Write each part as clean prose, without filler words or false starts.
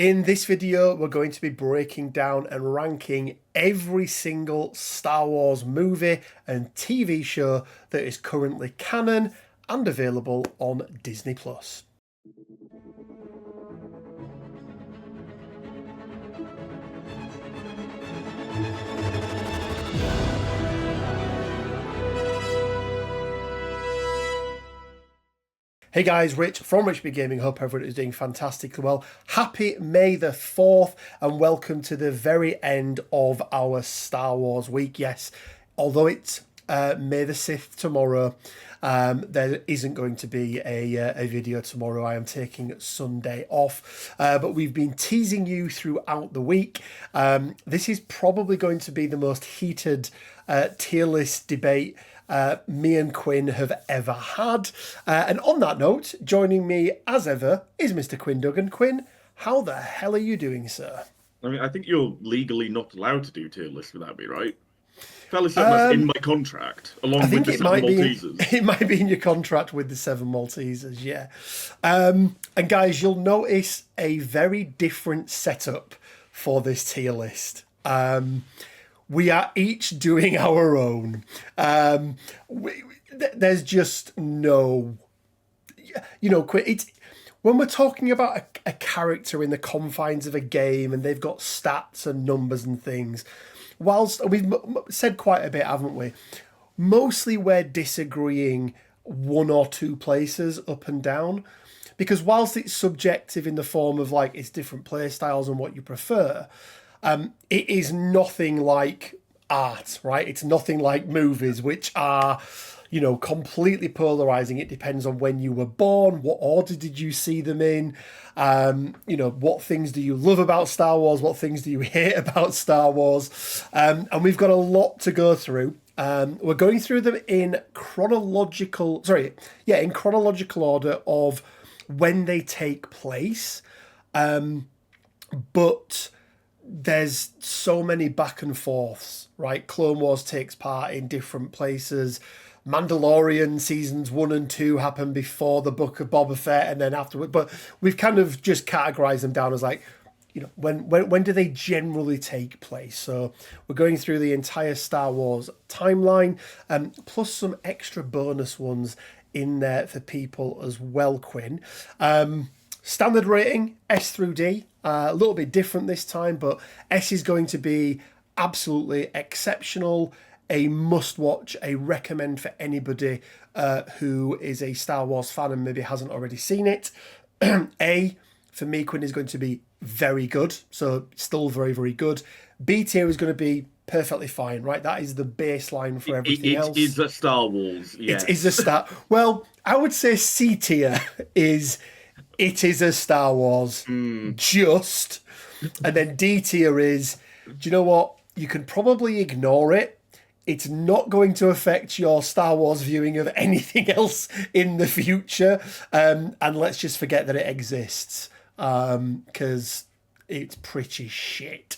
In this video, we're going to be breaking down and ranking every single Star Wars movie and TV show that is currently canon and available on Disney+. Hey guys, Rich from Rich Big Gaming. Hope everyone is doing fantastically well. Happy May the 4th and welcome to the very end of our Star Wars week. Yes, although it's May the 6th tomorrow, there isn't going to be a video tomorrow. I am taking Sunday off, but we've been teasing you throughout the week. This is probably going to be the most heated tier list debate me and Quinn have ever had. And on that note, joining me as ever is Mr. Quinn Duggan. Quinn, how the hell are you doing, sir? I mean, I think you're legally not allowed to do tier lists without me, right? Fairly certain that's in my contract, along with the 7 Maltesers. It might be in your contract with the 7 Maltesers, yeah. And guys, you'll notice a very different setup for this tier list. We are each doing our own. There's just no, it's when we're talking about a character in the confines of a game and they've got stats and numbers and things. Whilst we've said quite a bit, haven't we? Mostly we're disagreeing one or two places up and down, because whilst it's subjective in the form of like it's different play styles and what you prefer. It is nothing like art, right? It's nothing like movies, which are, completely polarizing. It depends on when you were born, what order did you see them in, what things do you love about Star Wars, what things do you hate about Star Wars, and we've got a lot to go through. We're going through them in chronological order of when they take place, but there's so many back and forths, right? Clone Wars takes part in different places. Mandalorian seasons 1 and 2 happen before the Book of Boba Fett and then afterward. But we've kind of just categorized them down as like, when do they generally take place? So we're going through the entire Star Wars timeline, plus some extra bonus ones in there for people as well, Quinn. Standard rating, S through D. A little bit different this time, but S is going to be absolutely exceptional, a must-watch, a recommend for anybody who is a Star Wars fan and maybe hasn't already seen it. A, for me, Quinn, is going to be very good, so still very, very good. B tier is going to be perfectly fine, right? That is the baseline for everything else. It is a Star Wars, yes. It is a Star... Well, I would say C tier is... It is a Star Wars, just. And then D tier is, do you know what? You can probably ignore it. It's not going to affect your Star Wars viewing of anything else in the future. And let's just forget that it exists, because it's pretty shit.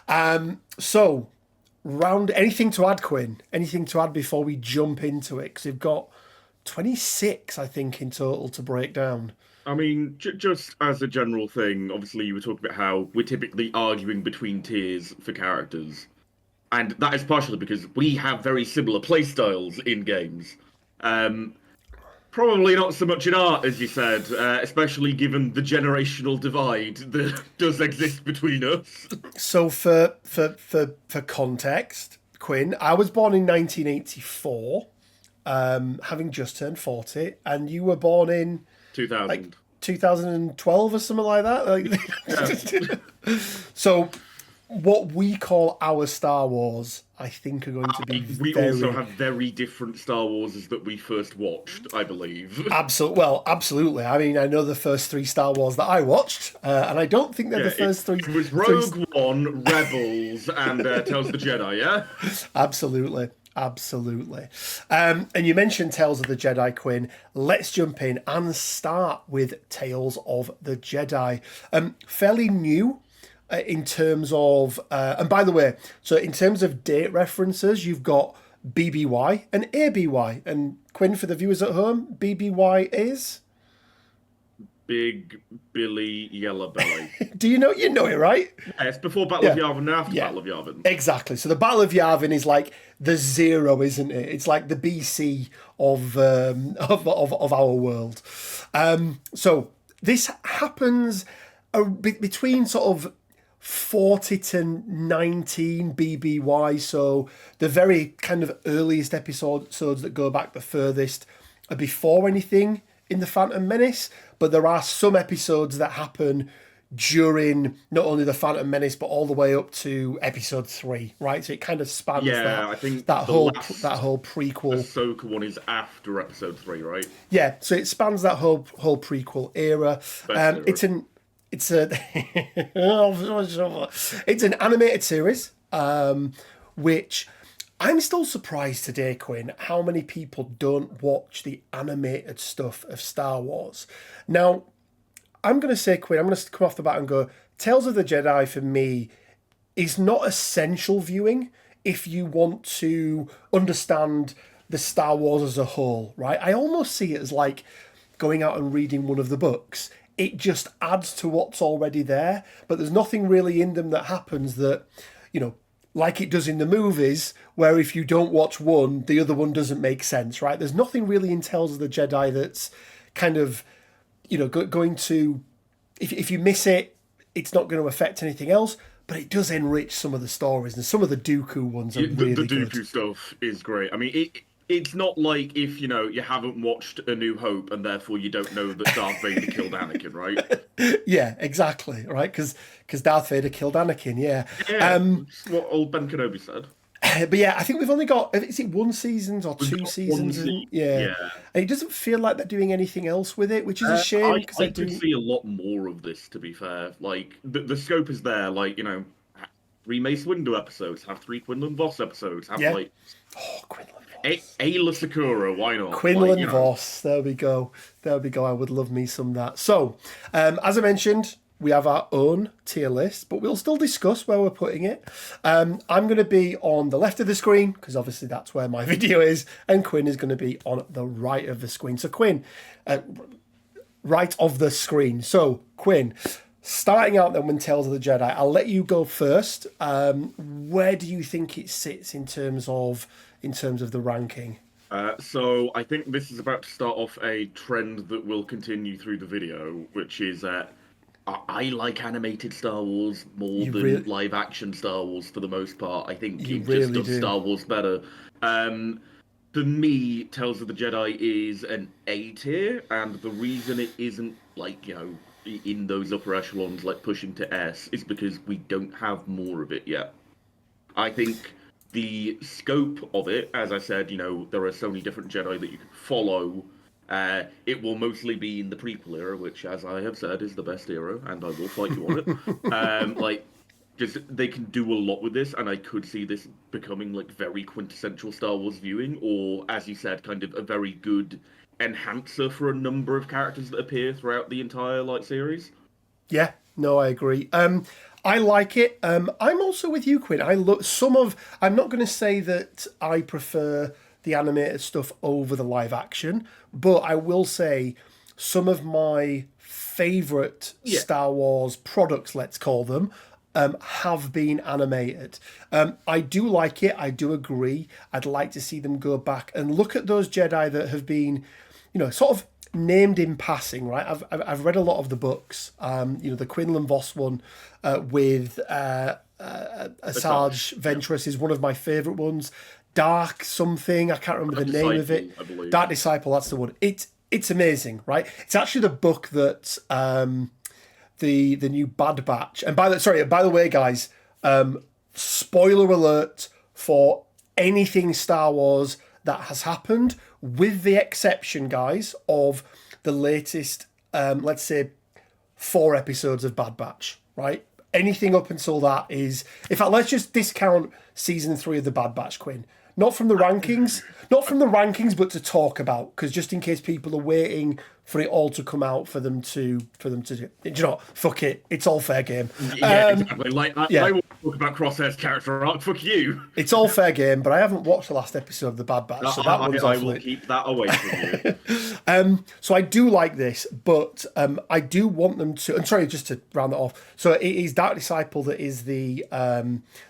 So, anything to add, Quinn? Anything to add before we jump into it? Because we've got 26, I think, in total to break down. I mean, just as a general thing, obviously you were talking about how we're typically arguing between tiers for characters. And that is partially because we have very similar playstyles in games. Probably not so much in art, as you said, especially given the generational divide that does exist between us. So for context, Quinn, I was born in 1984, having just turned 40, and you were born in... 2000. Like 2012 or something like that. Yeah. So what we call our Star Wars, I think, are going to be also have very different Star Wars that we first watched, I believe. Absolutely. I mean, I know the first 3 Star Wars that I watched, and I don't think they're the first 3. It was Rogue One, Rebels, and Tales of the Jedi, yeah? Absolutely. And you mentioned Tales of the Jedi, Quinn. Let's jump in and start with Tales of the Jedi. Fairly new in terms of... and by the way, so in terms of date references, you've got BBY and ABY. And Quinn, for the viewers at home, BBY is... Big Billy Yellow Belly. Do you know it, right? Yeah, it's before Battle of Yavin and after Battle of Yavin. Exactly. So the Battle of Yavin is like the zero, isn't it? It's like the BC of our world. So this happens between sort of 40 to 19 BBY. So the very kind of earliest episodes that go back the furthest are before anything in the Phantom Menace, but there are some episodes that happen during not only the Phantom Menace but all the way up to episode 3, right? So it kind of spans I think that whole prequel. Ahsoka one is after episode 3, right? Yeah, so it spans that whole prequel era. It's an animated series, which I'm still surprised today, Quinn, how many people don't watch the animated stuff of Star Wars. Now, I'm going to say, Quinn, I'm going to come off the bat and go, Tales of the Jedi for me is not essential viewing if you want to understand the Star Wars as a whole, right? I almost see it as like going out and reading one of the books. It just adds to what's already there, but there's nothing really in them that happens that, like it does in the movies, where if you don't watch one, the other one doesn't make sense, right? There's nothing really in Tales of the Jedi that's kind of, going to, if you miss it, it's not going to affect anything else, but it does enrich some of the stories, and some of the Dooku ones are really good. The Dooku stuff is great. I mean, it's not like if, you haven't watched A New Hope and therefore you don't know that Darth Vader killed Anakin, right? Yeah, exactly, right? Because Darth Vader killed Anakin, yeah. What old Ben Kenobi said. But yeah, I think we've only got, is it one season or two seasons? Yeah. And it doesn't feel like they're doing anything else with it, which is a shame. I could see a lot more of this, to be fair. Like, the scope is there, like, 3 Mace Windu episodes, have 3 Quinlan Voss episodes, have Quinlan Voss. Ayla Sakura, why not? Quinlan Voss, there we go. I would love me some of that. So, as I mentioned, we have our own tier list, but we'll still discuss where we're putting it. I'm going to be on the left of the screen, because obviously that's where my video is, and Quinn is going to be on the right of the screen. So Quinn, right of the screen. So Quinn, starting out then with Tales of the Jedi, I'll let you go first. Where do you think it sits in terms of the ranking? So I think this is about to start off a trend that will continue through the video, which is I like animated Star Wars more than live action Star Wars for the most part. I think it just does Star Wars better. For me, Tales of the Jedi is an A tier, and the reason it isn't in those upper echelons, like pushing to S, is because we don't have more of it yet. I think the scope of it, as I said, there are so many different Jedi that you can follow. It will mostly be in the prequel era, which, as I have said, is the best era, and I will fight you on it. Just they can do a lot with this, and I could see this becoming very quintessential Star Wars viewing, or, as you said, kind of a very good enhancer for a number of characters that appear throughout the entire series. Yeah, no, I agree. I like it. I'm also with you, Quinn. I'm not going to say that I prefer the animated stuff over the live action, but I will say some of my favourite Star Wars products, let's call them, have been animated. I do like it. I do agree. I'd like to see them go back and look at those Jedi that have been, sort of named in passing, right? I've read a lot of the books. The Quinlan Voss one with Asajj Ventress is one of my favourite ones. Dark something, I can't remember the name of it. Dark Disciple, that's the one. It's amazing, right? It's actually the book that the new Bad Batch. And by the way, guys, spoiler alert for anything Star Wars that has happened, with the exception, guys, of the latest, let's say, 4 episodes of Bad Batch, right? Anything up until that is... In fact, let's just discount season 3 of the Bad Batch, Quinn. Not from the rankings, but to talk about, because just in case people are waiting for it all to come out for them to do. Do you know what? Fuck it. It's all fair game. Yeah, exactly. Like I won't talk about Crosshair's character arc. Fuck you. It's all fair game, but I haven't watched the last episode of The Bad Batch, so that one's I will keep that away from you. So I do like this, but I do want them to. I'm sorry, just to round that off. So it is Dark Disciple that is the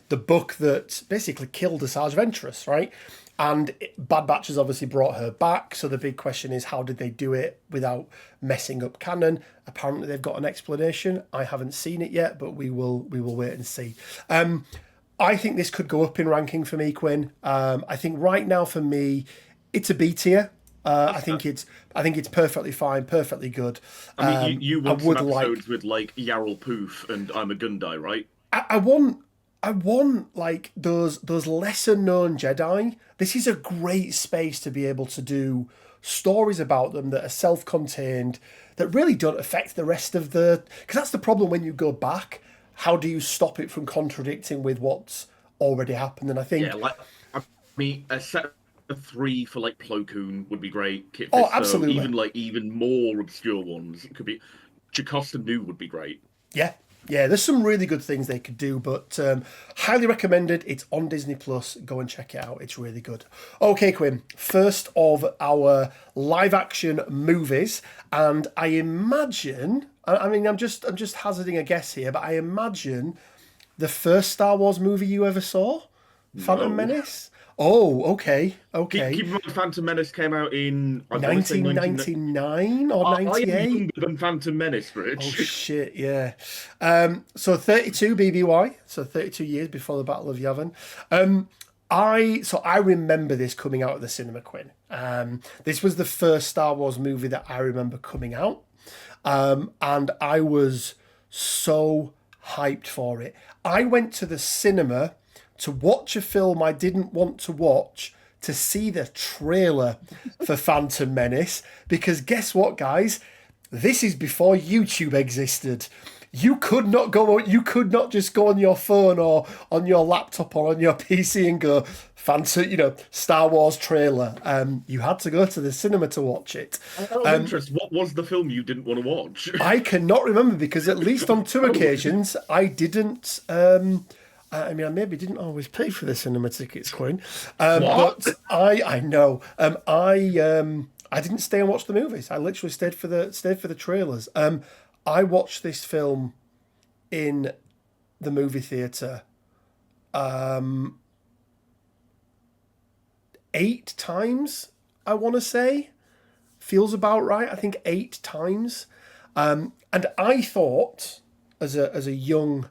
book that basically killed Asajj Ventress, right? And Bad Batch has obviously brought her back. So the big question is, how did they do it without messing up canon? Apparently, they've got an explanation. I haven't seen it yet, but we will wait and see. I think this could go up in ranking for me, Quinn. I think right now for me, it's a B tier. I think it's perfectly fine, perfectly good. I mean, you want some episodes with like Yarl Poof and I'm a Gundai, right? I want like those lesser known Jedi. This is a great space to be able to do stories about them that are self-contained, that really don't affect the rest of the. Because that's the problem when you go back. How do you stop it from contradicting with what's already happened? And I think I mean, a set of 3 for like Plo Koon would be great. Kit Oh, Fisto, absolutely. even more obscure ones. It could be Jocasta Nu would be great. Yeah, there's some really good things they could do, but highly recommended. It's on Disney Plus. Go and check it out. It's really good. Okay, Quinn. First of our live action movies, and I imagine. I mean, I'm just hazarding a guess here, but I imagine the first Star Wars movie you ever saw, Phantom Menace. Oh, okay. Keep in mind, Phantom Menace came out in 1999 or 98. I am younger than Phantom Menace, Rich. Oh shit, yeah. So 32 BBY, so 32 years before the Battle of Yavin. I remember this coming out of the cinema, Quinn. This was the first Star Wars movie that I remember coming out, and I was so hyped for it. I went to the cinema to watch a film I didn't want to watch, to see the trailer for Phantom Menace, because guess what, guys? This is before YouTube existed. You could not just go on your phone or on your laptop or on your PC and go Star Wars trailer. You had to go to the cinema to watch it. Interest. What was the film you didn't want to watch? I cannot remember, because at least on 2 occasions I didn't. I mean, I maybe didn't always pay for the cinema tickets, Quinn. But I know. I didn't stay and watch the movies. I literally stayed for the trailers. I watched this film in the movie theater 8 times, I want to say. Feels about right. I think 8 times. And I thought, as a young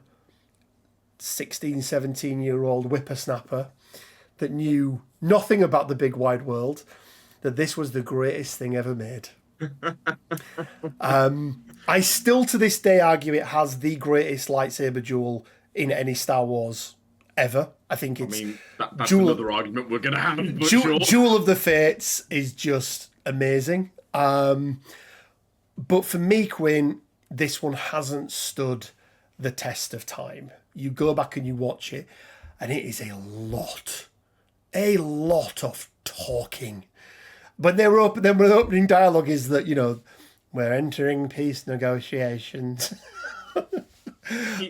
16, 17-year-old whippersnapper that knew nothing about the big wide world, that this was the greatest thing ever made. I still to this day argue it has the greatest lightsaber duel in any Star Wars ever. I think it's. I mean, that's another argument we're going to have. Duel of the Fates is just amazing. But for me, Quinn, this one hasn't stood the test of time. You go back and you watch it, and it is a lot of talking. But the opening dialogue is that, we're entering peace negotiations.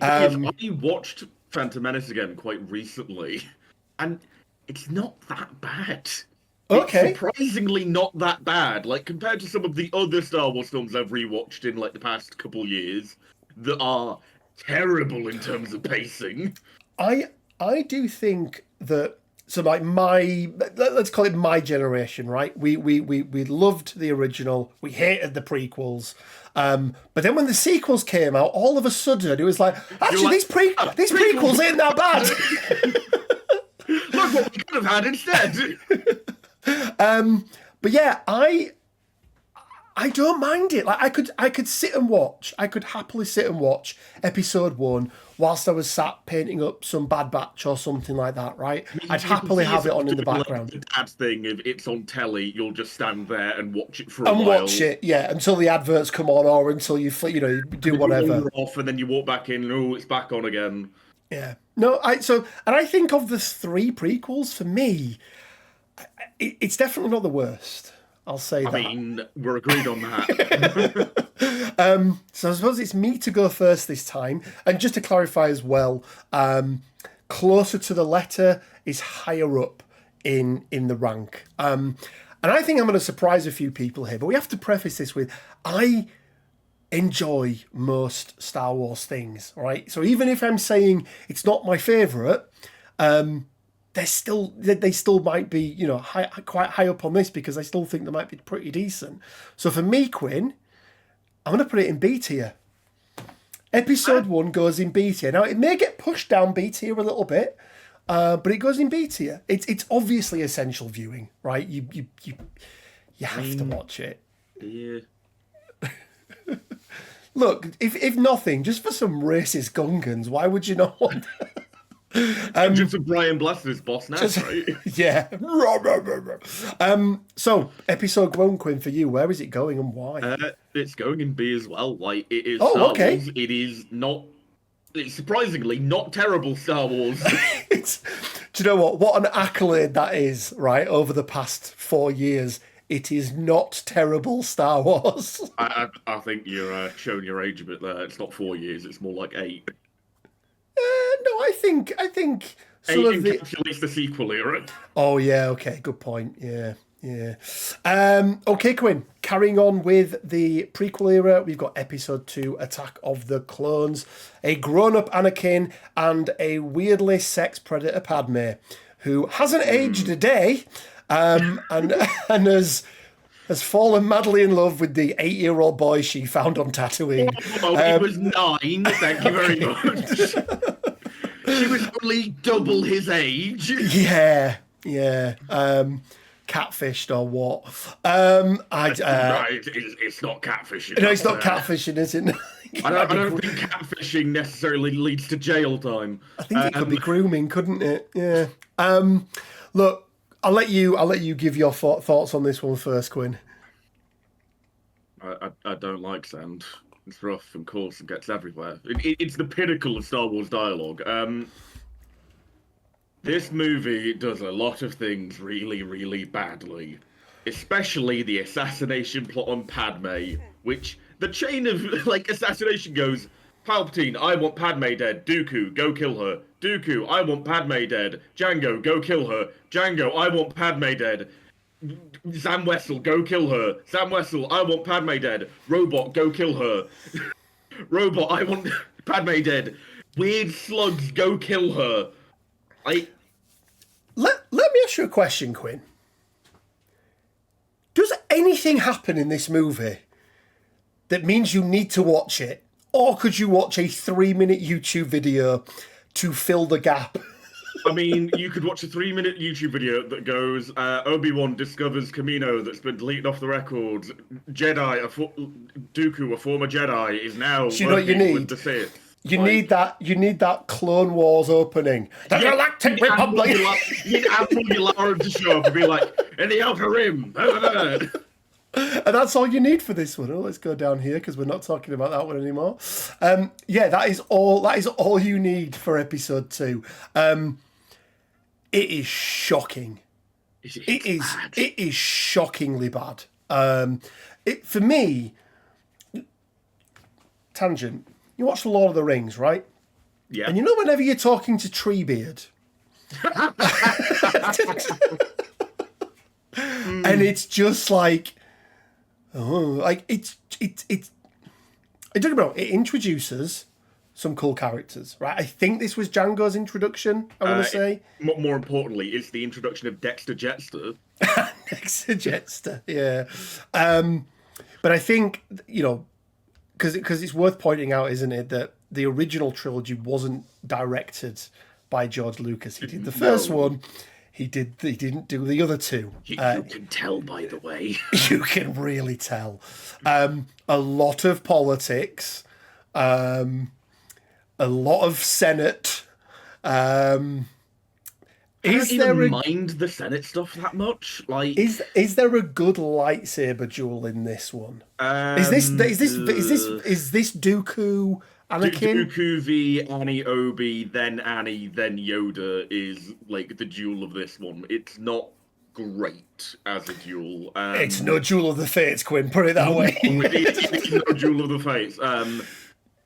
I watched Phantom Menace again quite recently, and it's not that bad. Okay. It's surprisingly not that bad. Like, compared to some of the other Star Wars films I've rewatched in, like, the past couple years that are terrible in terms of pacing. I do think that, so like let's call it my generation, right? We loved the original, we hated the prequels, but then when the sequels came out, all of a sudden it was like, actually, these prequels ain't that bad. Look what we could have had instead. But yeah, I don't mind it. Like I could sit and watch. I could happily sit and watch episode 1 whilst I was sat painting up some Bad Batch or something like that, right? I'd happily have it on in the background. Like the dad thing, if it's on telly, you'll just stand there and watch it for a while. Watch it, yeah, until the adverts come on or until you do whatever. Off and then you walk back in and it's back on again. Yeah. No, I think of the 3 prequels, for me, it's definitely not the worst. I'll say I that. mean, we're agreed on that. So I suppose it's me to go first this time. And just to clarify as well, closer to the letter is higher up in the rank. And I think I'm going to surprise a few people here, but we have to preface this with I enjoy most Star Wars things, right? So even if I'm saying it's not my favourite, they still might be, you know, quite high up on this because I still think they might be pretty decent. So for me, Quinn, I'm going to put it in B tier. Episode 1 goes in B tier. Now, it may get pushed down B tier a little bit, but it goes in B tier. It's obviously essential viewing, right? You have to watch it. Yeah. Look, if nothing, just for some racist Gungans, why would you not want Just a Brian Blesser's boss now, right? Yeah. So, episode 1, Quinn, for you, where is it going and why? It's going in B as well. Like, it is Oh, Star okay. Wars. It is not... It's surprisingly not terrible Star Wars. Do you know what? What an accolade that is, right? Over the past 4 years, it is not terrible Star Wars. I think you're showing your age a bit there. It's not 4 years. It's more like 8. No, I think some 8 of the... encapsulates the sequel era. Oh yeah, okay, good point. Yeah. Okay, Quinn. Carrying on with the prequel era, we've got Episode 2, Attack of the Clones, a grown-up Anakin, and a weirdly sex predator Padme, who hasn't aged a day, and has fallen madly in love with the 8-year-old boy she found on Tatooine. He was 9. Thank you very much. She was only double his age. Yeah. Catfished or what? Right, it's not catfishing. No, it's not catfishing, is it? I don't think catfishing necessarily leads to jail time. I think it could be grooming, couldn't it? Yeah. Look, I'll let you give your thoughts on this one first, Quinn. I don't like sand. It's rough and coarse and gets everywhere. It's the pinnacle of Star Wars dialogue. This movie does a lot of things really, really badly. Especially the assassination plot on Padme, which the chain of assassination goes, Palpatine, I want Padme dead. Dooku, go kill her. Dooku, I want Padme dead. Jango, go kill her. Jango, I want Padme dead. Sam Wessel, go kill her. Sam Wessel, I want Padme dead. Robot, go kill her. Robot, I want Padme dead. Weird slugs, go kill her. Let me ask you a question, Quinn. Does anything happen in this movie that means you need to watch it? Or could you watch a 3-minute YouTube video to fill the gap? I mean, you could watch a 3-minute YouTube video that goes, Obi-Wan discovers Camino that's been deleted off the records. Dooku, a former Jedi, is now working with the Sith. You need that Clone Wars opening. The Galactic Republic! You need Admiral Yularen to show up and be like, in the Outer Rim! And that's all you need for this one. Oh, let's go down here because we're not talking about that one anymore. That is all you need for episode 2. It is shocking. It is shockingly bad. For me, tangent. You watch The Lord of the Rings, right? Yeah. And you know whenever you're talking to Treebeard, and it's just like, it don't know. It introduces some cool characters, right? I think this was Django's introduction. I want to say. More importantly, it's the introduction of Dexter Jetster. Dexter Jetster, yeah. But I think because it's worth pointing out, isn't it, that the original trilogy wasn't directed by George Lucas. He did the first one. He didn't do the other two. You can tell, by the way. You can really tell. A lot of politics, a lot of Senate. I don't even mind the Senate stuff that much. Is there a good lightsaber duel in this one? Is this Dooku Anakin? Dooku v Annie Obi, then Annie, then Yoda is the duel of this one. It's not great as a duel. It's no Duel of the Fates, Quinn. Put it that way. It is no Duel of the Fates.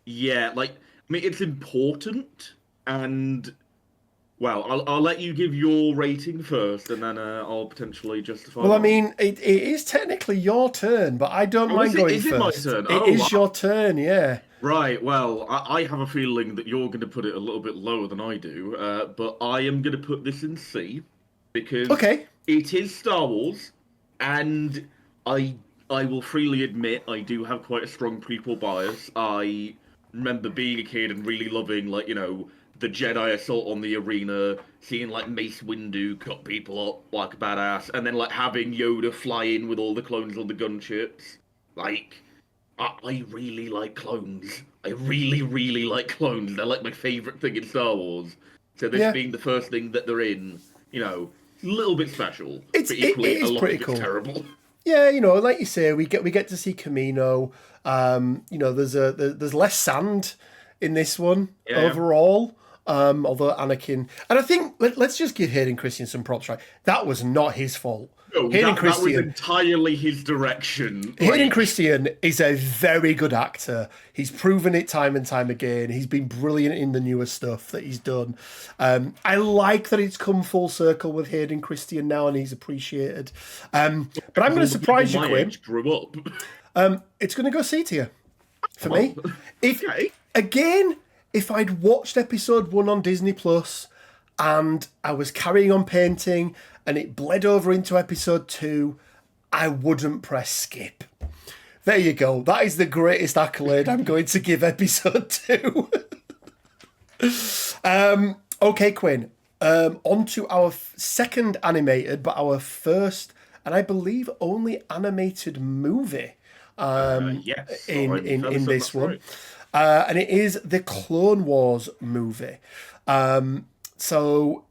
Yeah, like, I mean, it's important, and well, I'll let you give your rating first, and then I'll potentially justify. Well, I mean, it is technically your turn, but I don't mind going is first. It my turn? It is your turn, yeah. Right, well, I have a feeling that you're going to put it a little bit lower than I do, but I am going to put this in C, because it is Star Wars, and I will freely admit I do have quite a strong prequel bias. I remember being a kid and really loving, like, you know, the Jedi assault on the arena, seeing like Mace Windu cut people up like a badass, and then like having Yoda fly in with all the clones on the gunships. Like, I really like clones. I really, really like clones. They're like my favorite thing in Star Wars. So this being the first thing that they're in, you know, a little bit special. It is pretty cool. Terrible. Yeah, you know, like you say, we get to see Kamino. You know, there's less sand in this one overall. Although Anakin, and I think let's just give Hayden Christensen some props, right? That was not his fault. No, that was entirely his direction. Hayden Christensen is a very good actor. He's proven it time and time again. He's been brilliant in the newer stuff that he's done. I like that it's come full circle with Hayden Christensen now, and he's appreciated. But I'm going to surprise you, Quinn. Grew up. It's going to go C tier for me. If I'd watched episode 1 on Disney Plus and I was carrying on painting and it bled over into episode 2, I wouldn't press skip. There you go. That is the greatest accolade I'm going to give episode 2. Okay, Quinn. On to our second animated, but our first, and I believe only animated movie in this one. Right. And it is the Clone Wars movie. So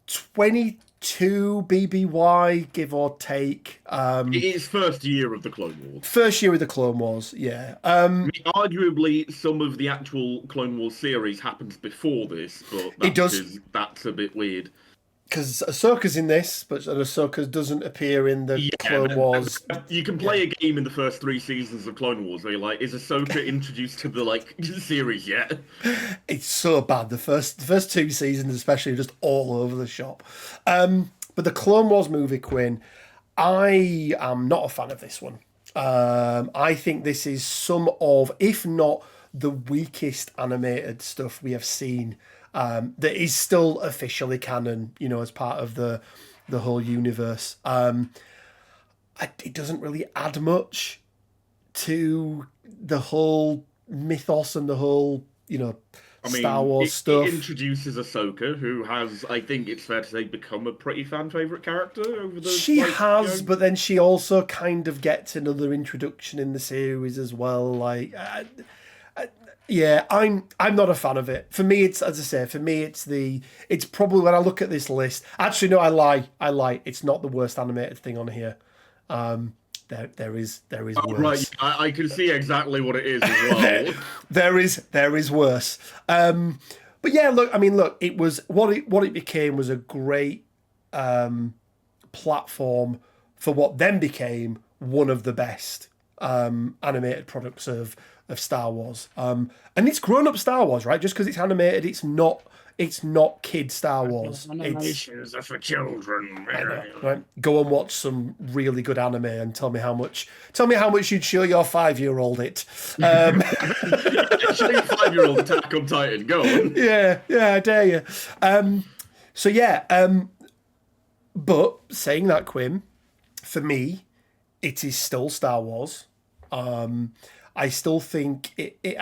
22 BBY, give or take. It is first year of the Clone Wars. First year of the Clone Wars, yeah. I mean, arguably, some of the actual Clone Wars series happens before this, but it does. That's a bit weird. Because Ahsoka's in this, but Ahsoka doesn't appear in the Clone Wars. You can play a game in the first 3 seasons of Clone Wars where you're like, is Ahsoka introduced to the series yet? It's so bad. The first 2 seasons, especially, are just all over the shop. But the Clone Wars movie, Quinn, I am not a fan of this one. I think this is some of, if not the weakest animated stuff we have seen. That is still officially canon, you know, as part of the whole universe. It doesn't really add much to the whole mythos and the whole, you know, Star Wars stuff. It introduces Ahsoka, who has, I think it's fair to say, become a pretty fan favourite character over the... She has, but then she also kind of gets another introduction in the series as well, like... Yeah, I'm not a fan of it. For me, it's, as I say, it's probably, when I look at this list, actually, no, I lie. It's not the worst animated thing on here. There is worse. Right, I can see exactly what it is as well. there is worse. But yeah, look, it was what it became was a great platform for what then became one of the best animated products of Star Wars. And it's grown-up Star Wars, right? Just because it's animated, it's not kid Star Wars. Animations are for children. Right? Go and watch some really good anime and tell me how much you'd show your 5-year-old it. Show your 5-year-old Attack on Titan. Go on. Yeah, I dare you. So yeah, but saying that, Quinn, for me, it is still Star Wars. I still think it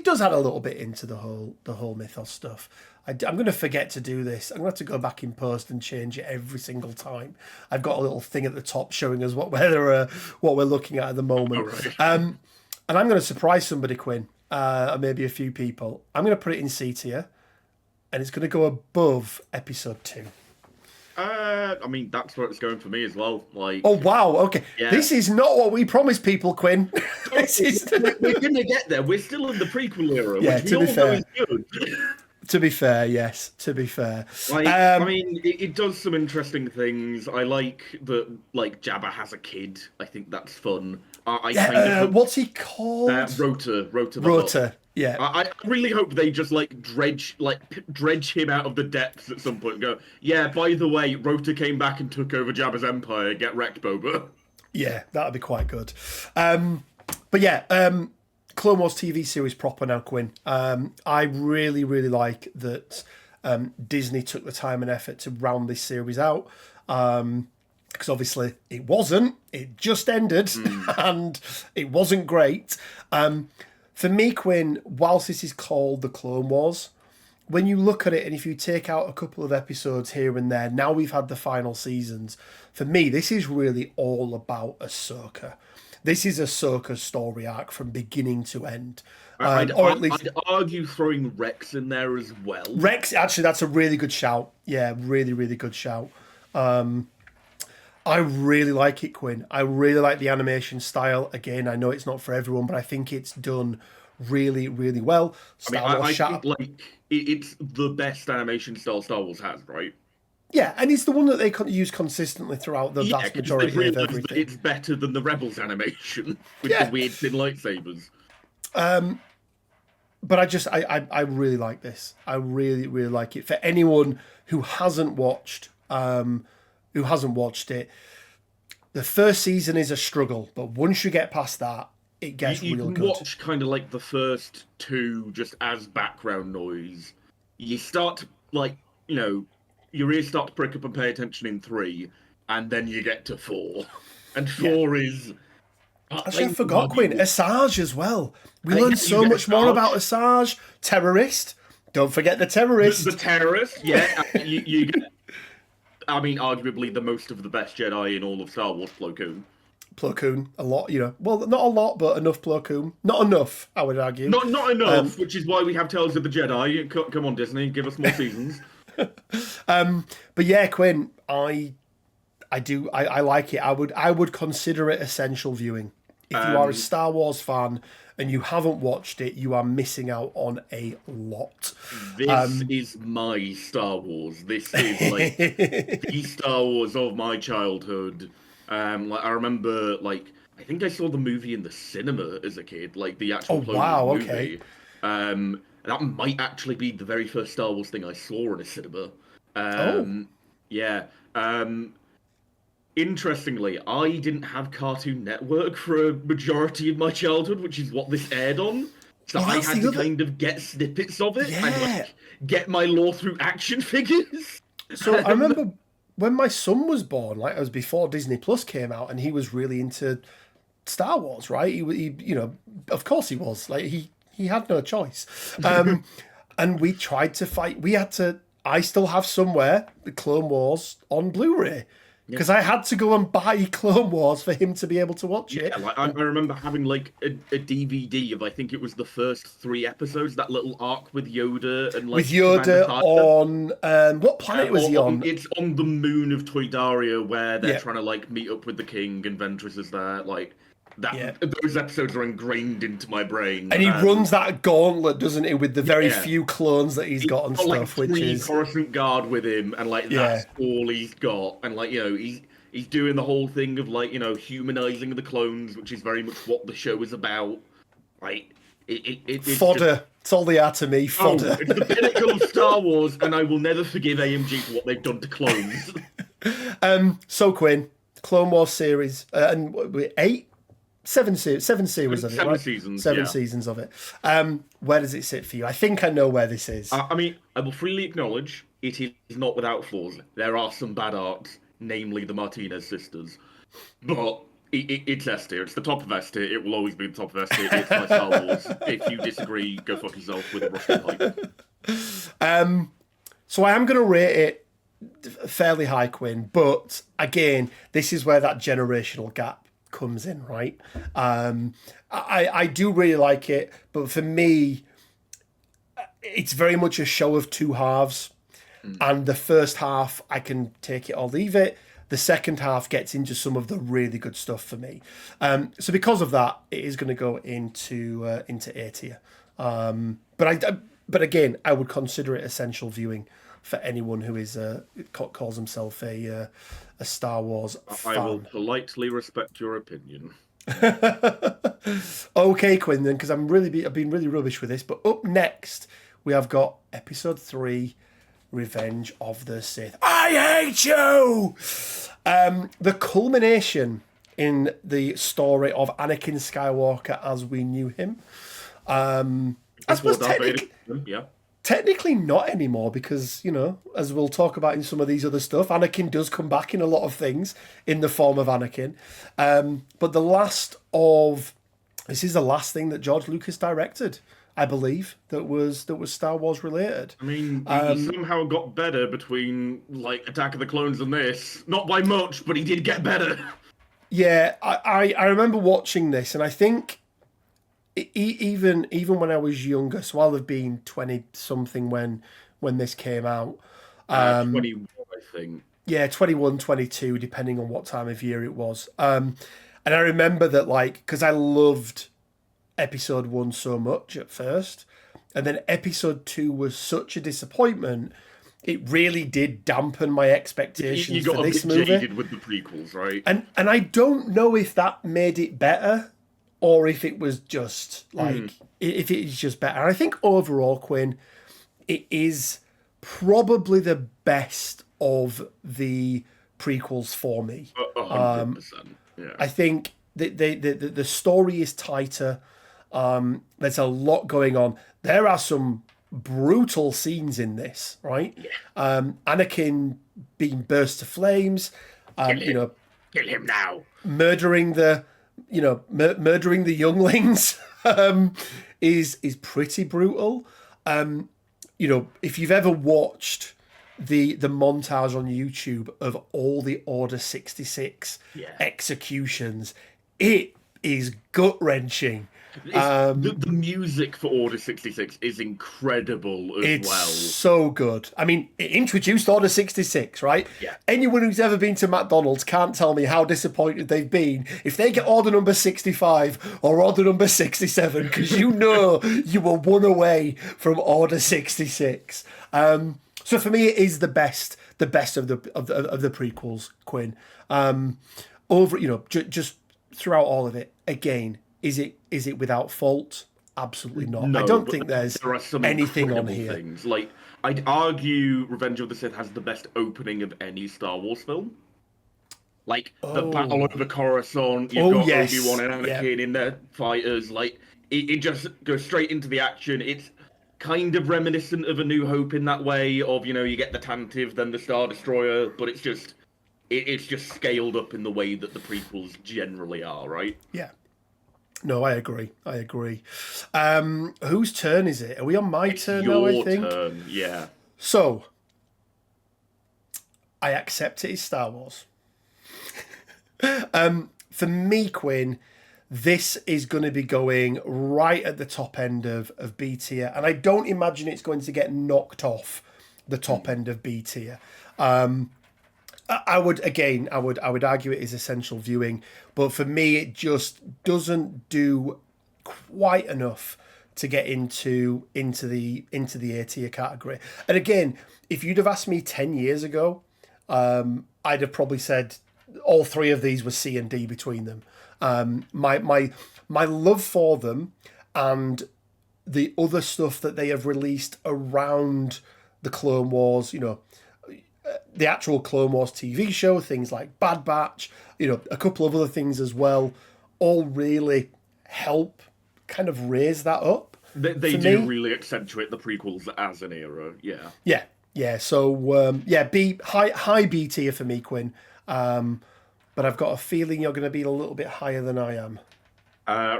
does add a little bit into the whole mythos stuff. I'm going to forget to do this. I'm going to have to go back in post and change it every single time. I've got a little thing at the top showing us what we're looking at the moment. Right. And I'm going to surprise somebody, Quinn, or maybe a few people. I'm going to put it in C tier, and it's going to go above episode 2. I mean, that's where it's going for me as well. Like, oh wow, okay. Yeah. This is not what we promised people, Quinn. We're gonna get there. We're still in the prequel era, yeah, which to we be all fair. know is good. To be fair, yes. To be fair, I mean, it does some interesting things. I like that, like Jabba has a kid. I think that's fun. I kind of yeah. hope What's he called? Rota the Hutt. Rota. Yeah. I really hope they just dredge him out of the depths at some point and go, yeah, by the way, Rota came back and took over Jabba's empire. Get wrecked, Boba. Yeah, that'd be quite good. But yeah, Clone Wars TV series proper now, Quinn. I really, really like that Disney took the time and effort to round this series out. Because obviously it wasn't. It just ended and it wasn't great. For me, Quinn, whilst this is called The Clone Wars, when you look at it and if you take out a couple of episodes here and there, now we've had the final seasons. For me, this is really all about Ahsoka. This is Ahsoka's story arc from beginning to end. I'd argue throwing Rex in there as well. Rex, actually, that's a really good shout. Yeah, really, really good shout. I really like it, Quinn. I really like the animation style. Again, I know it's not for everyone, but I think it's done really, really well. I think like it's the best animation style Star Wars has, right? Yeah, and it's the one that they use consistently throughout the vast majority of everything. It's better than the Rebels animation with the weird thin lightsabers. But I really like this. I really, really like it. For anyone who hasn't watched it, the first season is a struggle, but once you get past that, it gets real good. You can watch kind of like the first two just as background noise. You start your ears start to prick up and pay attention in 3, and then you get to 4. And 4 is... Actually, I forgot, Quinn. Asajj as well. We learned so much more about Asajj. Terrorist. Don't forget the terrorist. The terrorist, yeah. you get... I mean, arguably the most of the best Jedi in all of Star Wars, Plo Koon. Plo Koon, a lot, Well, not a lot, but enough Plo Koon. Not enough, I would argue. Not enough, which is why we have Tales of the Jedi. Come on, Disney, give us more seasons. But yeah, Quinn, I like it. I would consider it essential viewing. If you are a Star Wars fan and you haven't watched it, you are missing out on a lot. This is my Star Wars. This is like the Star Wars of my childhood. I remember, I think I saw the movie in the cinema as a kid, like the actual movie. Okay. That might actually be the very first Star Wars thing I saw in a cinema. Yeah. Interestingly, I didn't have Cartoon Network for a majority of my childhood, which is what this aired on. So I had to kind of get snippets of it and get my lore through action figures. So I remember when my son was born, it was before Disney Plus came out, and he was really into Star Wars, right? He of course he was. He had no choice. And we tried to fight. I still have somewhere the Clone Wars on Blu-ray. Because I had to go and buy Clone Wars for him to be able to watch it. I remember having a DVD of, I think it was the first 3 episodes, that little arc with Yoda and with Yoda on what planet was he on? It's on the moon of Toydaria, where they're trying to meet up with the king, and Ventress is there. Those episodes are ingrained into my brain. And he runs that gauntlet, doesn't he, with the very few clones that he's got and stuff, which is Coruscant Guard with him, and that's all he's got. And he's doing the whole thing of humanizing the clones, which is very much what the show is about. It's fodder. It's all they are to me, fodder. It's the pinnacle of Star Wars, and I will never forgive AMG for what they've done to clones. So Quinn, Clone Wars series, and 7 series of it, right? 7 seasons. 7 seasons of it. Where does it sit for you? I think I know where this is. I mean, I will freely acknowledge it is not without flaws. There are some bad arcs, namely the Martinez sisters. But it's S tier. It's the top of S tier. It will always be the top of S tier. It's my Star Wars. If you disagree, go fuck yourself with a Russian pipe. So I am going to rate it fairly high, Quinn. But again, this is where that generational gap comes in, right? I do really like it, but for me, it's very much a show of 2 halves. And the first half, I can take it or leave it. The second half gets into some of the really good stuff for me. So because of that, it is going to go into A tier. But But again, I would consider it essential viewing for anyone who is calls himself a Star Wars I will fan. politely respect your opinion. Okay, Quinn, then, because I've been really rubbish with this. But up next, we have got Episode 3, Revenge of the Sith. I hate you. The culmination in the story of Anakin Skywalker as we knew him. I suppose technically not anymore because, as we'll talk about in some of these other stuff, Anakin does come back in a lot of things in the form of Anakin. But this is the last thing that George Lucas directed, I believe, that was Star Wars related. I mean, he somehow got better between Attack of the Clones and this. Not by much, but he did get better. Yeah, I remember watching this, and I think even when I was younger, so I'll have been 20 something when this came out. 21, I think. Yeah, 21, 22, depending on what time of year it was. And I remember that, because I loved Episode 1 so much at first, and then Episode 2 was such a disappointment, it really did dampen my expectations for this movie. You got a bit jaded with the prequels, right? And I don't know if that made it better, or if it was just if it is just better. And I think overall, Quinn, it is probably the best of the prequels for me. 100%. Yeah. I think the story is tighter. There's a lot going on. There are some brutal scenes in this, right? Yeah. Anakin being burst to flames. Kill him now. Murdering the younglings is pretty brutal. If you've ever watched the montage on YouTube of all the Order 66 executions, it is gut-wrenching. The music for Order 66 is incredible as well. It's so good. I mean, it introduced Order 66, right? Yeah. Anyone who's ever been to McDonald's can't tell me how disappointed they've been if they get order number 65 or order number 67, because you were one away from Order 66. So for me, it is the best of the prequels, Quinn. Just throughout all of it, again. Is it without fault? Absolutely not. No, I don't think there are some anything on here. Things. I'd argue Revenge of the Sith has the best opening of any Star Wars film. The battle over Coruscant, you've got Obi-Wan and Anakin in their fighters. It just goes straight into the action. It's kind of reminiscent of A New Hope in that way. Of you get the Tantive, then the Star Destroyer, but it's just scaled up in the way that the prequels generally are, right? Yeah. No, I agree. Whose turn is it? Are we on my turn now, I think? Your turn, yeah. So, I accept it is Star Wars. For me, Quinn, this is going to be going right at the top end of B tier, and I don't imagine it's going to get knocked off the top end of B tier. I would argue it is essential viewing, but for me, it just doesn't do quite enough to get into the A tier category. And again, if you'd have asked me 10 years ago, I'd have probably said all three of these were C and D between them. My love for them and the other stuff that they have released around the Clone Wars, the actual Clone Wars TV show, things like Bad Batch, a couple of other things as well, all really help kind of raise that up. They do really accentuate the prequels as an era, yeah. Yeah. So high B tier for me, Quinn. But I've got a feeling you're going to be a little bit higher than I am.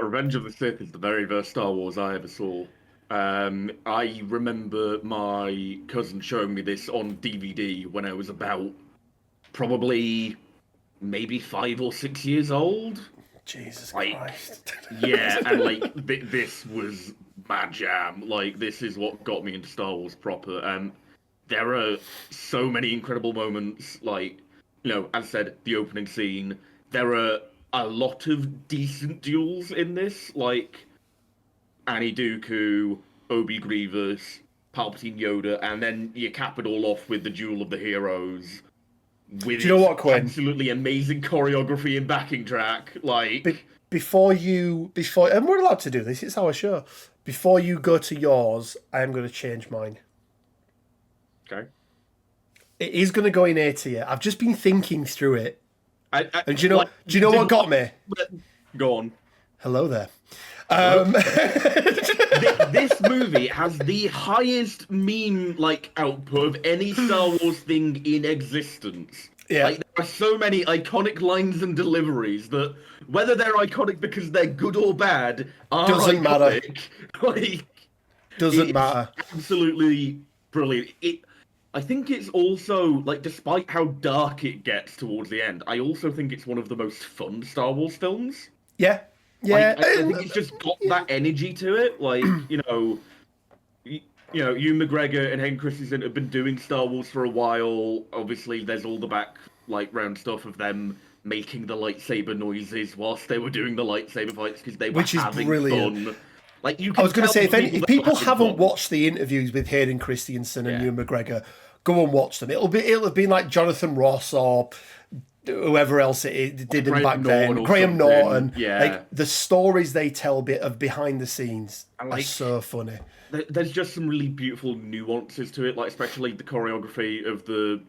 Revenge of the Sith is the very first Star Wars I ever saw. I remember my cousin showing me this on DVD when I was about probably maybe 5 or 6 years old. Jesus Christ. Yeah, and this was my jam. This is what got me into Star Wars proper. There are so many incredible moments, as I said, the opening scene. There are a lot of decent duels in this, Annie Dooku, Obi Grievous, Palpatine Yoda, and then you cap it all off with the Duel of the Heroes. With Do you know what, Quinn? absolutely amazing choreography and backing track. Like Before and we're allowed to do this, it's our show. Before you go to yours, I am going to change mine. Okay. It is going to go in A tier. I've just been thinking through it. And do you know what got me? Go on. Hello there. This movie has the highest meme output of any Star Wars thing in existence. Yeah. Like, there are so many iconic lines and deliveries that, whether they're iconic because they're good or bad, are Doesn't iconic. matter. Doesn't matter. Absolutely brilliant. I think it's also, despite how dark it gets towards the end, I also think it's one of the most fun Star Wars films. Yeah. Yeah. I think it's just got that energy to it. Ewan McGregor and Hayden Christensen have been doing Star Wars for a while. Obviously, there's all the background stuff of them making the lightsaber noises whilst they were doing the lightsaber fights because they were having brilliant. fun. I was going to say, if people haven't watched the interviews with Hayden Christensen and Ewan McGregor, go and watch them. It'll have been like Jonathan Ross or whoever else it did back then. Graham Norton. Yeah. The stories they tell of behind the scenes are so funny. There's just some really beautiful nuances to it, especially the choreography of the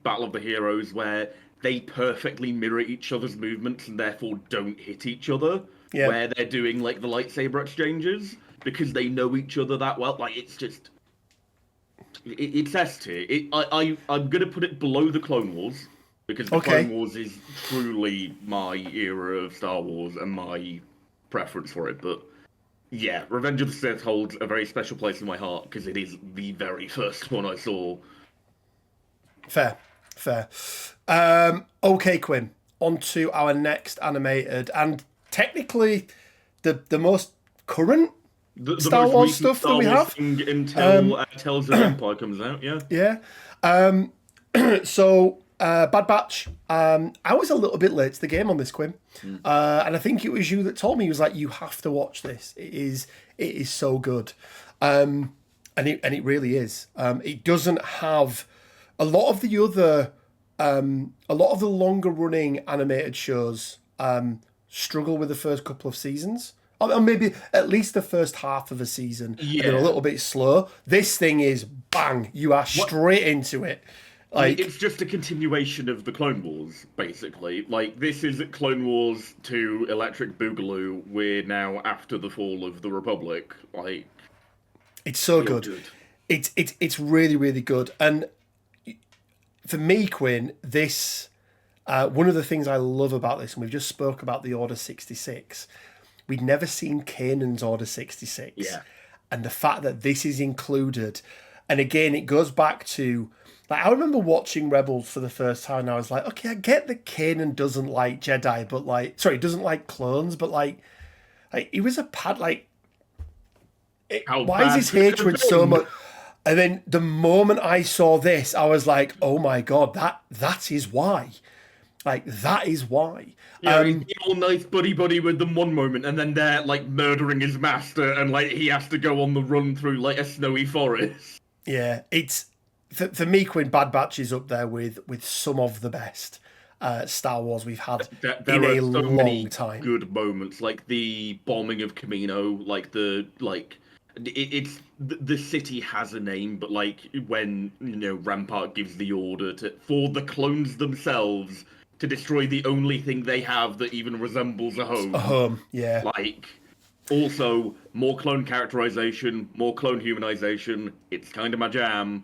Battle of the Heroes, where they perfectly mirror each other's movements and therefore don't hit each other. Yeah. Where they're doing the lightsaber exchanges because they know each other that well. It's just it's S tier. I'm gonna put it below the Clone Wars because the Clone Wars is truly my era of Star Wars and my preference for it. But yeah, Revenge of the Sith holds a very special place in my heart because it is the very first one I saw. Fair. Okay, Quinn. On to our next animated and technically the most current Star Wars stuff that we have until Tales of Empire comes out. Yeah. So Bad Batch. I was a little bit late to the game on this, Quinn, and I think it was you that told me. He was like, "You have to watch this. It is so good," and it really is. It doesn't have a lot of the other longer running animated shows. Struggle with the first couple of seasons, or maybe at least the first half of a season. Yeah, they're a little bit slow. This thing is bang, you are straight into it. It's just a continuation of the Clone Wars, basically. This is Clone Wars to Electric Boogaloo. We're now after the fall of the Republic. It's so good. It's really, really good. And for me, Quinn, this. One of the things I love about this, and we've just spoke about the Order 66, we'd never seen Kanan's Order 66. Yeah. And the fact that this is included, and again, it goes back to, I remember watching Rebels for the first time, and I was like, okay, I get that Kanan doesn't like Jedi, but doesn't like clones, but he was a pad, why is his hatred so much? And then the moment I saw this, I was like, oh my God, that is why. That is why. Yeah, he's all nice buddy with them one moment, and then they're murdering his master, and he has to go on the run through a snowy forest. Yeah, it's for me, Quinn. Bad Batch is up there with some of the best Star Wars we've had in a long time. Good moments, like the bombing of Camino, it's the city has a name, but when Rampart gives the order for the clones themselves to destroy the only thing they have that even resembles a home. A home, yeah. Also, more clone characterization, more clone humanization. It's kind of my jam.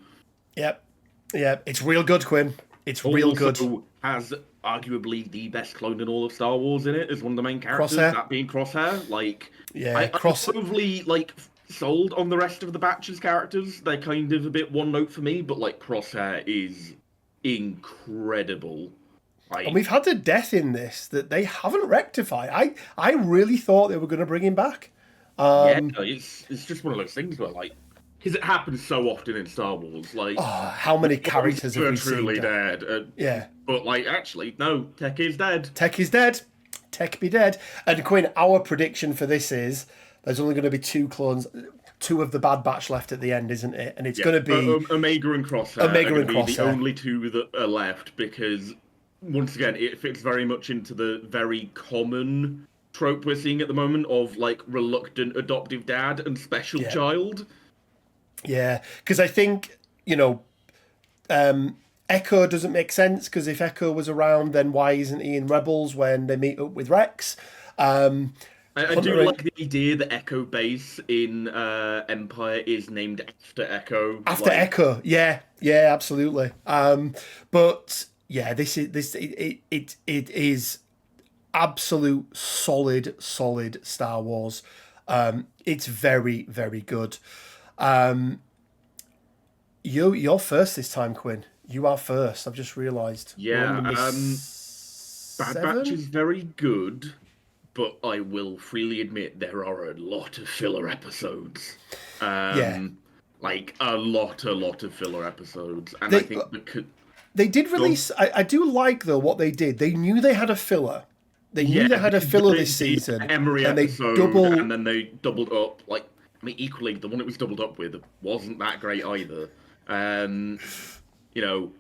Yep. It's real good, Quinn. It's real good. Has arguably the best clone in all of Star Wars in it as one of the main characters. Crosshair. That being Crosshair. I'm probably sold on the rest of the Batch's characters. They're kind of a bit one note for me, but Crosshair is incredible. And we've had a death in this that they haven't rectified. I really thought they were going to bring him back. It's just one of those things where because it happens so often in Star Wars. How many characters have we seen truly dead? Yeah, but actually, no, Tech is dead. Tech is dead. Tech be dead. And Quinn, our prediction for this is there's only going to be 2 clones. two of the Bad Batch left at the end, isn't it? And it's Yeah. going to be Omega and Crosshair Omega are and going to be the Crosshair. only two that are left because, once again, it fits very much into the very common trope we're seeing at the moment of like reluctant adoptive dad and special Yeah. child. Yeah, because I think, Echo doesn't make sense, because if Echo was around, then why isn't he in Rebels when they meet up with Rex? I do like the idea that Echo Base in Empire is named after Echo. After Echo, yeah, absolutely. But yeah, it is absolute solid Star Wars. It's very, very good. You're first this time, Quinn. You are first. I've just realised. Yeah, Bad Batch seven? is very good, but I will freely admit there are a lot of filler episodes. Yeah. Like a lot of filler episodes, and They- I think because They did release. I do like though what they did. They knew they had a filler. They knew they had a filler this season, Emery and they episode, and then they doubled up. Like, I mean, equally, the one it was doubled up with wasn't that great either.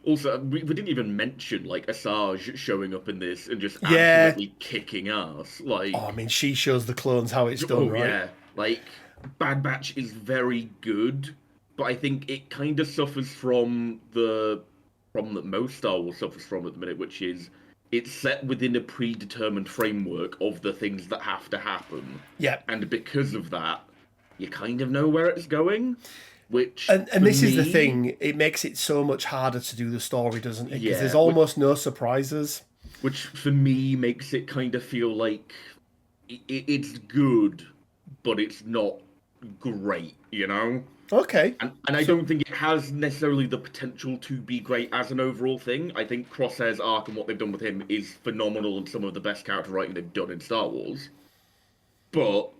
Also, we didn't even mention like Asajj showing up in this and just absolutely kicking ass. Like, I mean, she shows the clones how it's done, right? Yeah, like Bad Batch is very good, but I think it kind of suffers from the problem that most Star Wars suffers from at the minute, which is it's set within a predetermined framework of the things that have to happen. Yeah. And because of that, you kind of know where it's going. Which and this is the thing, it makes it so much harder to do the story, doesn't it? Because there's almost no surprises. Which for me makes it kind of feel like it's good, but it's not great, you know? Okay. And I don't think it has necessarily the potential to be great as an overall thing. I think Crosshair's arc and what they've done with him is phenomenal and some of the best character writing they've done in Star Wars. But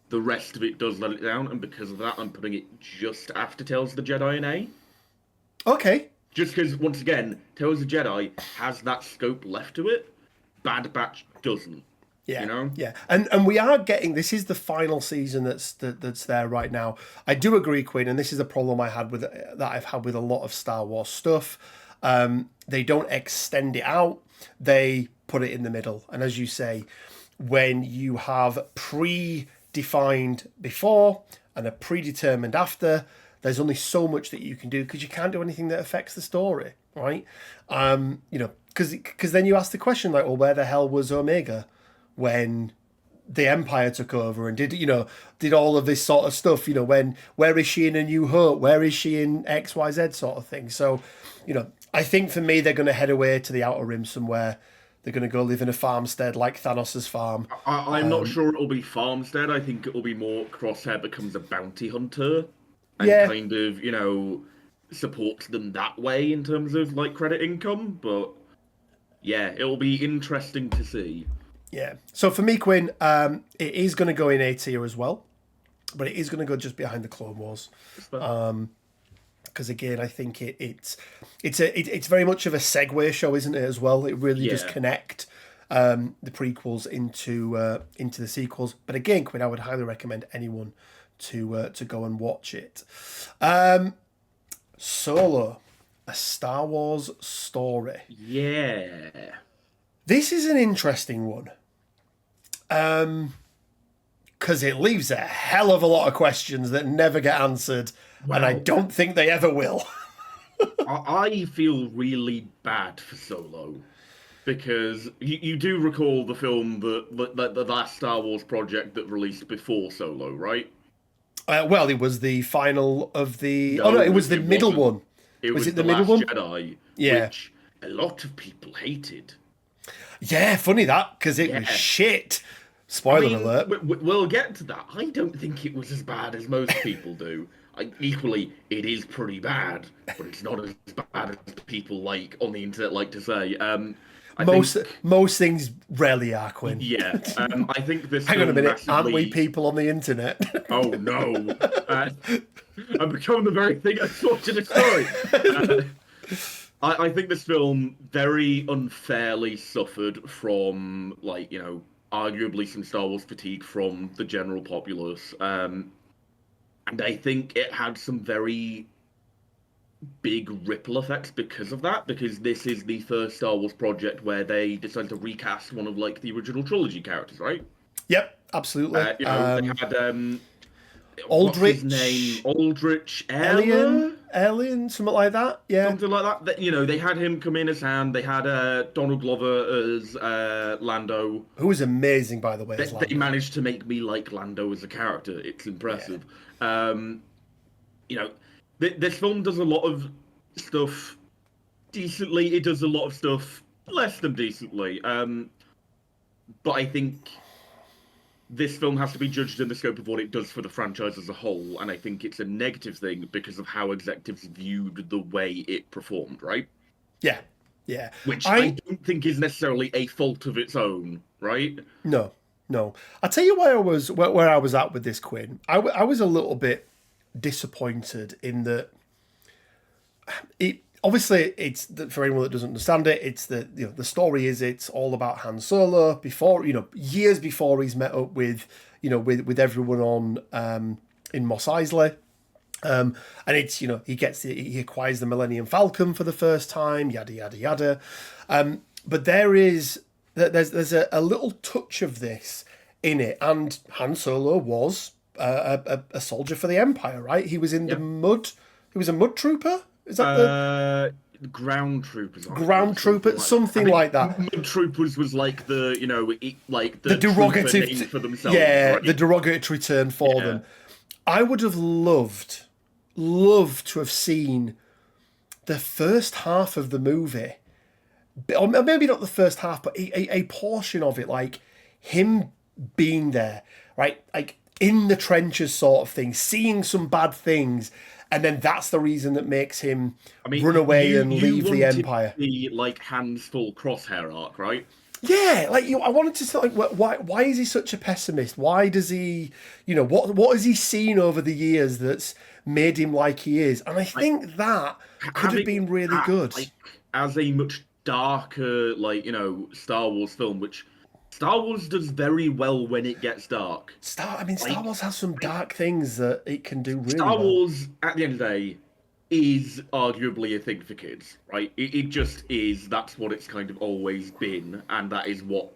the rest of it does let it down, and because of that, I'm putting it just after Tales of the Jedi in A. Okay. Just because, once again, Tales of the Jedi has that scope left to it. Bad Batch doesn't. Yeah, you know? Yeah, and we are getting, this is the final season that's there right now. I do agree, Quinn, and this is a problem that I've had with a lot of Star Wars stuff. They don't extend it out; they put it in the middle. And as you say, when you have predefined before and a predetermined after, there's only so much that you can do because you can't do anything that affects the story, right? Because then you ask the question like, well, where the hell was Omega when the Empire took over and did all of this sort of stuff? Where is she in A New Hope? Where is she in XYZ sort of thing? So, I think for me, they're going to head away to the Outer Rim somewhere. They're going to go live in a farmstead like Thanos' farm. I'm not sure it'll be farmstead. I think it'll be more Crosshair becomes a bounty hunter and kind of, supports them that way in terms of like credit income. But yeah, it'll be interesting to see. Yeah. So for me, Quinn, it is going to go in A tier as well, but it is going to go just behind the Clone Wars. Because again, I think it's very much of a segue show, isn't it? As well, it really does connect the prequels into the sequels. But again, Quinn, I would highly recommend anyone to go and watch it. Solo, a Star Wars story. Yeah. This is an interesting one. Because it leaves a hell of a lot of questions that never get answered, and I don't think they ever will. I feel really bad for Solo, because you do recall the film, the last Star Wars project that released before Solo, right? Well, it was the final of the... No, it was the middle one. Was it the middle Last one? Jedi, which a lot of people hated. Yeah, funny that, because it was shit. Spoiler alert. We'll get to that. I don't think it was as bad as most people do. Equally, it is pretty bad, but it's not as bad as people on the internet like to say. Most things rarely are, Quinn. Yeah, I think this. Hang on a minute, aren't we people on the internet? Oh no! I'm becoming the very thing I thought in the story. I think this film very unfairly suffered from, arguably some Star Wars fatigue from the general populace. And I think it had some very big ripple effects because of that, because this is the first Star Wars project where they decided to recast one of like the original trilogy characters, right? Yep, absolutely. They had what's his name? Aldrich, Aldrich Erler? Alien, something like that. Yeah. Something like that. They had him come in as Han. They had Donald Glover as Lando. Who was amazing, by the way. They managed to make me like Lando as a character. It's impressive. Yeah. This film does a lot of stuff decently. It does a lot of stuff less than decently. But I think this film has to be judged in the scope of what it does for the franchise as a whole, and I think it's a negative thing because of how executives viewed the way it performed, right? Yeah, yeah. Which I don't think is necessarily a fault of its own, right? No. I'll tell you where I was at with this, Quinn. I was a little bit disappointed in that it. Obviously, it's for anyone that doesn't understand it. It's the story is it's all about Han Solo before years before he's met up with with everyone on in Mos Eisley, and it's he acquires the Millennium Falcon for the first time, yada yada yada, but there's a little touch of this in it, and Han Solo was a soldier for the Empire, right? He was in the mud. He was a mud trooper. Is that ground troopers? Ground troopers, something like that. Mud troopers was like the the derogative name for themselves. Yeah, right? the derogatory term for them. I would have loved to have seen the first half of the movie, or maybe not the first half, but a portion of it, like him being there, right, like in the trenches, sort of thing, seeing some bad things. And then that's the reason that makes him run away and leave the Empire. The like Han's full crosshair arc, right? Yeah, like I wanted to say, like, why is he such a pessimist? Why does he, what has he seen over the years that's made him like he is? And I think that could have been really good. Like, as a much darker, Star Wars film, which Star Wars does very well when it gets dark. Star Wars has some dark things that it can do really Star well. Wars, at the end of the day, is arguably a thing for kids, right? It just is. That's what it's kind of always been, and that is what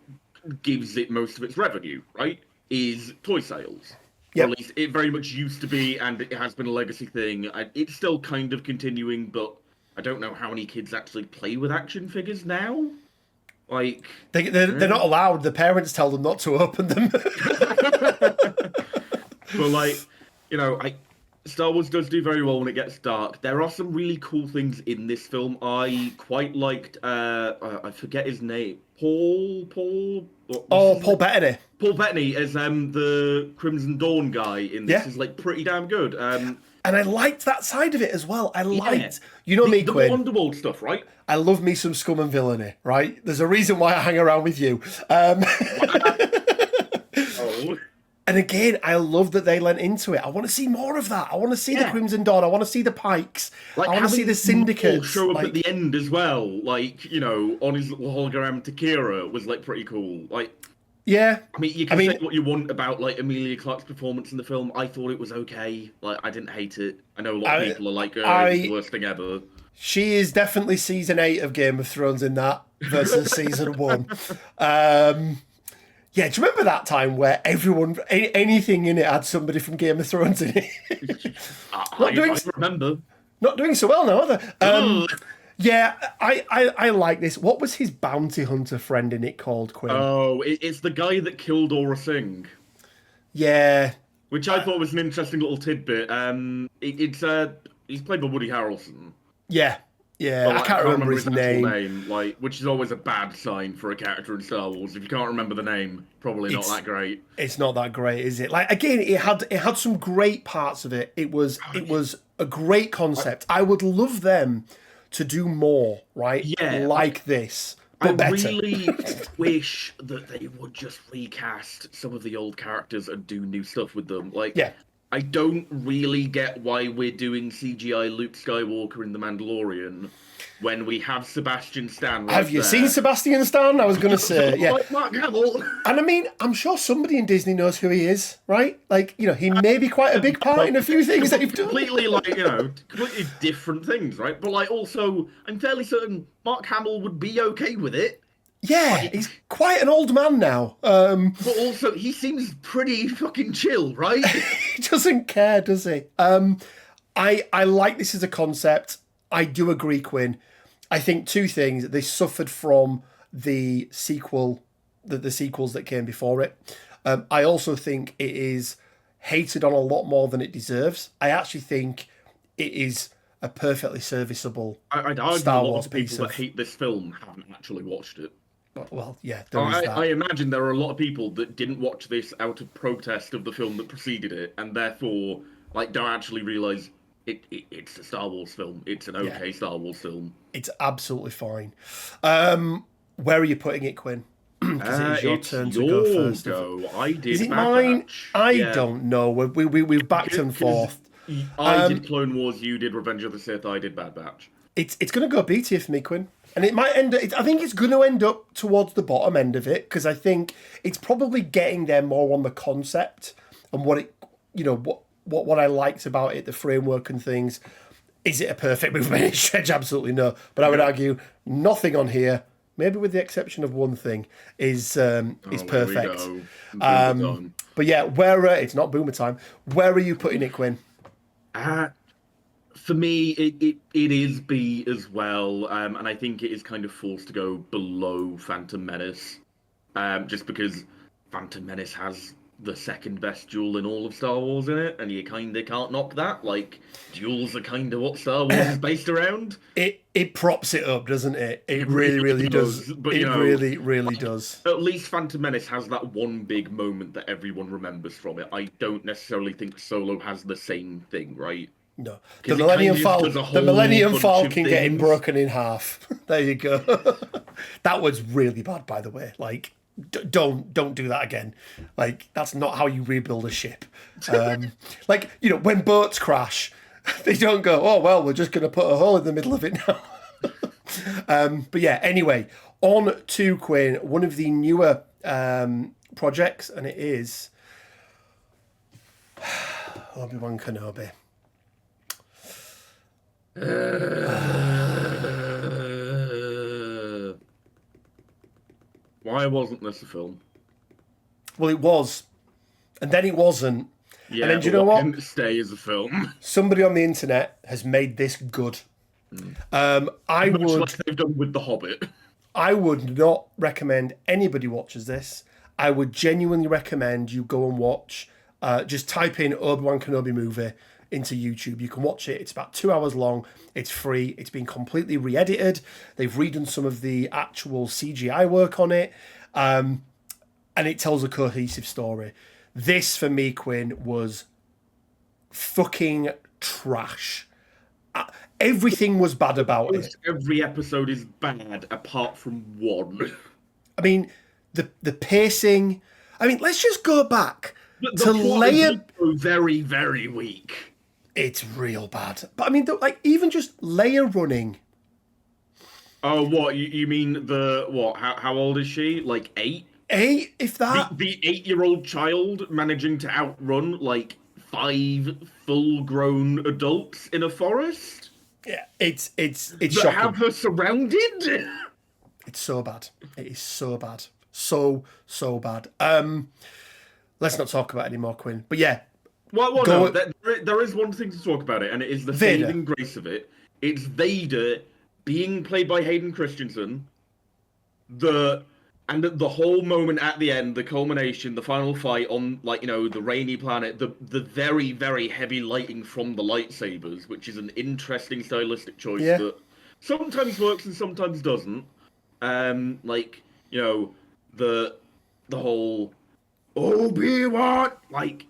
gives it most of its revenue, right? Is toy sales. Yep. Or at least it very much used to be, and it has been a legacy thing. It's still kind of continuing, but I don't know how many kids actually play with action figures now. Like they're not allowed. The parents tell them not to open them. But Star Wars does do very well when it gets dark. There are some really cool things in this film. I quite liked. I forget his name. Paul Bettany. Paul Bettany as the Crimson Dawn guy in this is pretty damn good. And I liked that side of it as well. I liked, me, the Quinn. Wonderworld stuff, right? I love me some scum and villainy, right? There's a reason why I hang around with you. And again, I love that they lent into it. I want to see more of that. I want to see the Crimson Dawn. I want to see the Pikes. I want to see the Syndicates. Show up at the end as well, on his little hologram to Kira was pretty cool. Yeah. You can say what you want about Emilia Clarke's performance in the film. I thought it was okay. I didn't hate it. I know a lot of people are it's the worst thing ever. She is definitely season 8 of Game of Thrones in that versus season 1. Yeah, do you remember that time where anything in it had somebody from Game of Thrones in it? I remember. Not doing so well now, are they? Yeah, I like this. What was his bounty hunter friend in it called, Quinn? Oh, it's the guy that killed Aura Singh. Yeah. Which I thought was an interesting little tidbit. He's played by Woody Harrelson. Yeah. Yeah, I can't remember his name. Which is always a bad sign for a character in Star Wars. If you can't remember the name, probably not that great. It's not that great, is it? Again, it had some great parts of it. It was a great concept. I would love them to do more, right? Yeah, like this, but better. I really wish that they would just recast some of the old characters and do new stuff with them. I don't really get why we're doing CGI Luke Skywalker in The Mandalorian when we have Sebastian Stan right Have you there. seen Sebastian Stan? I was going to say, yeah. Like Mark Hamill. And I mean, I'm sure somebody in Disney knows who he is, right? Like, you know, he may be quite a big part in a few things that you've done. Completely, like, you know, completely different things, right? But, like, also, I'm fairly certain Mark Hamill would be okay with it. Yeah, he's quite an old man now. But also, he seems pretty fucking chill, right? He doesn't care, does he? I like this as a concept. I do agree, Quinn. I think two things. They suffered from the sequel, the sequels that came before it. I also think it is hated on a lot more than it deserves. I actually think it is a perfectly serviceable I'd argue Star a lot Wars of the people piece that of... hate this film haven't actually watched it. Well, yeah, there is that. I imagine there are a lot of people that didn't watch this out of protest of the film that preceded it, and therefore, like, don't actually realise it's a Star Wars film. It's an okay Star Wars film. It's absolutely fine. Where are you putting it, Quinn? Because it is your turn to go first. I did. Is it Bad mine? Batch. I don't know. We've backed and forth. I did Clone Wars. You did Revenge of the Sith. I did Bad Batch. It's going to go B tier for me, Quinn. And it might end up... I think it's going to end up towards the bottom end of it, because I think it's probably getting there more on the concept and what it... You know, what I liked about it, the framework and things. Is it a perfect movie by any stretch? Absolutely no. But I would argue nothing on here, maybe with the exception of one thing, is perfect. But yeah, where... it's not boomer time. Where are you putting it, Quinn? For me, it is B as well, and I think it is kind of forced to go below Phantom Menace, just because Phantom Menace has the second best duel in all of Star Wars in it, and you kind of can't knock that. Like, duels are kind of what Star Wars is based around. It props it up, doesn't it? It really does. But, it really does. At least Phantom Menace has that one big moment that everyone remembers from it. I don't necessarily think Solo has the same thing, right? No, the Millennium Falcon getting broken in half. There you go. That was really bad, by the way. Like, don't do that again. Like, that's not how you rebuild a ship. Like, you know, when boats crash, they don't go, oh well, we're just going to put a hole in the middle of it now. But yeah, anyway, on to Quinn, one of the newer projects, and it is Obi-Wan Kenobi. Why wasn't this a film? Well, it was, and then it wasn't. Yeah, and then do you know what? Didn't stay as a film. Somebody on the internet has made this good. Much like they've done with The Hobbit. I would not recommend anybody watches this. I would genuinely recommend you go and watch. Just type in Obi-Wan Kenobi movie into YouTube. You can watch it. It's about 2 hours long. It's free. It's been completely re-edited. They've redone some of the actual CGI work on it. And it tells a cohesive story. This, for me, Quinn, was fucking trash. Everything was bad about it. Every episode is bad apart from one. I mean, the pacing... I mean, let's just go back the to Leia... very, very weak. It's real bad. But I mean, like, even just Leia running. Oh, what? You mean the... What? How old is she? Like 8? 8, if that. The 8-year-old child managing to outrun, like, 5 full-grown adults in a forest? Yeah, it's that shocking. Have her surrounded? It's so bad. It is so bad. So bad. Let's not talk about it anymore, Quinn. But yeah. Well, no, there is one thing to talk about it, and it is the Vader. saving grace of it. It's Vader being played by Hayden Christensen. The whole moment at the end, the culmination, the final fight on, like, you know, the rainy planet, the very, very heavy lighting from the lightsabers, which is an interesting stylistic choice that sometimes works and sometimes doesn't. Like, you know, the whole Obi-Wan, like,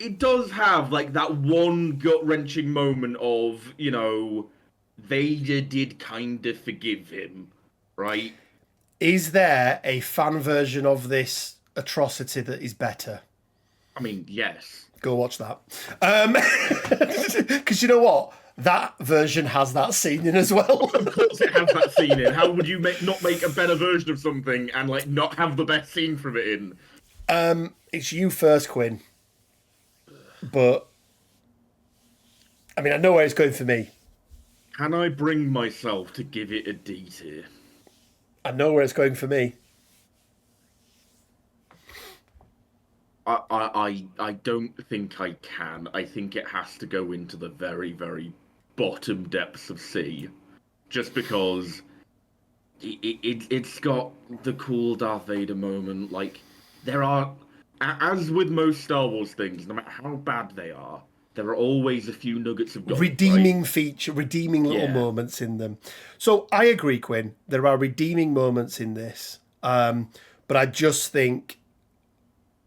it does have, like, that one gut-wrenching moment of, you know, Vader did kind of forgive him, right? Is there a fan version of this atrocity that is better? I mean, yes. Go watch that. Because you know what? That version has that scene in as well. Of course it has that scene in. How would you not make a better version of something and like not have the best scene from it in? It's you first, Quinn. But I mean, I know where it's going for me. Can I bring myself to give it a D tier? I know where it's going for me. I don't think I can. I think it has to go into the very, very bottom depths of C. Just because it's got the cool Darth Vader moment. Like, there are, as with most Star Wars things, no matter how bad they are, there are always a few nuggets of gold. Redeeming right? feature, redeeming little moments in them. So I agree, Quinn. There are redeeming moments in this. But I just think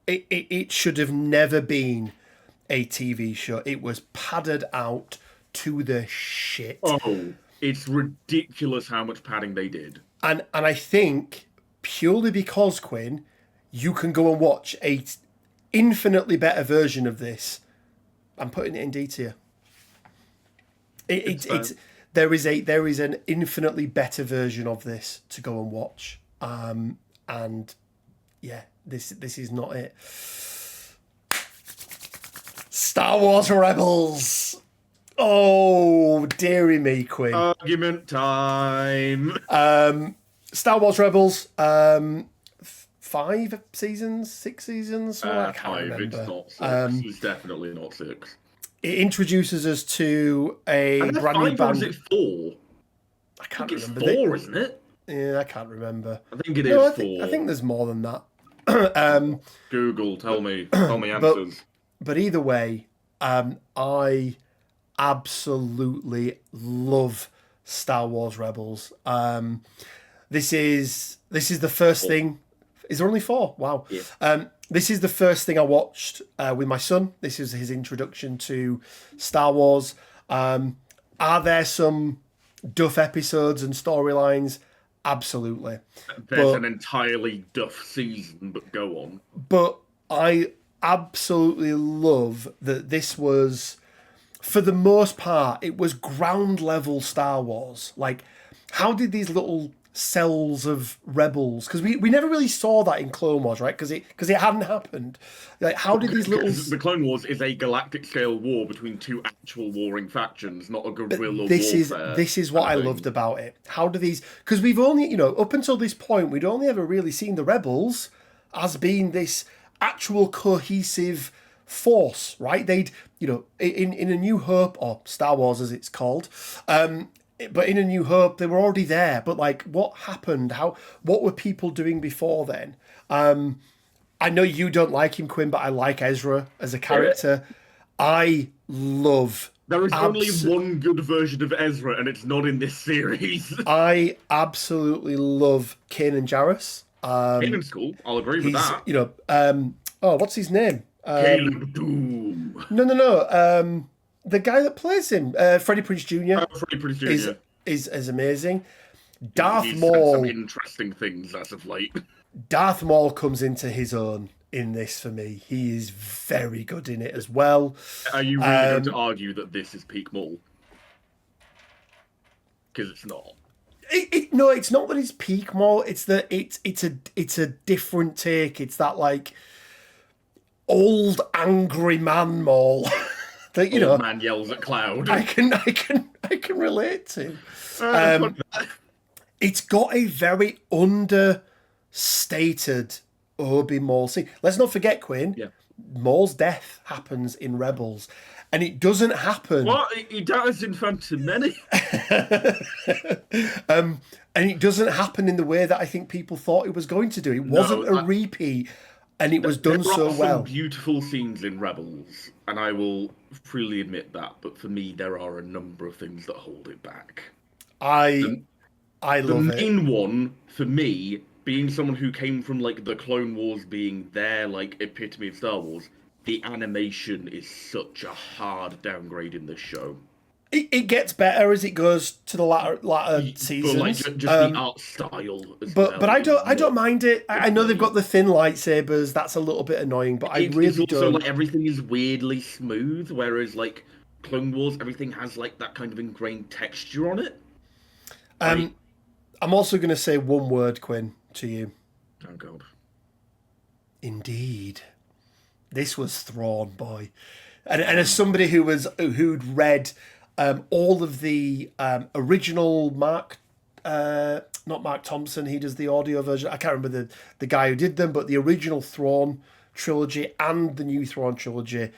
it should have never been a TV show. It was padded out to the shit. Oh, it's ridiculous how much padding they did. And I think purely because, Quinn, you can go and watch a infinitely better version of this. I'm putting it in D tier. There is an infinitely better version of this to go and watch. And yeah, this is not it. Star Wars Rebels. Oh, dearie me, Quinn. Argument time. Star Wars Rebels. 5 seasons, 6 seasons. Well, I can't 5. remember. It's not 6. It's definitely not 6. It introduces us to a brand new 5 band. Or is it 4? I can't It's remember. 4, isn't it? Yeah, I can't remember. I think it is 4. I think there's more than that. Google, tell me answers. But either way, I absolutely love Star Wars Rebels. This is the first thing. Is there only 4? Wow. Yeah. This is the first thing I watched with my son. This is his introduction to Star Wars. Are there some duff episodes and storylines? Absolutely. There's an entirely duff season, but go on. But I absolutely love that this was, for the most part, it was ground level Star Wars. Like, how did these little cells of rebels, because we never really saw that in Clone Wars, right? Because it hadn't happened. Like, how did these little... The Clone Wars is a galactic scale war between 2 actual warring factions, not a guerrilla warfare. This is what I loved about it. How do these... Because we've only, up until this point, we'd only ever really seen the rebels as being this actual cohesive force, right? They'd, in A New Hope, or Star Wars as it's called, but in A New Hope, they were already there. But like, what happened? What were people doing before then? I know you don't like him, Quinn, but I like Ezra as a character. I love... There is only one good version of Ezra, and it's not in this series. I absolutely love Kanan Jarrus. Kanan's cool. I'll agree with that. What's his name? Caleb Doom. No. The guy that plays him, Freddie Prinze Jr. Freddie Prinze Jr. is amazing. He's said some interesting things as of late. Darth Maul comes into his own in this for me. He is very good in it as well. Are you really going to argue that this is peak Maul? Because it's not. No, it's not that it's peak Maul. It's that it's a different take. It's that like old angry man Maul. That old man yells at cloud. I can relate to. It's got a very understated Obi Maul scene. Let's not forget, Quinn. Yeah. Maul's death happens in Rebels, and it doesn't happen. What? He dies in Phantom Menace. And it doesn't happen in the way that I think people thought it was going to do. It wasn't a repeat, and it was done so well. There are some beautiful scenes in Rebels, and I will freely admit that. But for me, there are a number of things that hold it back. I love it. The main one for me, being someone who came from like the Clone Wars being their like epitome of Star Wars, the animation is such a hard downgrade in this show. It gets better as it goes to the latter seasons. But like just the art style as well. But I don't mind it. I know they've got the thin lightsabers. That's a little bit annoying, but I really it's also don't. like everything is weirdly smooth, whereas like Clone Wars, everything has like that kind of ingrained texture on it. I'm also going to say one word, Quinn, to you. Oh God. Indeed, this was Thrawn, boy, and as somebody who'd read all of the original not Mark Thompson, he does the audio version. I can't remember the guy who did them, but the original Thrawn trilogy and the new Thrawn trilogy.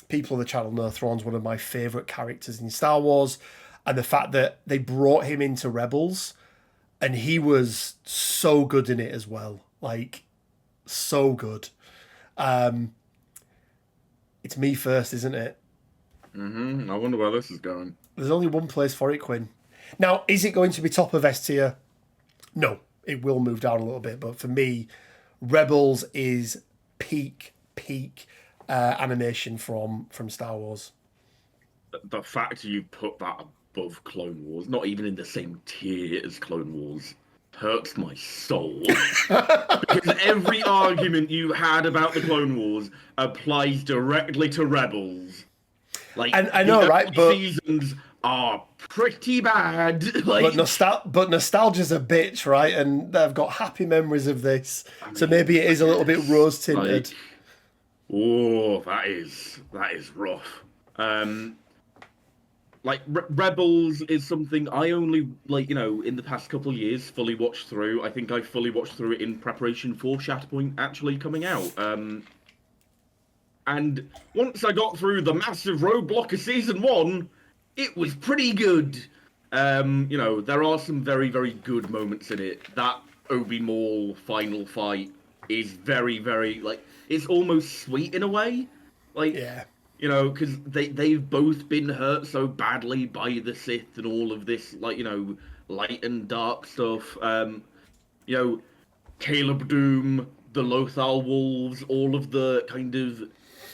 People on the channel know Thrawn's one of my favourite characters in Star Wars, and the fact that they brought him into Rebels, and he was so good in it as well, like so good. It's me first, isn't it? Mm-hmm. I wonder where this is going. There's only one place for it, Quinn. Now, is it going to be top of S tier? No, it will move down a little bit, but for me, Rebels is peak animation from Star Wars. The fact you put that above Clone Wars, not even in the same tier as Clone Wars, hurts my soul. Because every argument you had about the Clone Wars applies directly to Rebels. Like, and I know, right? But seasons are pretty bad. Like, but nostalgia's a bitch, right? And I've got happy memories of this, so maybe it is a little bit rose tinted. Like, oh, that is rough. Like Rebels is something I only in the past couple of years fully watched through. I think I fully watched through it in preparation for Shatterpoint actually coming out. And once I got through the massive roadblock of season 1, it was pretty good. There are some very, very good moments in it. That Obi Maul final fight is very, very it's almost sweet in a way. Yeah. Because they've both been hurt so badly by the Sith and all of this, light and dark stuff. Caleb Doom, the Lothal Wolves, all of the kind of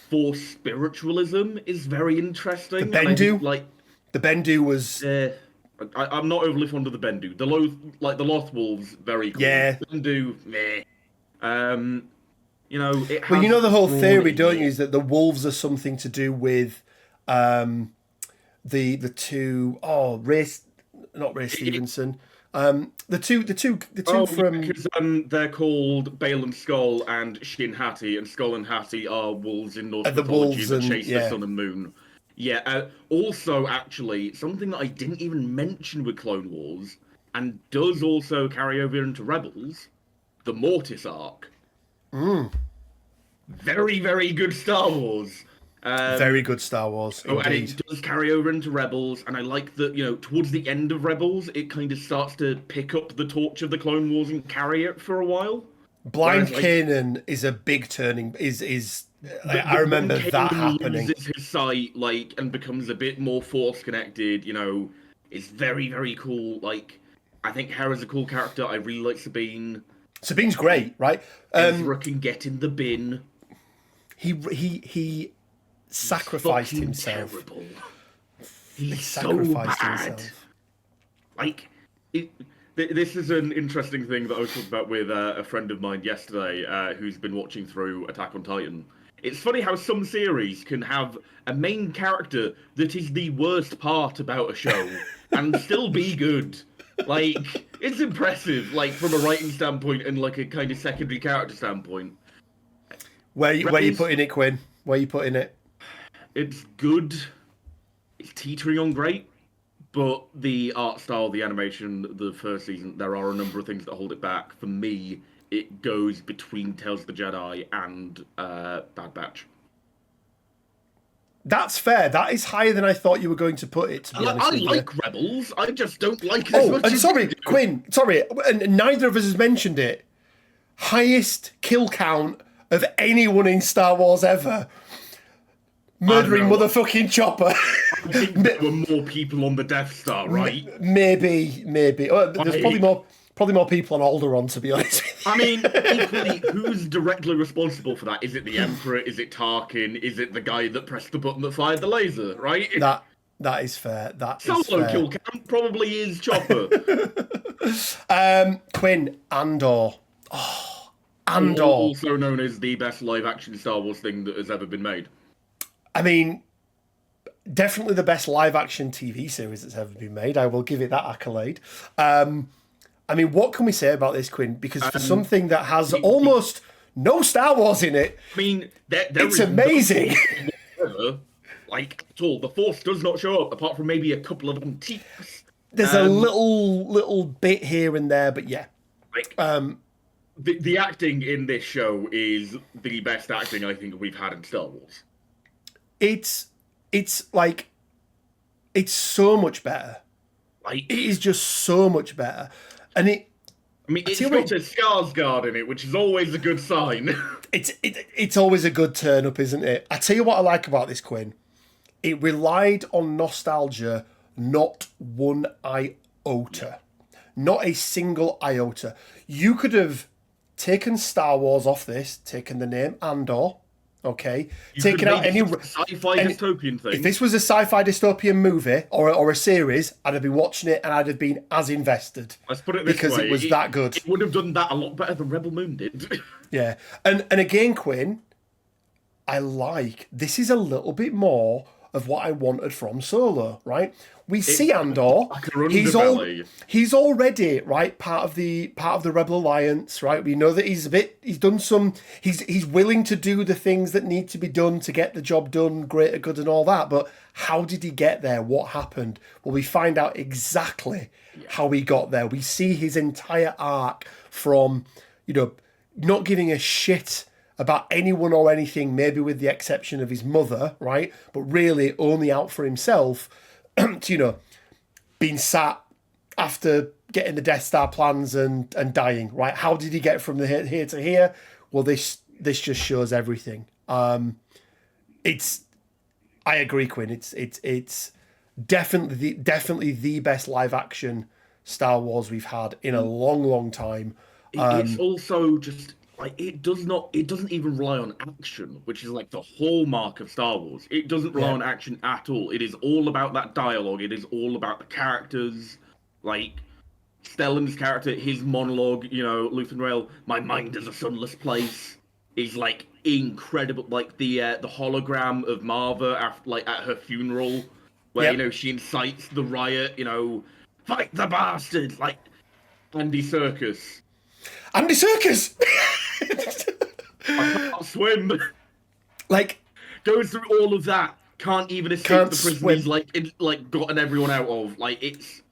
Force spiritualism is very interesting. The Bendu, the Bendu was. I'm not overly fond of the Bendu. The Loth Wolves, very cool. Yeah. Bendu, meh. It has Well, the whole theory, don't you, is that the wolves are something to do with the two not Ray Stevenson. The two from because they're called Bale and Skull and Shin Hati, and Skull and Hati are wolves in Norse mythology that chase the sun and moon. Yeah. Also, actually, something that I didn't even mention with Clone Wars, and does also carry over into Rebels, the Mortis arc. Very, very good Star Wars. Very good Star Wars. And it does carry over into Rebels, and I like that, towards the end of Rebels, it kind of starts to pick up the torch of the Clone Wars and carry it for a while. Blind Kanan is a big turning. I remember that happening. Loses his sight, and becomes a bit more Force connected. It's very, very cool. I think Hera's a cool character. I really like Sabine. Sabine's great, right? Ezra can get in the bin. He sacrificed himself. Terrible. He sacrificed himself. This is an interesting thing that I was talking about with a friend of mine yesterday, who's been watching through Attack on Titan. It's funny how some series can have a main character that is the worst part about a show and still be good. It's impressive, from a writing standpoint and a kind of secondary character standpoint. Where you putting it, Quinn? Where you putting it? It's good. It's teetering on great. But the art style, the animation, the first season, there are a number of things that hold it back. For me, it goes between Tales of the Jedi and Bad Batch. That's fair. That is higher than I thought you were going to put it, to be honest with you. I like Rebels. I just don't like it as much as sorry, you do. Quinn. Sorry, and neither of us has mentioned it. Highest kill count of anyone in Star Wars ever. Murdering motherfucking Chopper. I think there were more people on the Death Star, right? Maybe. There's probably more people on Alderaan, to be honest. I mean, equally, who's directly responsible for that? Is it the Emperor? Is it Tarkin? Is it the guy that pressed the button that fired the laser? Right? That is fair. That is Solo fair. kill count probably is Chopper. Quinn, Andor. Oh, Andor. Also known as the best live-action Star Wars thing that has ever been made. I mean, definitely the best live-action TV series that's ever been made. I will give it that accolade. I mean, what can we say about this, Quinn? Because for something that has almost no Star Wars in it, I mean, it's amazing. Like at all, the Force does not show up apart from maybe a couple of antiques. There's a little bit here and there, but yeah. Like, the acting in this show is the best acting I think we've had in Star Wars. It's like, it's so much better. Like, it is just so much better, and it. I mean, it's got a Skarsgård in it, which is always a good sign. It's always a good turn up, isn't it? I tell you what I like about this, Quinn. It relied on nostalgia, not one iota. Not a single iota. You could have taken Star Wars off this, taken the name Andor, okay? Taken out any sci-fi dystopian thing. If this was a sci-fi dystopian movie or a series, I'd have been watching it and I'd have been as invested. Let's put it this way. Because it was that good. It would have done that a lot better than Rebel Moon did. Yeah. And again, Quinn, I like, this is a little bit more of what I wanted from Solo, right? We see Andor. He's already, right, part of the Rebel Alliance, right? We know that he's willing to do the things that need to be done to get the job done, greater good and all that. But how did he get there? What happened? Well, we find out exactly how he got there. We see his entire arc from, not giving a shit about anyone or anything, maybe with the exception of his mother, right? But really only out for himself, to, being sat after getting the Death Star plans and dying, right? How did he get from here to here? Well, this just shows everything. I agree, Quinn. It's definitely the best live action Star Wars we've had in a long, long time. It's also just like it doesn't even rely on action, which is like the hallmark of Star Wars. It doesn't rely on action at all. It is all about that dialogue. It is all about the characters. Like Stellan's character, his monologue, Luthen Rail, "My mind is a sunless place," is like incredible. Like the hologram of Marva at her funeral, where she incites the riot. Fight the bastard, like Andy Serkis. Andy Serkis. I can't swim. Like, goes through all of that, can't even escape the prison he's gotten everyone out of. Like, it's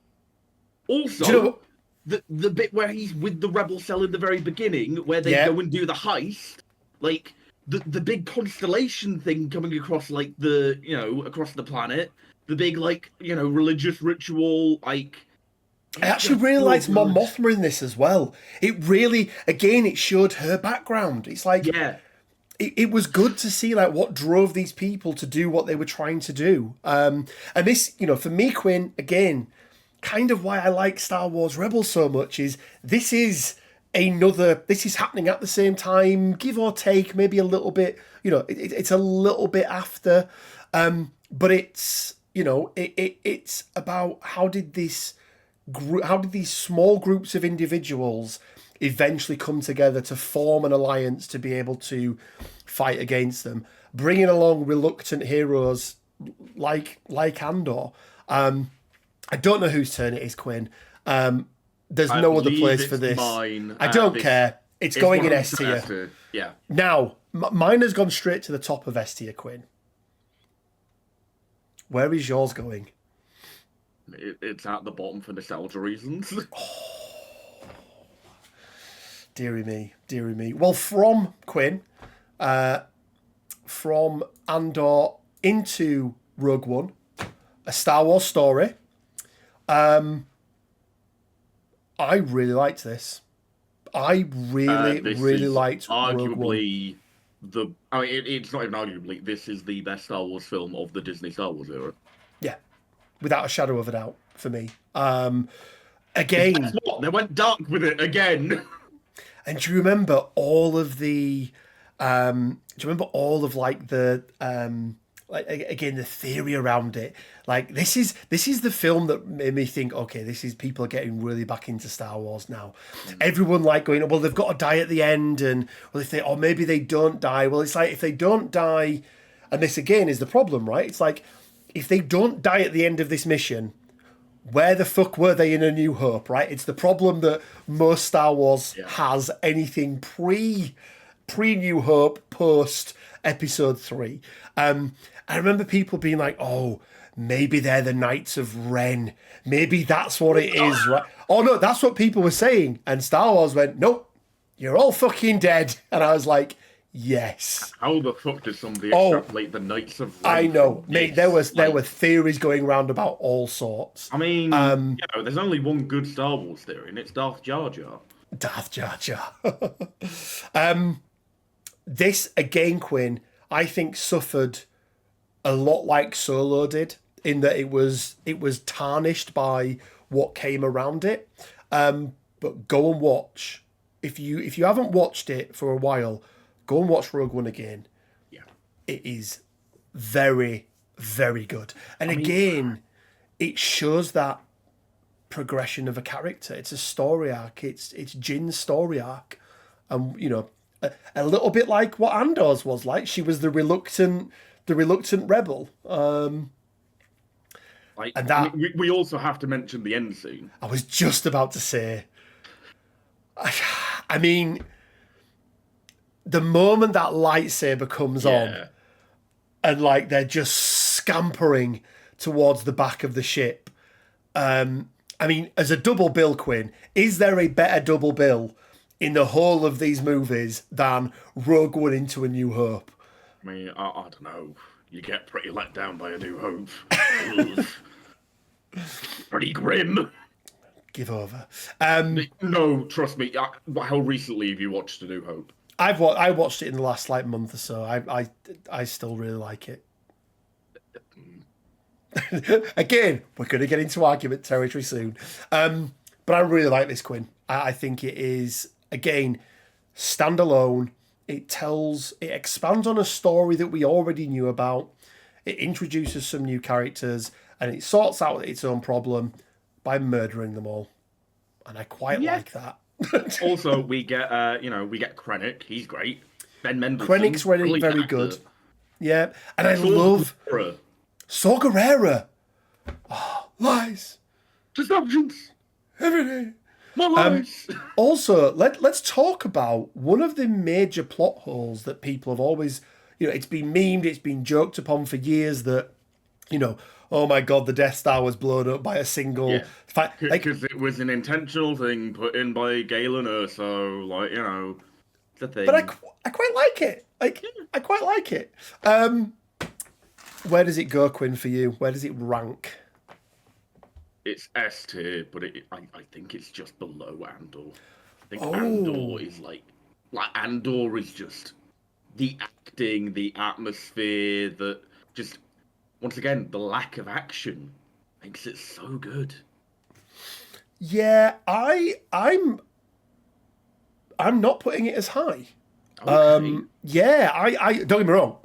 also the bit where he's with the rebel cell in the very beginning, where they go and do the heist. Like the big constellation thing coming across across the planet. The big religious ritual I actually really liked Mon Mothma in this as well. It really, again, it showed her background. It's like, it was good to see what drove these people to do what they were trying to do. And this, for me, Quinn, again, kind of why I like Star Wars Rebels so much is this is happening at the same time, give or take, maybe a little bit, it's a little bit after, but it's, it's about how did these small groups of individuals eventually come together to form an alliance to be able to fight against them, bringing along reluctant heroes like Andor. I don't know whose turn it is, Quinn. There's no other place for this. Mine. I don't care. It's going in S tier. Yeah. Now, mine has gone straight to the top of S tier, Quinn. Where is yours going? It's at the bottom for nostalgia reasons. Deary me. Well, from Quinn, from Andor into Rogue One, a Star Wars story. I really liked this. I really liked Rogue One. It's not even arguably, this is the best Star Wars film of the Disney Star Wars era. Yeah, without a shadow of a doubt for me. Again, they went dark with it again. And do you remember all of the? Do you remember all of the like again the theory around it. Like this is the film that made me think, okay, this is people are getting really back into Star Wars now. Everyone like going, well, they've got to die at the end, and well, if they, or maybe they don't die. Well, it's like if they don't die, and this again is the problem, right? It's like if they don't die at the end of this mission, where the fuck were they in A New Hope, right? It's the problem that most Star Wars has, anything pre New Hope, post Episode 3. I remember people being like, oh, maybe they're the Knights of Ren. Maybe that's what it is, right? Oh, no, that's what people were saying. And Star Wars went, nope, you're all fucking dead. And I was like, yes. How the fuck does somebody extrapolate the Knights of Ren? I know, mate. There were theories going around about all sorts. I mean, there's only one good Star Wars theory, and it's Darth Jar Jar. Darth Jar Jar. This again, Quinn, I think suffered a lot like Solo did, in that it was tarnished by what came around it. But go and watch, if you haven't watched it for a while, go and watch Rogue One again. Yeah, it is very, very good. And again, it shows that progression of a character. It's a story arc. It's Jin's story arc, and you know, a little bit like what Andor's was like. She was the reluctant rebel. And that we also have to mention the end scene. I was just about to say. I mean, the moment that lightsaber comes on, and like they're just scampering towards the back of the ship. I mean, as a double bill, Quinn, is there a better double bill in the whole of these movies than Rogue One into A New Hope? I mean, I don't know. You get pretty let down by A New Hope. Pretty grim. Give over. No, trust me. How recently have you watched A New Hope? I watched it in the last month or so. I still really like it. Again, we're going to get into argument territory soon. But I really like this, Quinn. I think it is, again, standalone. It expands on a story that we already knew about. It introduces some new characters, and it sorts out its own problem by murdering them all. And I quite like that. Also, we get Krennic. He's great. Ben Mendelsohn. Krennic's very actor. good. Yeah, and I love Saw Gerrera. Oh, lies. Deceptions. Every day. More lies. Also, let's talk about one of the major plot holes that people have always, it's been memed, it's been joked upon for years that, oh my God, the Death Star was blown up by a single... Because it was an intentional thing put in by Galen Erso, it's a thing. But I quite like it. I quite like it. Where does it go, Quinn, for you? Where does it rank? It's S tier, but I think it's just below Andor. I think Andor is Andor is just the acting, the atmosphere, just once again the lack of action makes it so good. Yeah, I'm not putting it as high. Okay. I don't get me wrong.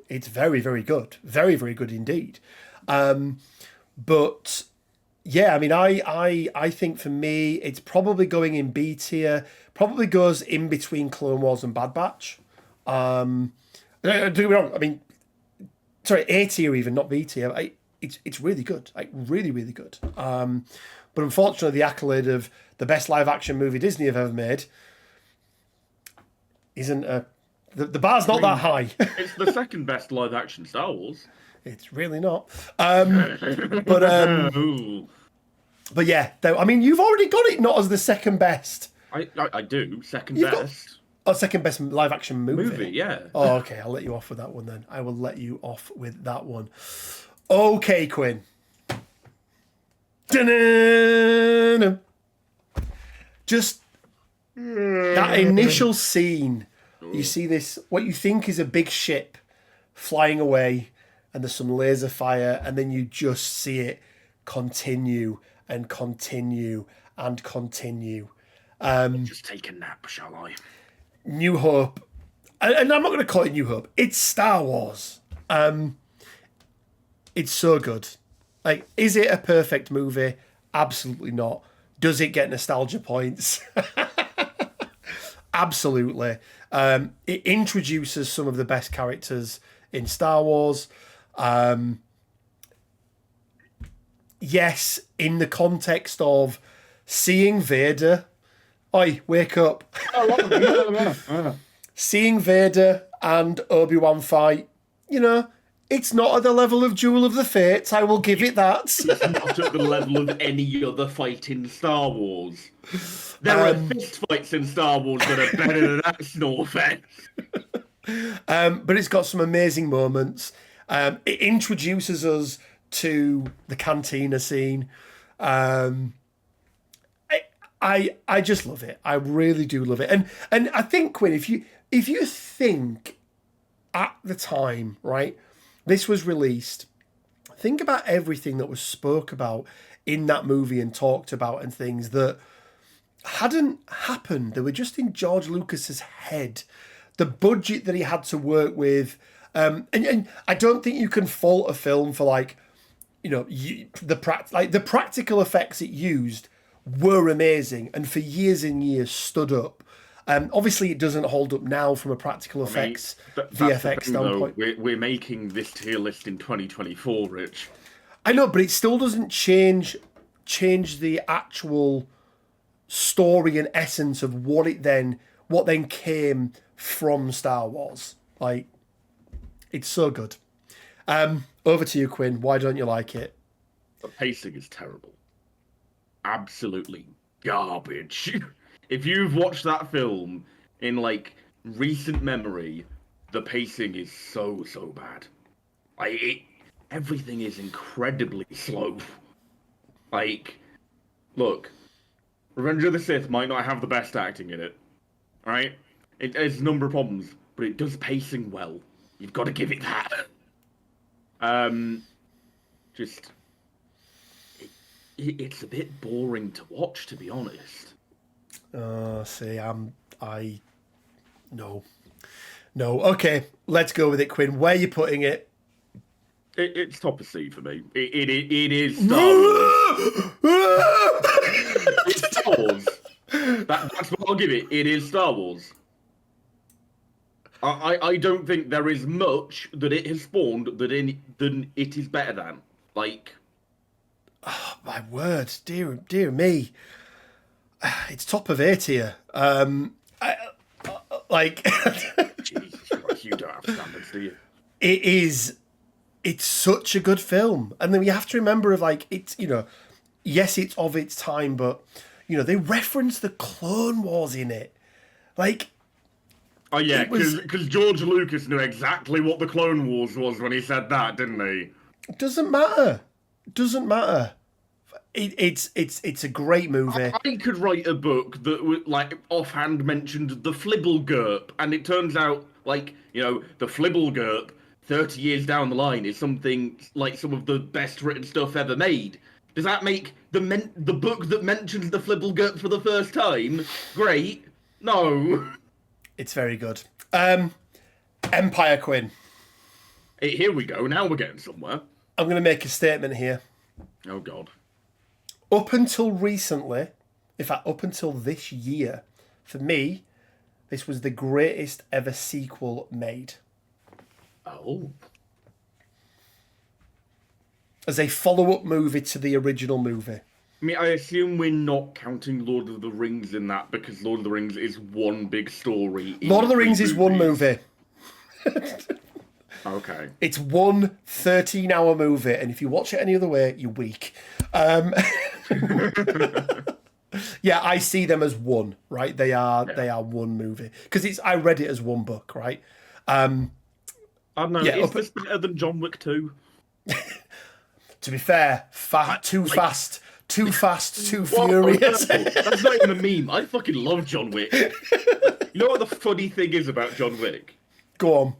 It's very, very good. Very, very good indeed. But yeah, I mean, I think for me, it's probably going in B tier. Probably goes in between Clone Wars and Bad Batch. Don't get me wrong. I mean, sorry, A tier even, not B tier. It's really good. Really, really good. But unfortunately, the accolade of the best live action movie Disney have ever made isn't the bar's not that high. It's the second best live action Star Wars. It's really not. But yeah, I mean, you've already got it not as the second best. I do. Second You've best. Second best live action movie. Yeah. Oh, okay. I'll let you off with that one then. I will let you off with that one. Okay, Quinn. Da-na-na. Just that initial scene. You see this, what you think is a big ship flying away, and there's some laser fire, and then you just see it continue and continue and continue. Just take a nap, shall I? New Hope, and I'm not going to call it New Hope. It's Star Wars. It's so good. Like, is it a perfect movie? Absolutely not. Does it get nostalgia points? Absolutely. It introduces some of the best characters in Star Wars. Yes, in the context of seeing Vader. Oi, wake up. Seeing Vader and Obi-Wan fight, it's not at the level of Duel of the Fates, I will give it that. It's not at the level of any other fight in Star Wars. There are fist fights in Star Wars that are better than that Snorefest. But it's got some amazing moments. It introduces us to the cantina scene. I just love it. I really do love it. And I think, Quinn, if you think at the time, right, this was released, think about everything that was spoke about in that movie and talked about and things that hadn't happened. They were just in George Lucas's head. The budget that he had to work with. And I don't think you can fault a film for the practical effects it used were amazing and for years and years stood up. Obviously, it doesn't hold up now from a practical effects VFX standpoint. We're making this tier list in 2024, Rich. I know, but it still doesn't change the actual story and essence of what then came from Star Wars. Like, it's so good. Over to you, Quinn. Why don't you like it? The pacing is terrible. Absolutely garbage. If you've watched that film in recent memory, the pacing is so bad. Everything is incredibly slow. Look, Revenge of the Sith might not have the best acting in it, right? It has a number of problems, but it does pacing well. You've got to give it that. It's a bit boring to watch, to be honest. No. Okay, let's go with it, Quinn. Where are you putting it? It's top of C for me. It is Star Wars. It's Star Wars. That's what I'll give it. It is Star Wars. I don't think there is much that it has spawned than it is better than. Oh, my word, dear me. It's top of A tier. Jesus Christ, you don't have standards, do you? It's such a good film. And then you have to remember yes, it's of its time, but, they reference the Clone Wars in it. Oh, yeah, because George Lucas knew exactly what the Clone Wars was when he said that, didn't he? It doesn't matter. It's a great movie. I could write a book that would offhand mentioned the Flibblegurp, and it turns out the Flibblegurp 30 years down the line is something some of the best written stuff ever made. Does that make the book that mentions the Flibblegurp for the first time great? No. It's very good. Empire, Quinn. Here we go. Now we're getting somewhere. I'm going to make a statement here. Oh, God. Up until recently, in fact, up until this year, for me, this was the greatest ever sequel made. Oh. As a follow-up movie to the original movie. I mean, I assume we're not counting Lord of the Rings in that because Lord of the Rings is one big story. Lord of the Rings is one movie. Okay. It's one 13-hour movie, and if you watch it any other way, you're weak. Yeah, I see them as one, right? They are one movie. Because I read it as one book, right? I don't know, is this better than John Wick 2? To be fair, too fast, too furious. That's not even a meme. I fucking love John Wick. You know what the funny thing is about John Wick? Go on.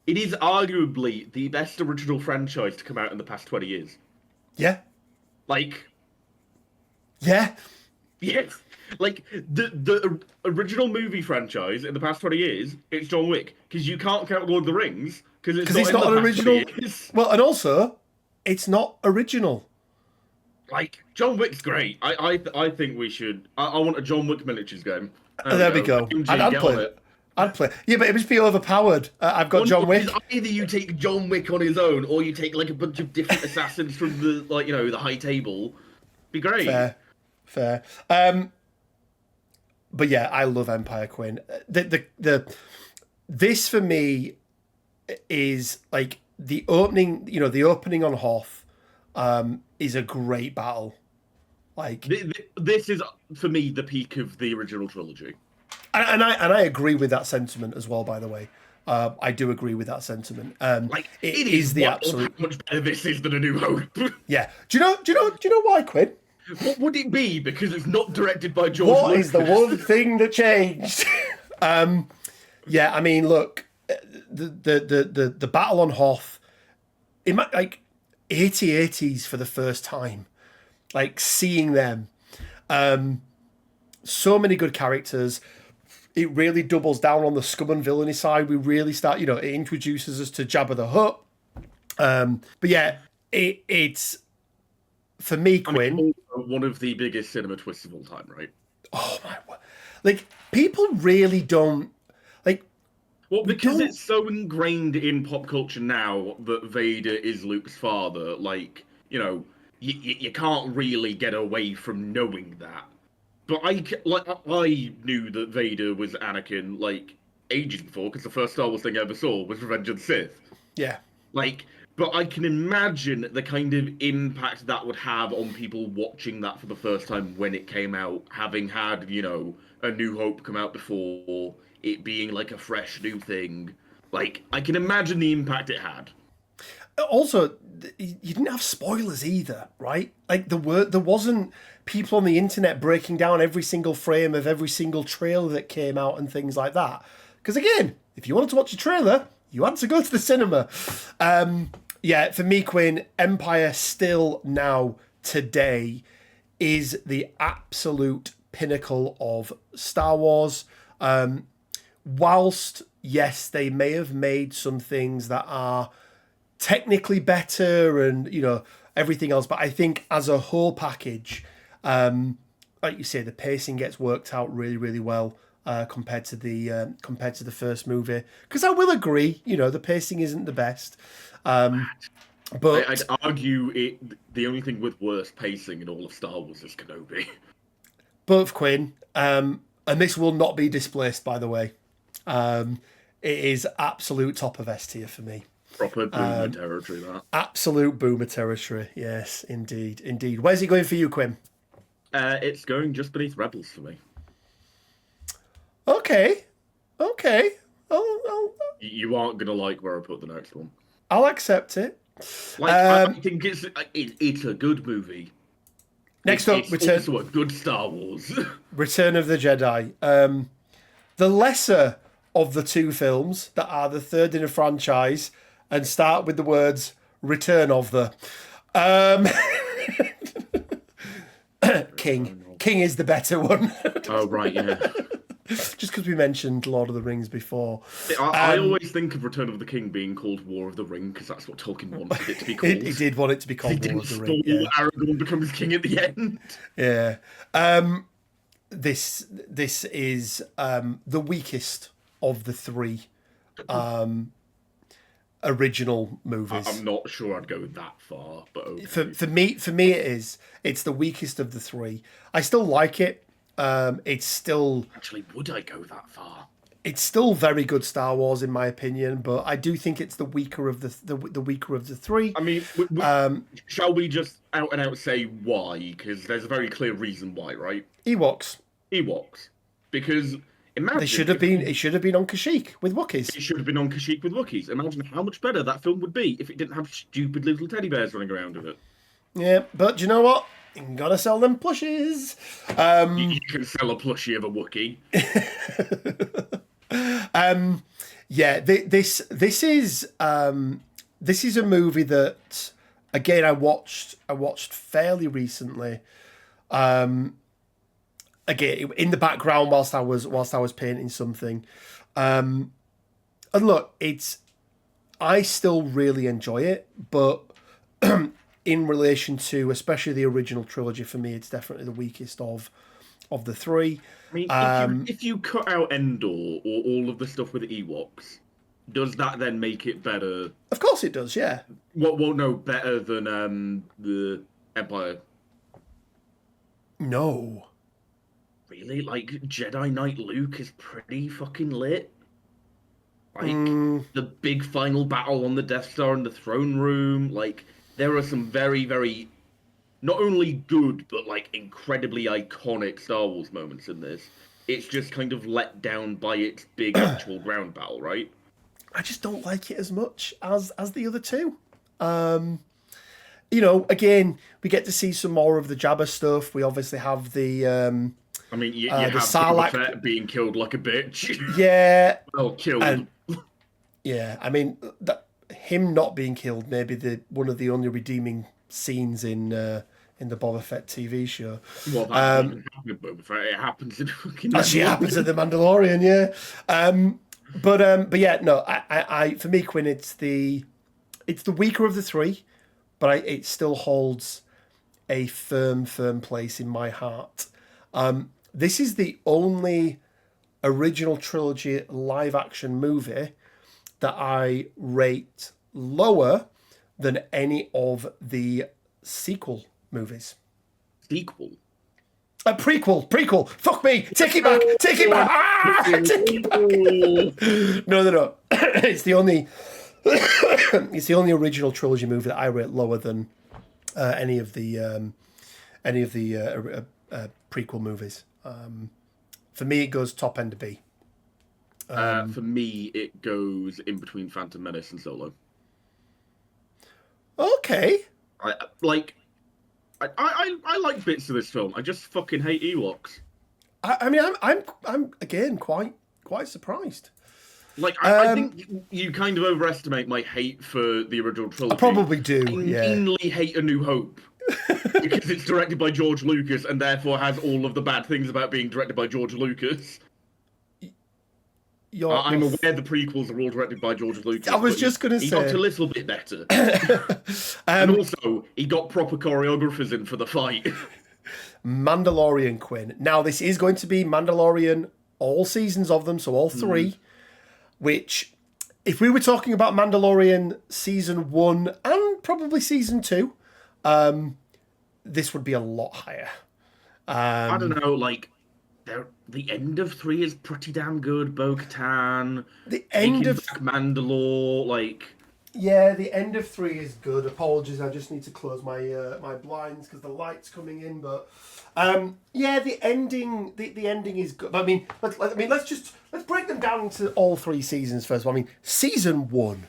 It is arguably the best original franchise to come out in the past 20 years. Yeah. Yeah. Yes. The original movie franchise in the past 20 years, it's John Wick. Because you can't count Lord of the Rings, Because it's not an original. Is. Well, and also, it's not original. Like, John Wick's great. I think we should. I want a John Wick miniatures game. There we go. I'd play it. I'd play. Yeah, but it must be overpowered. I've got John Wick. Either you take John Wick on his own, or you take like a bunch of different assassins from the the high table. Be great. Fair. But yeah, I love Empire Quinn. This for me is like the opening. You know, the opening on Hoth is a great battle. Like this is for me the peak of the original trilogy. And I agree with that sentiment as well. By the way, I do agree with that sentiment. Like it is the absolute. How much better this is than A New Hope. Yeah. Do you know why, Quinn? What would it be? Because it's not directed by George What Lucas. is the one thing that changed? Yeah, I mean, look, the battle on Hoth, like 80s for the first time, like seeing them, so many good characters. It really doubles down on the scum and villainy side. We really start, it introduces us to Jabba the Hutt. But yeah, it's for me, Quinn. One of the biggest cinema twists of all time, right? Oh my! Like people really don't like. Well, because it's so ingrained in pop culture now that Vader is Luke's father. Like, you can't really get away from knowing that. But I knew that Vader was Anakin like ages before, because the first Star Wars thing I ever saw was Revenge of the Sith. Yeah. But I can imagine the kind of impact that would have on people watching that for the first time when it came out, having had, A New Hope come out before, it being like a fresh new thing. Like, I can imagine the impact it had. Also, you didn't have spoilers either, right? Like, there wasn't people on the internet breaking down every single frame of every single trailer that came out and things like that. Because again, if you wanted to watch a trailer, you had to go to the cinema. Yeah, for me, Quinn, Empire still now, today, is the absolute pinnacle of Star Wars. Whilst, yes, they may have made some things that are technically better and, everything else, but I think as a whole package, like you say, the pacing gets worked out really, really well. Compared to the first movie, because I will agree, the pacing isn't the best. But I'd argue the only thing with worse pacing in all of Star Wars is Kenobi. But Quinn, and this will not be displaced, by the way. It is absolute top of S tier for me. Proper boomer territory, that. Absolute boomer territory. Yes, indeed. Where's it going for you, Quinn? It's going just beneath Rebels for me. Okay. You aren't gonna like where I put the next one. I'll accept it. I think it's a good movie. Next up, it's also a good Star Wars. Return of the Jedi. The lesser of the two films that are the third in a franchise, and start with the words "Return of the." King is the better one. Oh right, yeah. Just because we mentioned Lord of the Rings before. I always think of Return of the King being called War of the Ring, because that's what Tolkien wanted it to be called. He did want it to be called War of the Ring. Yeah. Aragorn becomes king at the end. Yeah. This is the weakest of the three original movies. I'm not sure I'd go that far, but okay. For me it is. It's the weakest of the three. I still like it. It's still... Actually, would I go that far? It's still very good Star Wars, in my opinion, but I do think it's the weaker of the weaker of the three. I mean, shall we just out and out say why? Because there's a very clear reason why, right? Ewoks. Because imagine... It should have been on Kashyyyk with Wookiees. It should have been on Kashyyyk with Wookiees. Imagine how much better that film would be if it didn't have stupid little teddy bears running around with it. Yeah, but do you know what? You gotta sell them plushies. You can sell a plushie of a Wookiee. Yeah, this is a movie that, again, I watched fairly recently. Again, in the background whilst I was painting something. And look, I still really enjoy it, but in relation to especially the original trilogy, for me, it's definitely the weakest of the three. I mean, if you cut out Endor or all of the stuff with Ewoks, does that then make it better? Of course, it does. Yeah. Well, no, better than the Empire. No. Really? Like Jedi Knight Luke is pretty fucking lit. Like the big final battle on the Death Star in the throne room. Like there are some very, very not only good but like incredibly iconic Star Wars moments in this. It's just kind of let down by its big actual ground battle, right? I just don't like it as much as the other two. You know, again, we get to see some more of the Jabba stuff. We obviously have the I mean, you have Sarlacc Boba Fett being killed like a bitch. yeah, Well, killed. and yeah. I mean, him not being killed may be one of the only redeeming scenes in the Boba Fett TV show. Well, that doesn't happen with Boba Fett. It happens in fucking. Actually, happens in the Mandalorian, yeah. But yeah, no. I for me, Quinn, it's the weaker of the three, but it still holds a firm place in my heart. This is the only original trilogy live action movie that I rate lower than any of the sequel movies. Sequel? A prequel. Fuck me. Take it back. Take it back. Take it back. No. It's the only original trilogy movie that I rate lower than any of the prequel movies. For me, it goes top end of B. For me, it goes in between Phantom Menace and Solo. Okay. I like bits of this film. I just fucking hate Ewoks. I mean, I'm again quite surprised. Like, I think you kind of overestimate my hate for the original trilogy. I probably do. I mainly hate A New Hope. Because it's directed by George Lucas and therefore has all of the bad things about being directed by George Lucas. I'm aware the prequels are all directed by George Lucas. I was just going to say. He got a little bit better. And also, he got proper choreographers in for the fight. Mandalorian, Quinn. Now, this is going to be Mandalorian, all seasons of them, so all three. Which, if we were talking about Mandalorian season 1 and probably season 2, this would be a lot higher. I don't know, like, the end of 3 is pretty damn good. Bo-Katan, the end of Mandalore, like. Yeah, the end of 3 is good. Apologies, I just need to close my my blinds because the light's coming in. But yeah, the ending is good. But, I mean, let's break them down into all 3 seasons first. I mean, season 1.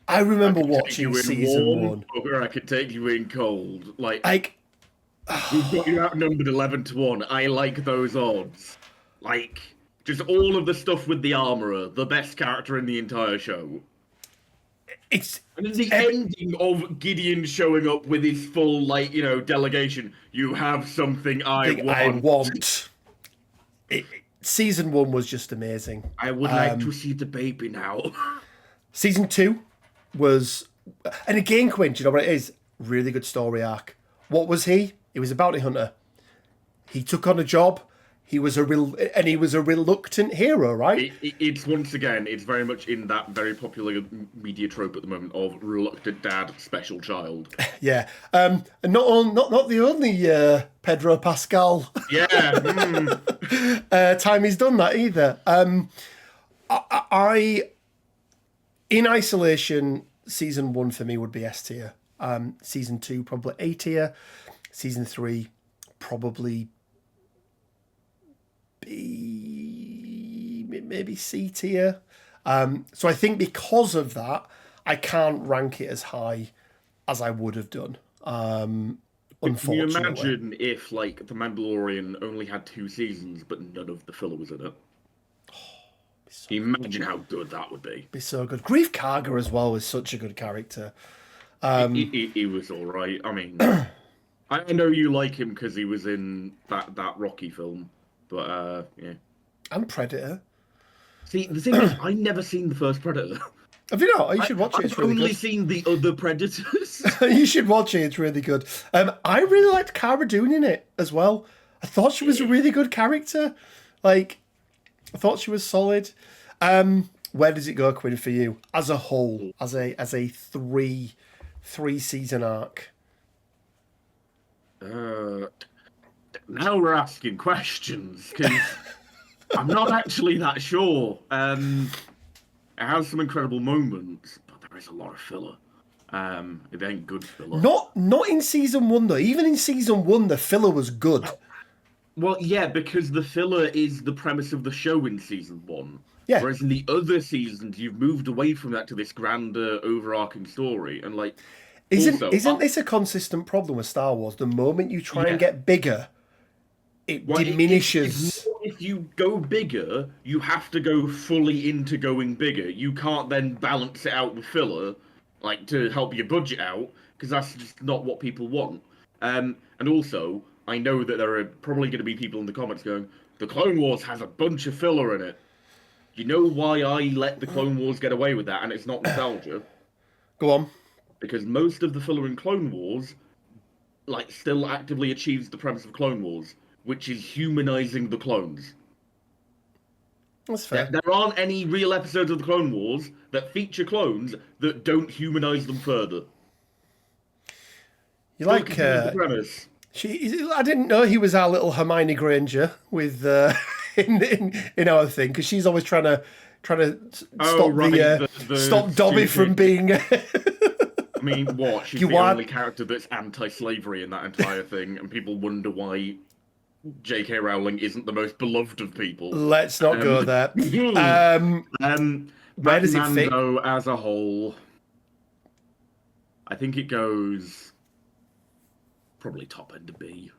I remember watching season 1. Or I could take you in cold. Like we've got you outnumbered 11-1. I like those odds. Like, just all of the stuff with the armorer, the best character in the entire show. And then the ending of Gideon showing up with his full, like, you know, delegation. You have something I want. Season 1 was just amazing. I would like to see the baby now. Season 2 was, and again, Quinn, do you know what it is? Really good story arc. What was he? He was a bounty hunter. He took on a job. He was a reluctant hero, right? It's once again, it's very much in that very popular media trope at the moment of reluctant dad, special child. Yeah, and not the only Pedro Pascal. Yeah. Time he's done that either. I in isolation, season 1 for me would be S tier. Season 2 probably A tier. Season 3 probably B, maybe C tier. So I think because of that, I can't rank it as high as I would have done. Unfortunately. Can you imagine if, like, The Mandalorian only had 2 seasons, but none of the filler was in it? Can you imagine how good that would be? Be so good. Grief Karga as well was such a good character. He was all right. I mean, I know you like him because he was in that Rocky film, but yeah. And Predator. See, the thing is, I never seen the first Predator. Have you not? You should watch it. It's I've really only good. seen the other Predators. You should watch it. It's really good. I really liked Cara Dune in it as well. I thought she was a really good character. Like, I thought she was solid. Where does it go, Quinn, for you as a whole, as a three season arc? Now we're asking questions because I'm not actually that sure. It has some incredible moments, but there is a lot of filler. It ain't good filler. Not in season 1 though. Even in season 1, the filler was good. Well, yeah, because the filler is the premise of the show in season 1. Yeah. Whereas in the other seasons, you've moved away from that to this grander, overarching story, and like. Isn't this a consistent problem with Star Wars? The moment you try and get bigger, it diminishes. If you go bigger, you have to go fully into going bigger. You can't then balance it out with filler, like to help your budget out, because that's just not what people want. And also, I know that there are probably going to be people in the comments going, "The Clone Wars has a bunch of filler in it." You know why I let the Clone Wars get away with that, and it's not nostalgia? Go on. Because most of the filler in Clone Wars, like, still actively achieves the premise of Clone Wars, which is humanizing the clones. That's fair. There aren't any real episodes of the Clone Wars that feature clones that don't humanize them further. You like the premise. I didn't know he was our little Hermione Granger with in our thing, because she's always trying to stop Dobby from being. I mean, what? She's the only character that's anti-slavery in that entire thing, and people wonder why J.K. Rowling isn't the most beloved of people. Let's not go there. Where does it fit? Mando as a whole, I think it goes probably top end of B.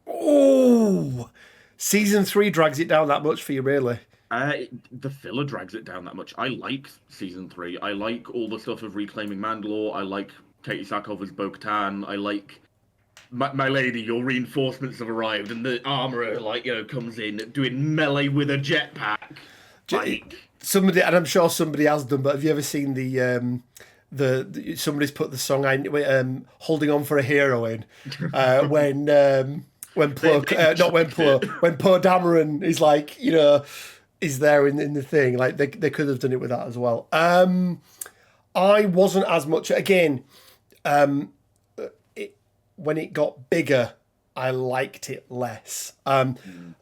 Oh, season 3 drags it down that much for you, really? The filler drags it down that much. I like season 3. I like all the stuff of reclaiming Mandalore. I like Katie Sackhoff as Bo-Katan. I like my lady. Your reinforcements have arrived, and the armorer, comes in doing melee with a jetpack. Somebody, and I'm sure somebody has done, but have you ever seen the somebody's put the song "Holding On for a Hero" in when Poe Dameron is like, is there in the thing. Like they could have done it with that as well. I wasn't as much again. When it got bigger, I liked it less. Don't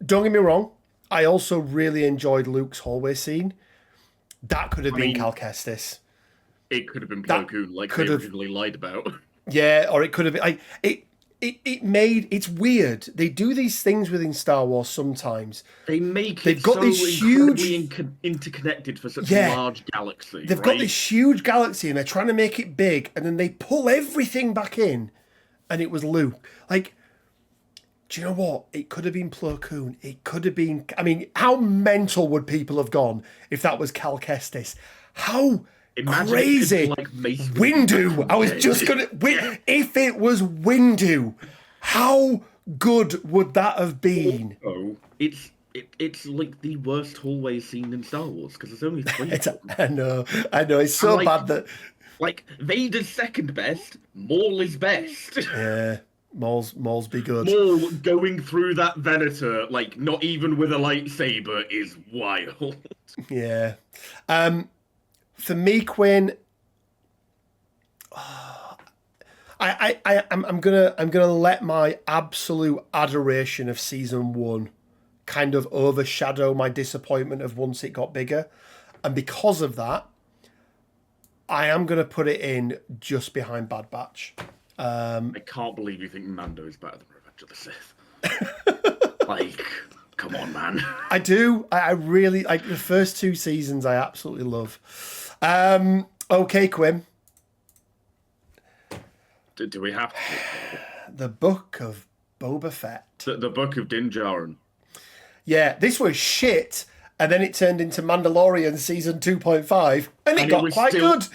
get me wrong. I also really enjoyed Luke's hallway scene. That could have been Cal Kestis. It could have been Plo Koon, like they originally lied about. Yeah, or it could have been it's weird. They do these things within Star Wars sometimes. They've got this huge interconnected for such a large galaxy. They've got this huge galaxy and they're trying to make it big, and then they pull everything back in, and it was Luke. Like, do you know what? It could have been Plo Koon. It could have been. I mean, how mental would people have gone if that was Cal Kestis? How crazy! Windu. I was just gonna. If it was Windu, how good would that have been? Oh, it's like the worst hallway scene in Star Wars because there's only 3. I know. It's so bad that. Like, Vader's second best, Maul is best. Yeah, Maul's be good. Maul going through that Venator, like, not even with a lightsaber, is wild. Yeah. For me, Quinn, I'm gonna let my absolute adoration of season 1 kind of overshadow my disappointment of once it got bigger, and because of that, I am gonna put it in just behind Bad Batch. I can't believe you think Mando is better than Revenge of the Sith. Like, come on, man. I do. I really like the first 2 seasons. I absolutely love. Okay, Quinn. Do we have to? The Book of Boba Fett. The Book of Din Djarin. Yeah, this was shit, and then it turned into Mandalorian season 2.5, and it got quite good.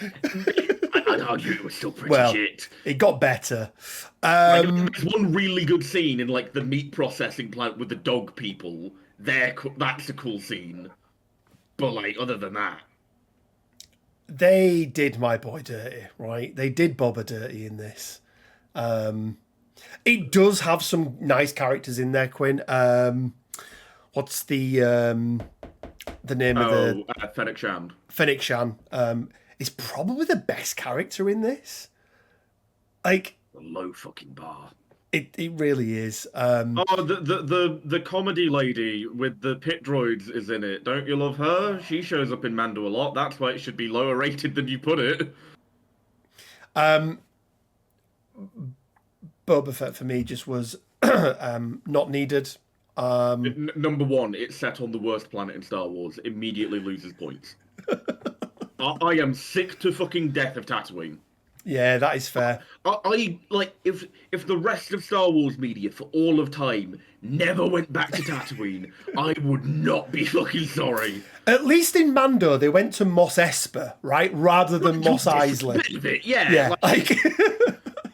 I'd argue it was still pretty shit. It got better. There's one really good scene in like the meat processing plant with the dog people. That's a cool scene, but like other than that. they did my boy dirty, right? They did Boba dirty in this. It does have some nice characters in there, Quinn. What's the name of the Fennec Shand. Fennec Shan? Is probably the best character in this. Like, A low fucking bar. it really is. The comedy lady with the pit droids is in it. Don't you love her? She shows up in Mando a lot. That's why it should be lower rated than you put it. Boba Fett for me just was not needed. Number one, it's set on the worst planet in Star Wars. Immediately loses points. I am sick to fucking death of Tatooine. Yeah, that is fair. I like if the rest of Star Wars media for all of time never went back to Tatooine, I would not be fucking sorry. At least in Mando, they went to Mos Espa, right, rather than Mos Eisley. Bit of it, yeah. Yeah, like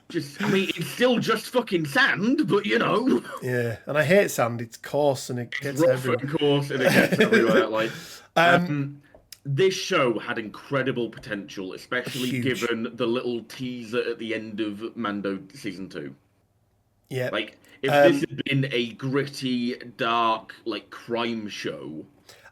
just, I mean, it's still just fucking sand, but you know. Yeah, and I hate sand. It's coarse and it gets Rough everywhere. and coarse, and it gets everywhere. Like, this show had incredible potential, especially Huge. given the little teaser at the end of Mando season 2. Yeah, Like, if this had been a gritty, dark, like crime show,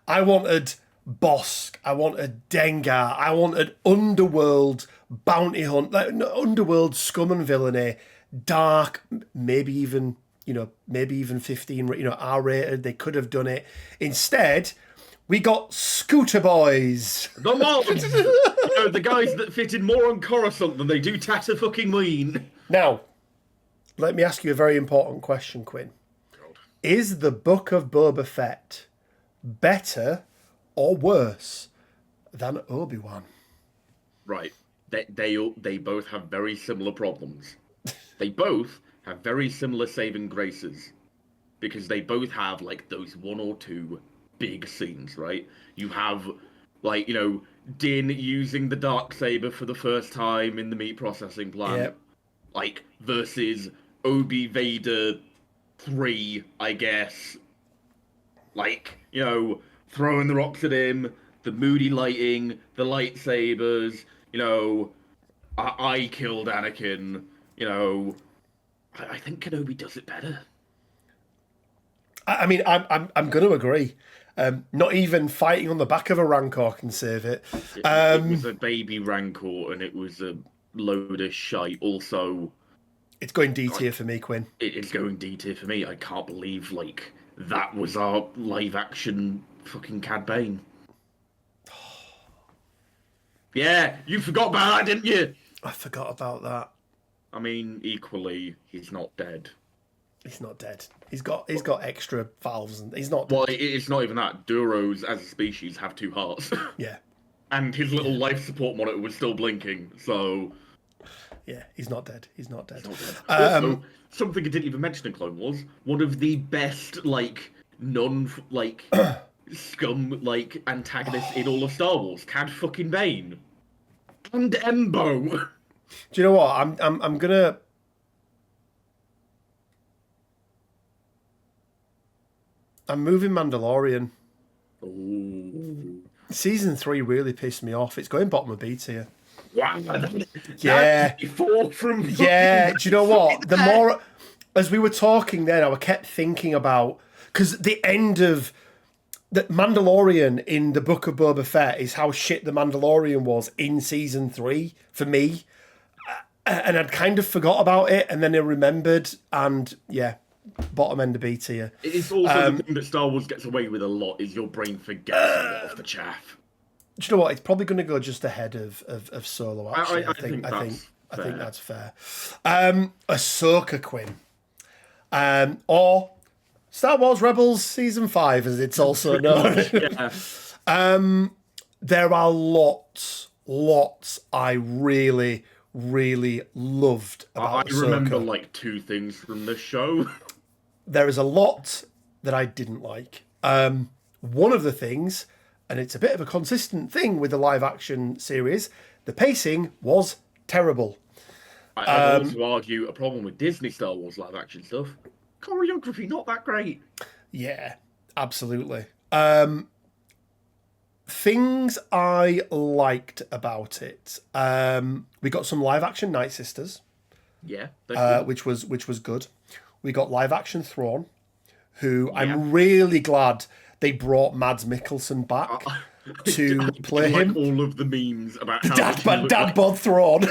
I wanted Bosk, I wanted Dengar, I wanted underworld bounty hunt, like underworld scum and villainy, dark, maybe even 15, R-rated. They could have done it. Instead, we got Scooter Boys. the mods, the guys that fit in more on Coruscant than they do Tata fucking Ween. Now, let me ask you a very important question, Quinn. Is the Book of Boba Fett better or worse than Obi-Wan? Right. They both have very similar problems. They both have very similar saving graces. Because they both have, like, those one or two big scenes, right? You have, like, Din using the Darksaber for the first time in the meat processing plant. Yep. Like, versus Obi Vader 3, I guess. Like, throwing the rocks at him, the moody lighting, the lightsabers, I killed Anakin, I think Kenobi does it better. I mean, I'm going to agree. Not even fighting on the back of a Rancor can save it. It was a baby Rancor, and it was a load of shite. Also, it's going D tier for me, Quinn. It's going D tier for me. I can't believe, like, that was our live-action fucking Cad Bane. Yeah, you forgot about that, didn't you? I forgot about that. I mean, equally, he's not dead. He's not dead. He's got extra valves, and he's not dead. Well, it's not even that. Duros, as a species, have 2 hearts. Yeah. And his little life support monitor was still blinking, so... Yeah, he's not dead. He's not dead. Also, something I didn't even mention in Clone Wars, one of the best, like, scum, like, antagonists in all of Star Wars, Cad fucking Bane. And Embo. Do you know what? I'm gonna... I'm moving Mandalorian. Ooh. Season 3 really pissed me off. It's going bottom of B tier. Wow. Yeah. From Yeah, do you know what? The more... As we were talking then, I kept thinking about... Because the end of... The Mandalorian in the Book of Boba Fett is how shit the Mandalorian was in Season 3, for me. And I'd kind of forgot about it, and then I remembered, and yeah, bottom end of B tier. It's also the thing that Star Wars gets away with a lot, is your brain forgets a lot of the chaff. Do you know what? It's probably going to go just ahead of Solo, actually. I think that's fair. Ahsoka, Quinn. Or Star Wars Rebels Season 5, as it's also known. Yeah. There are lots I really, really loved about Ahsoka. I remember, like, 2 things from this show. There is a lot that I didn't like. One of the things, and it's a bit of a consistent thing with the live-action series, the pacing was terrible. I'd also argue a problem with Disney Star Wars live-action stuff. Choreography, not that great. Yeah, absolutely. Things I liked about it. We got some live action Night Sisters, Yeah, which was good. We got live action Thrawn, who Yeah. I'm really glad they brought Mads Mikkelsen back to play like him. all of the memes about The how dad, much he looked dad like... bod Thrawn.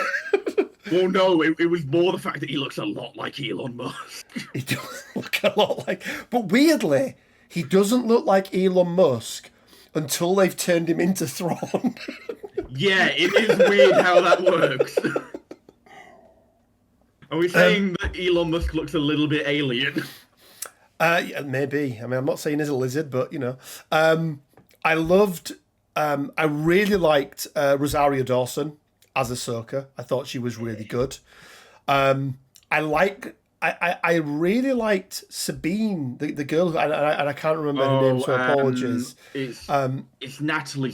Well, no, it was more the fact that he looks a lot like Elon Musk. He does look a lot like, but weirdly, he doesn't look like Elon Musk until they've turned him into Thrawn. Yeah, it is weird how that works. Are we saying that Elon Musk looks a little bit alien? Yeah, maybe. I mean, I'm not saying he's a lizard, but you know, I loved. I really liked Rosario Dawson as Ahsoka. I thought she was really good. I really liked Sabine, the girl, and I can't remember her name, so apologies. It's Natalie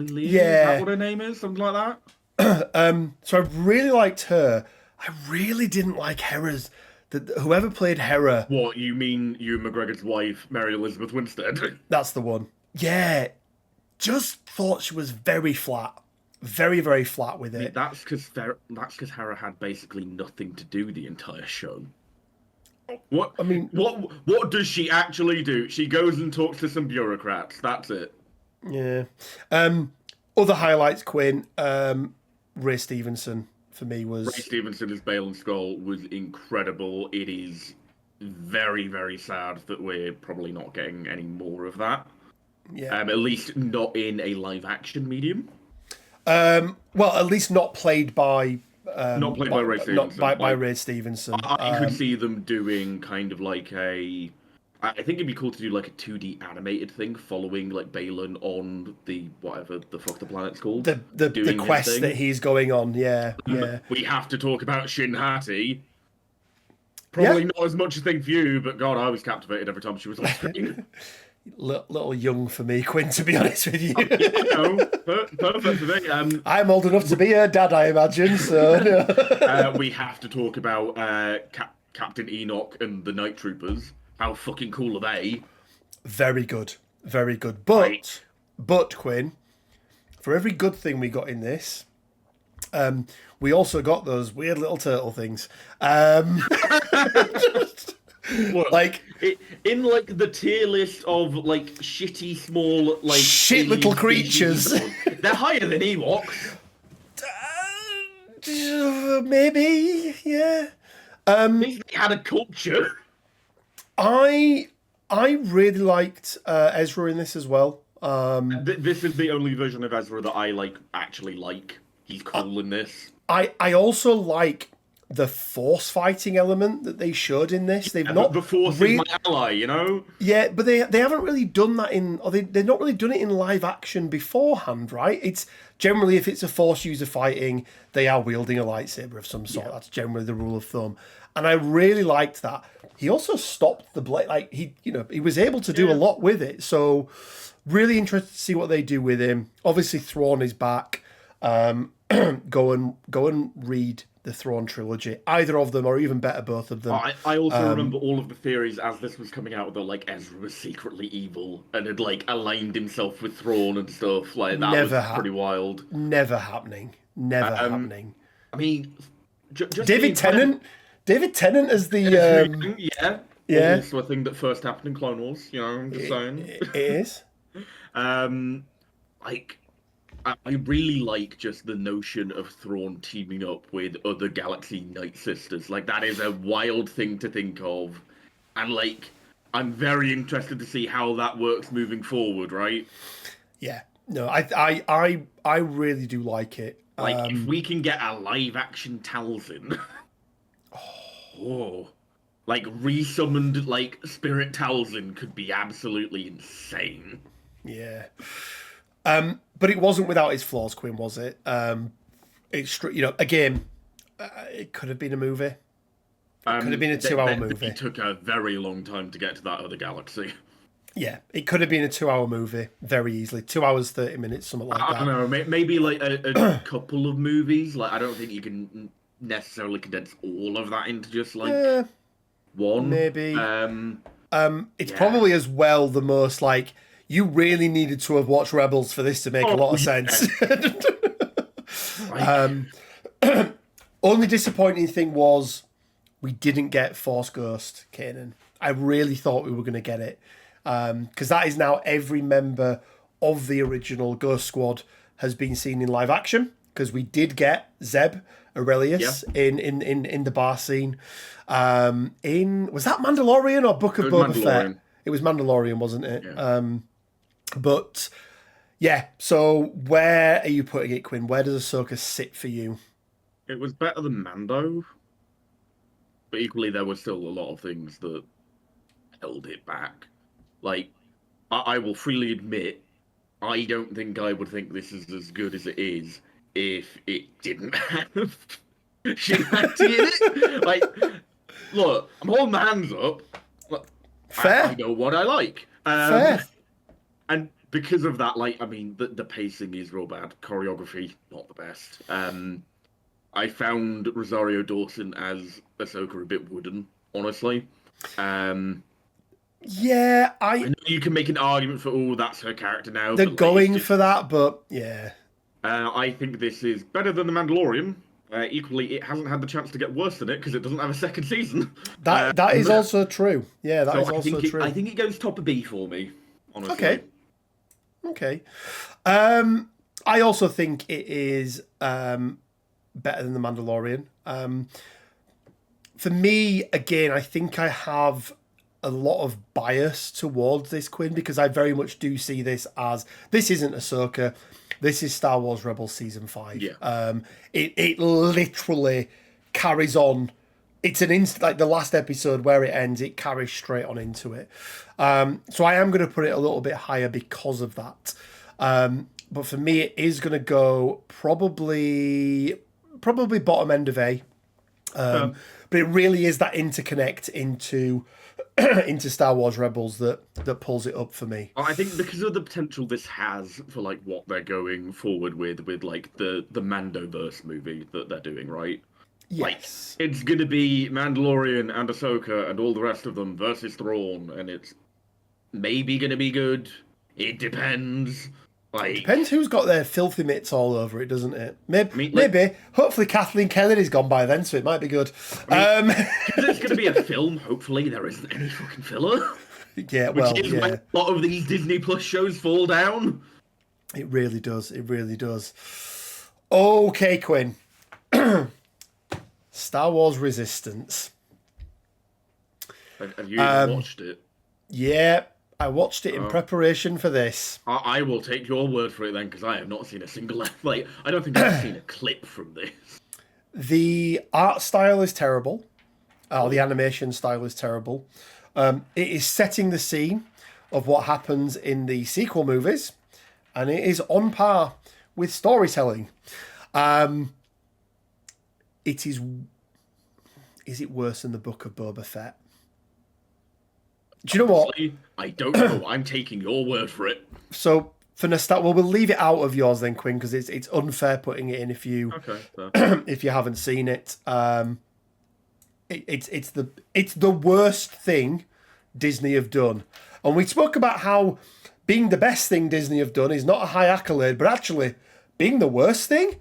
Lee. Yeah. Is that what her name is? Something like that. So I really liked her. I really didn't like Hera's. Whoever played Hera. What, you mean Ewan McGregor's wife, Mary Elizabeth Winstead? That's the one. Yeah, just thought she was very flat. Very, very flat with it. That's because Hera had basically nothing to do the entire show. What I mean, what does she actually do? She goes and talks to some bureaucrats. That's it. Yeah. Other highlights, Quinn. Ray Stevenson for me was. Ray Stevenson as Balin Skull was incredible. It is very, very sad that we're probably not getting any more of that. Yeah. At least not in a live action medium. Well, at least not played by. Not played by Ray Stevenson. Not by Ray Stevenson. I could see them doing kind of like a... I think it'd be cool to do like a 2D animated thing following like Balin on the whatever the fuck the planet's called. The quest that he's going on, yeah. We have to talk about Shin Hati. Probably not as much a thing for you, but God, I was captivated every time she was on screen. Little young for me, Quinn, to be honest with you. Perfect for me. I'm old enough to be her dad, I imagine. So we have to talk about Captain Enoch and the Night Troopers. How fucking cool are they? Very good, very good. But Quinn, for every good thing we got in this, we also got those weird little turtle things. What, like in like the tier list of like shitty small like shit little creatures. They're higher than Ewoks. Maybe, yeah. They had a culture. I really liked Ezra in this as well. This is the only version of Ezra that I actually like. He's cool in this. I also like the force fighting element that they showed in this. They've not the force is my ally, you know. Yeah, but they haven't really done that they've not really done it in live action beforehand, right? It's generally if it's a force user fighting, they are wielding a lightsaber of some sort. Yeah. That's generally the rule of thumb, and I really liked that. He also stopped the blade, he was able to do a lot with it. So really interested to see what they do with him. Obviously, Thrawn is back. Go and read the Thrawn trilogy, either of them, or even better, both of them. I also remember all of the theories as this was coming out that Ezra was secretly evil and had aligned himself with Thrawn and stuff. That was pretty wild. Never happening. Never happening. I mean, just David Tennant. David Tennant as the yeah. Also a thing that first happened in Clone Wars. You know, I'm just saying. It is. I really like just the notion of Thrawn teaming up with other Galaxy Night Sisters. That is a wild thing to think of. And, I'm very interested to see how that works moving forward, right? Yeah. No, I really do like it. If we can get a live-action Talzin... resummoned, Spirit Talzin could be absolutely insane. Yeah. But it wasn't without its flaws, Quinn, was it? It's again, it could have been a movie. It could have been a 2-hour movie. It took a very long time to get to that other galaxy. Yeah, it could have been a 2-hour movie very easily. 2 hours 30 minutes, something like that. I don't know. Maybe a couple of movies. I don't think you can necessarily condense all of that into just one. Maybe. It's probably as well the most you really needed to have watched Rebels for this to make a lot of sense. Only disappointing thing was we didn't get Force Ghost Kanan. I really thought we were going to get it, because that is now every member of the original Ghost Squad has been seen in live action, because we did get Zeb Aurelius in the bar scene. Was that Mandalorian or Book of Boba Fett? It was Mandalorian, wasn't it? Yeah. But yeah, so where are you putting it, Quinn? Where does Ahsoka sit for you? It was better than Mando, but equally there were still a lot of things that held it back. Like, I will freely admit, I don't think I would think this is as good as it is if it didn't have humanity in it. Like, look, I'm holding my hands up. Fair. I know what I like. Fair. And because of that, like, I mean, the pacing is real bad. Choreography, not the best. I found Rosario Dawson as Ahsoka a bit wooden, honestly. Yeah, I know you can make an argument for, oh, that's her character now. They're going for that, but yeah. I think this is better than The Mandalorian. Equally, it hasn't had the chance to get worse than it because it doesn't have a second season. That is also true. Yeah, that is also true. I think it goes top of B for me, honestly. Okay. I also think it is better than The Mandalorian. For me, again, I think I have a lot of bias towards this, Quinn, because I very much do see this as, this isn't Ahsoka, this is Star Wars Rebels Season 5. Yeah. It literally carries on. It's an like the last episode where it ends, it carries straight on into it. So I am going to put it a little bit higher because of that. But for me, it is going to go probably bottom end of A. But it really is that interconnect into Star Wars Rebels that pulls it up for me. I think because of the potential this has for like what they're going forward with like the Mandoverse movie that they're doing, right? Yes. Like, it's gonna be Mandalorian and Ahsoka and all the rest of them versus Thrawn, and it's maybe gonna be good. It depends. Like, depends who's got their filthy mitts all over it, doesn't it? Maybe. Hopefully Kathleen Kennedy's gone by then, so it might be good. Because it's going to be a film, hopefully there isn't any fucking filler. Yeah, well, which is why a lot of these Disney Plus shows fall down. It really does. It really does. Okay, Quinn. Star Wars Resistance. Have you watched it? Yeah. I watched it in preparation for this. I will take your word for it then, because I have not seen a single... Like, I don't think I've seen a clip from this. The art style is terrible. The animation style is terrible. It is setting the scene of what happens in the sequel movies, and it is on par with storytelling. It is... Is it worse than the Book of Boba Fett? Do you know what? I don't know. I'm taking your word for it. So for nostalgia, well, we'll leave it out of yours then, Quinn, because it's unfair putting it in if you if you haven't seen it. It's the worst thing Disney have done, and we spoke about how being the best thing Disney have done is not a high accolade, but actually being the worst thing,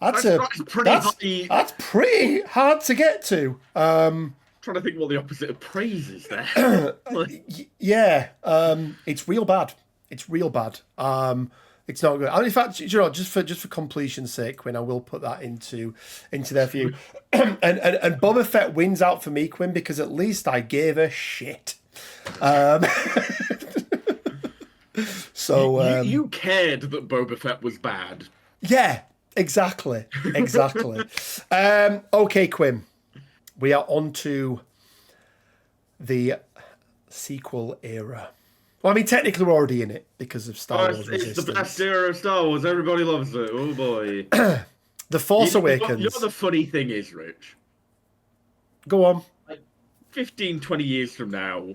that's pretty hard to get to. Trying to think what the opposite of praise is there. Yeah, it's real bad. It's real bad. It's not good. And in fact, you know, just for completion's sake, Quinn, I will put that into there for you. and Boba Fett wins out for me, Quinn, because at least I gave a shit. So you cared that Boba Fett was bad. Yeah, exactly. Okay, Quinn. We are on to the sequel era. Well, I mean, technically we're already in it because of Star Wars Resistance. It's the best era of Star Wars. Everybody loves it. Oh, boy. The Force Awakens. You know what the funny thing is, Rich? Go on. Like 15, 20 years from now,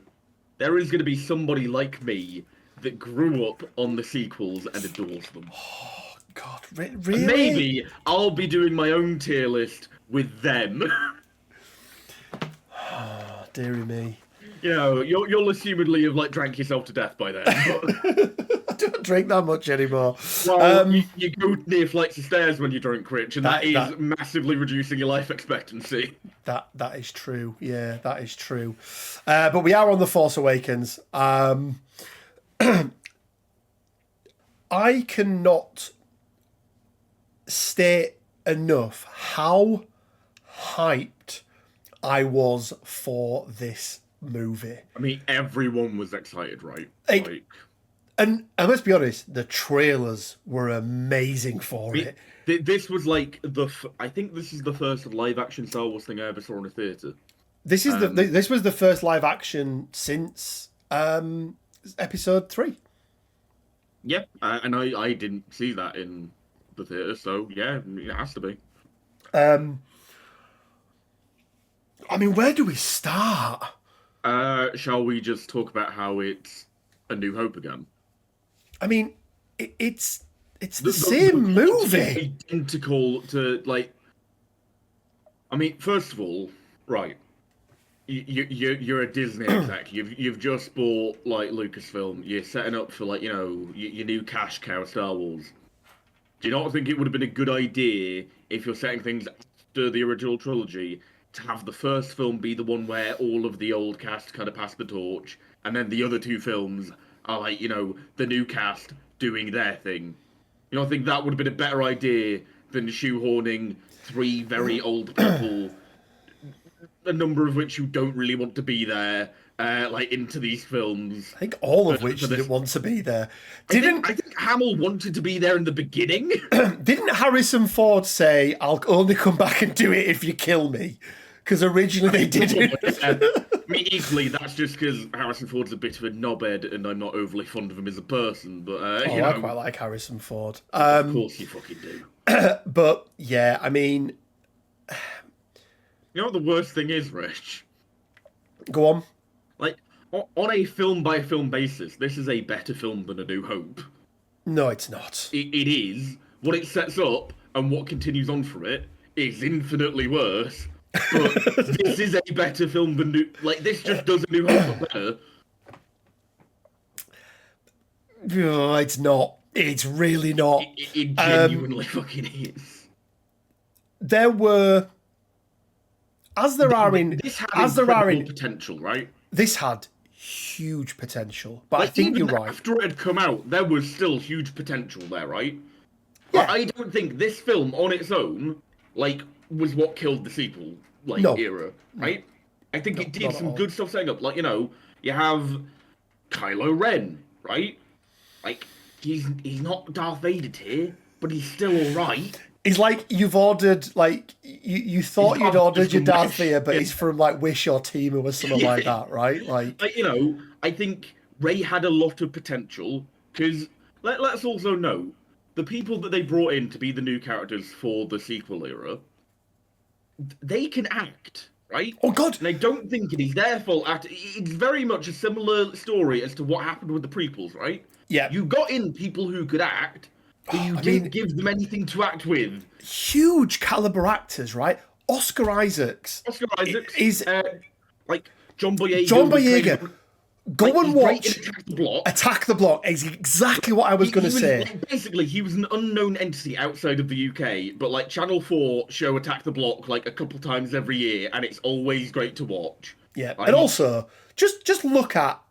there is going to be somebody like me that grew up on the sequels and adores them. Oh, God. Really? And maybe I'll be doing my own tier list with them. Oh, dearie me. You know, you'll assumedly have like drank yourself to death by then. But... I don't drink that much anymore. Well, you go near flights of stairs when you're drunk, Rich, and that is massively reducing your life expectancy. That is true. Yeah, that is true. But we are on The Force Awakens. I cannot state enough how hyped I was for this movie. I mean, everyone was excited, right? And let's be honest, the trailers were amazing for it. This was like I think this is the first live action Star Wars thing I ever saw in a theatre. This is this was the first live action since episode 3. Yep, and I didn't see that in the theatre, so yeah, it has to be. I mean, where do we start? Shall we just talk about how it's A New Hope again? I mean, it's the same movie. Identical to, like... I mean, first of all, right, you're a Disney exec. You've just bought, like, Lucasfilm. You're setting up for, like, you know, your new cash cow, Star Wars. Do you not think it would have been a good idea, if you're setting things after the original trilogy, to have the first film be the one where all of the old cast kind of pass the torch, and then the other 2 films are, like, you know, the new cast doing their thing? You know, I think that would have been a better idea than shoehorning 3 very old people, a number of which you don't really want to be there, like, into these films. I think all of which didn't want to be there. I think Hamill wanted to be there in the beginning. Didn't Harrison Ford say, "I'll only come back and do it if you kill me"? Because originally they didn't. I mean, equally, that's just because Harrison Ford's a bit of a knobhead, and I'm not overly fond of him as a person. But you know, I quite like Harrison Ford. Of course, you fucking do. But yeah, I mean, you know what the worst thing is, Rich? Go on. Like, on a film-by-film basis, this is a better film than A New Hope. No, it's not. It is. What it sets up and what continues on from it is infinitely worse. But this is a better film than this just does A New Hope better. No, it's not. It's really not. It genuinely fucking is. There were, as there are in potential, right? This had huge potential, but I think you're right. After it had come out, there was still huge potential there, right? Yeah. I don't think this film on its own, like, was what killed the sequel, like, era, right? I think it did some good stuff setting up. Like, you know, you have Kylo Ren, right? Like, he's not Darth Vader tier, but he's still alright. He's like, you've ordered, like, you thought you'd ordered your Darth Vader, but he's from, like, Wish or Temu or something like that, right? Like, you know, I think Rey had a lot of potential, because let's also note, the people that they brought in to be the new characters for the sequel era, they can act, right? Oh, God! And I don't think it is their fault. It's very much a similar story as to what happened with the prequels, right? Yeah. You got in people who could act, but you didn't give them anything to act with. Huge caliber actors, right? Oscar Isaacs is like John Boyega. John Boyega. Go and watch Attack the Block is exactly what I was going to say. Like, basically, he was an unknown entity outside of the UK, but like Channel 4 show Attack the Block like a couple times every year, and it's always great to watch. Yeah, like, and also just look at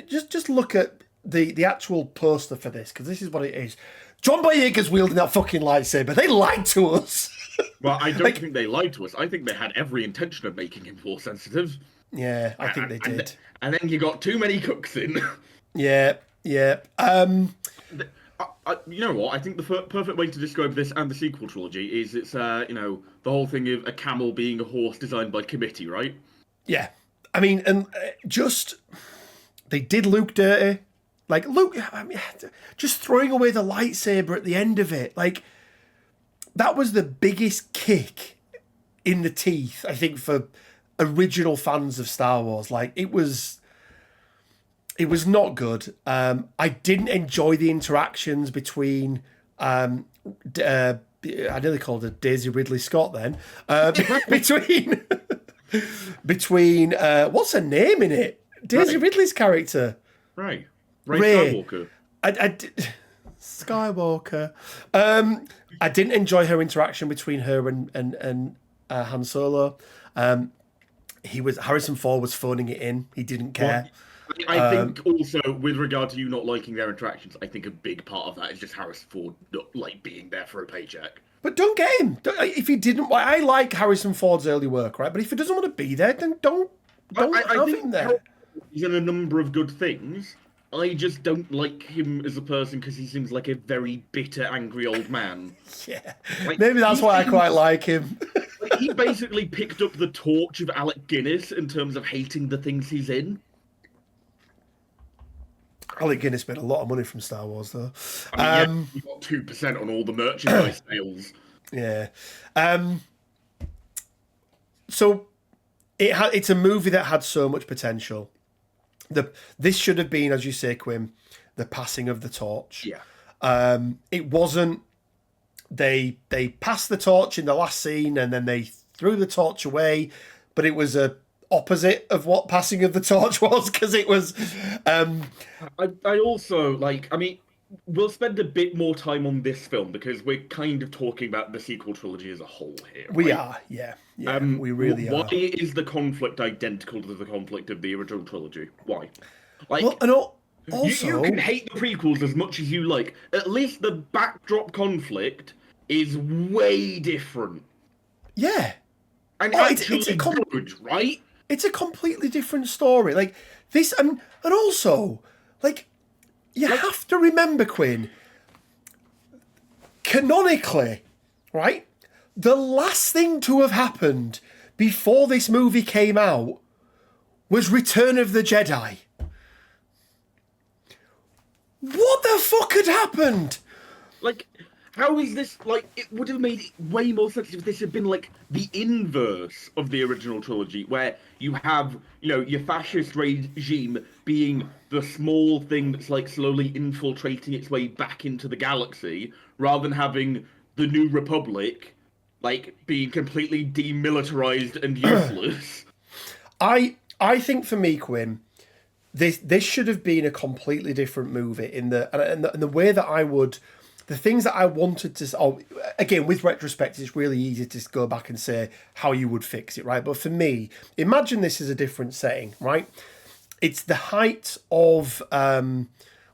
just look at the actual poster for this, because this is what it is. John Boyega's wielding that fucking lightsaber. They lied to us. Well, I don't think they lied to us. I think they had every intention of making him Force sensitive. Yeah, I think they did. And then you got too many cooks in. Yeah. You know what? I think the perfect way to describe this and the sequel trilogy is it's, you know, the whole thing of a camel being a horse designed by committee, right? Yeah. I mean, and they did Luke dirty. Like, Luke, I mean, just throwing away the lightsaber at the end of it. Like, that was the biggest kick in the teeth, I think, for original fans of Star Wars. Like, it was not good. I didn't enjoy the interactions between I nearly called her Daisy Ridley Scott then between between what's her name in it? Daisy Ridley's character. Ray Ray. Skywalker. Skywalker. I didn't enjoy her interaction between her and Han Solo. Harrison Ford was phoning it in. He didn't care. Well, I think also with regard to you not liking their interactions, I think a big part of that is just Harrison Ford not like being there for a paycheck. But don't get him. If he didn't, I like Harrison Ford's early work, right? But if he doesn't want to be there, then don't have him there. He's in a number of good things. I just don't like him as a person because he seems like a very bitter, angry old man. Yeah, maybe that's why I quite like him. He basically picked up the torch of Alec Guinness in terms of hating the things he's in. Alec Guinness made a lot of money from Star Wars, though. I mean, he got 2% on all the merchandise sales. Yeah. So it's a movie that had so much potential. This should have been, as you say, Quim, the passing of the torch. Yeah. It wasn't. They passed the torch in the last scene and then they threw the torch away, but it was a opposite of what passing of the torch was, because it was I also we'll spend a bit more time on this film because we're kind of talking about the sequel trilogy as a whole here, right? We are, yeah, we really are. Why is the conflict identical to the conflict of the original trilogy? Why? Also, you can hate the prequels as much as you like. At least the backdrop conflict is way different. Yeah. And actually good, right? It's a completely different story. Like this, and also, you have to remember, Quinn, canonically, right? The last thing to have happened before this movie came out was Return of the Jedi. What the fuck had happened? How is this, it would have made way more sense if this had been, the inverse of the original trilogy, where you have, your fascist regime being the small thing that's, slowly infiltrating its way back into the galaxy, rather than having the New Republic, being completely demilitarized and useless. I think for me, Quinn, this should have been a completely different movie in the way that I would... The things that I wanted to... again, with retrospect, it's really easy to just go back and say how you would fix it, right? But for me, imagine this is a different setting, right? It's the height of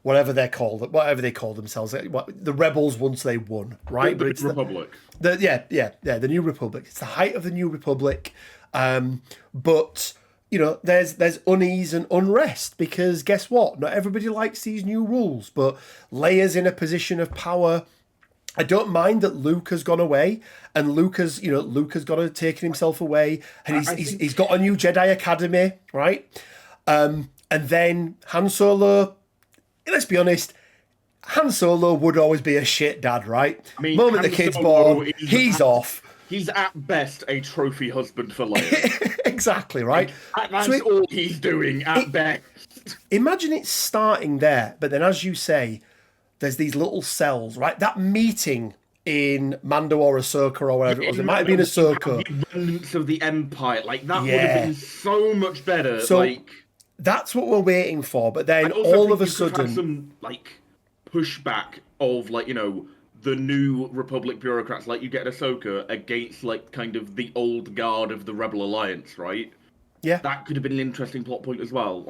whatever they call themselves, the rebels once they won, right? The New Republic. The New Republic. It's the height of the New Republic, but... there's unease and unrest because guess what? Not everybody likes these new rules, but Leia's in a position of power. I don't mind that Luke has gone away and Luke has taken himself away and he's got a new Jedi Academy, right? And then Han Solo, let's be honest, Han Solo would always be a shit dad, right? Moment the kid's born, he's off. He's at best a trophy husband for Leia. Exactly, right? That's all he's doing at best. Imagine it starting there, but then as you say, there's these little cells, right? That meeting in Mando or Ahsoka or whatever it was. It might have been Ahsoka. The remnants of the Empire. That would have been so much better. So that's what we're waiting for, but then all of a sudden... some, pushback of, the New Republic bureaucrats, you get Ahsoka, against, kind of the old guard of the Rebel Alliance, right? Yeah. That could have been an interesting plot point as well.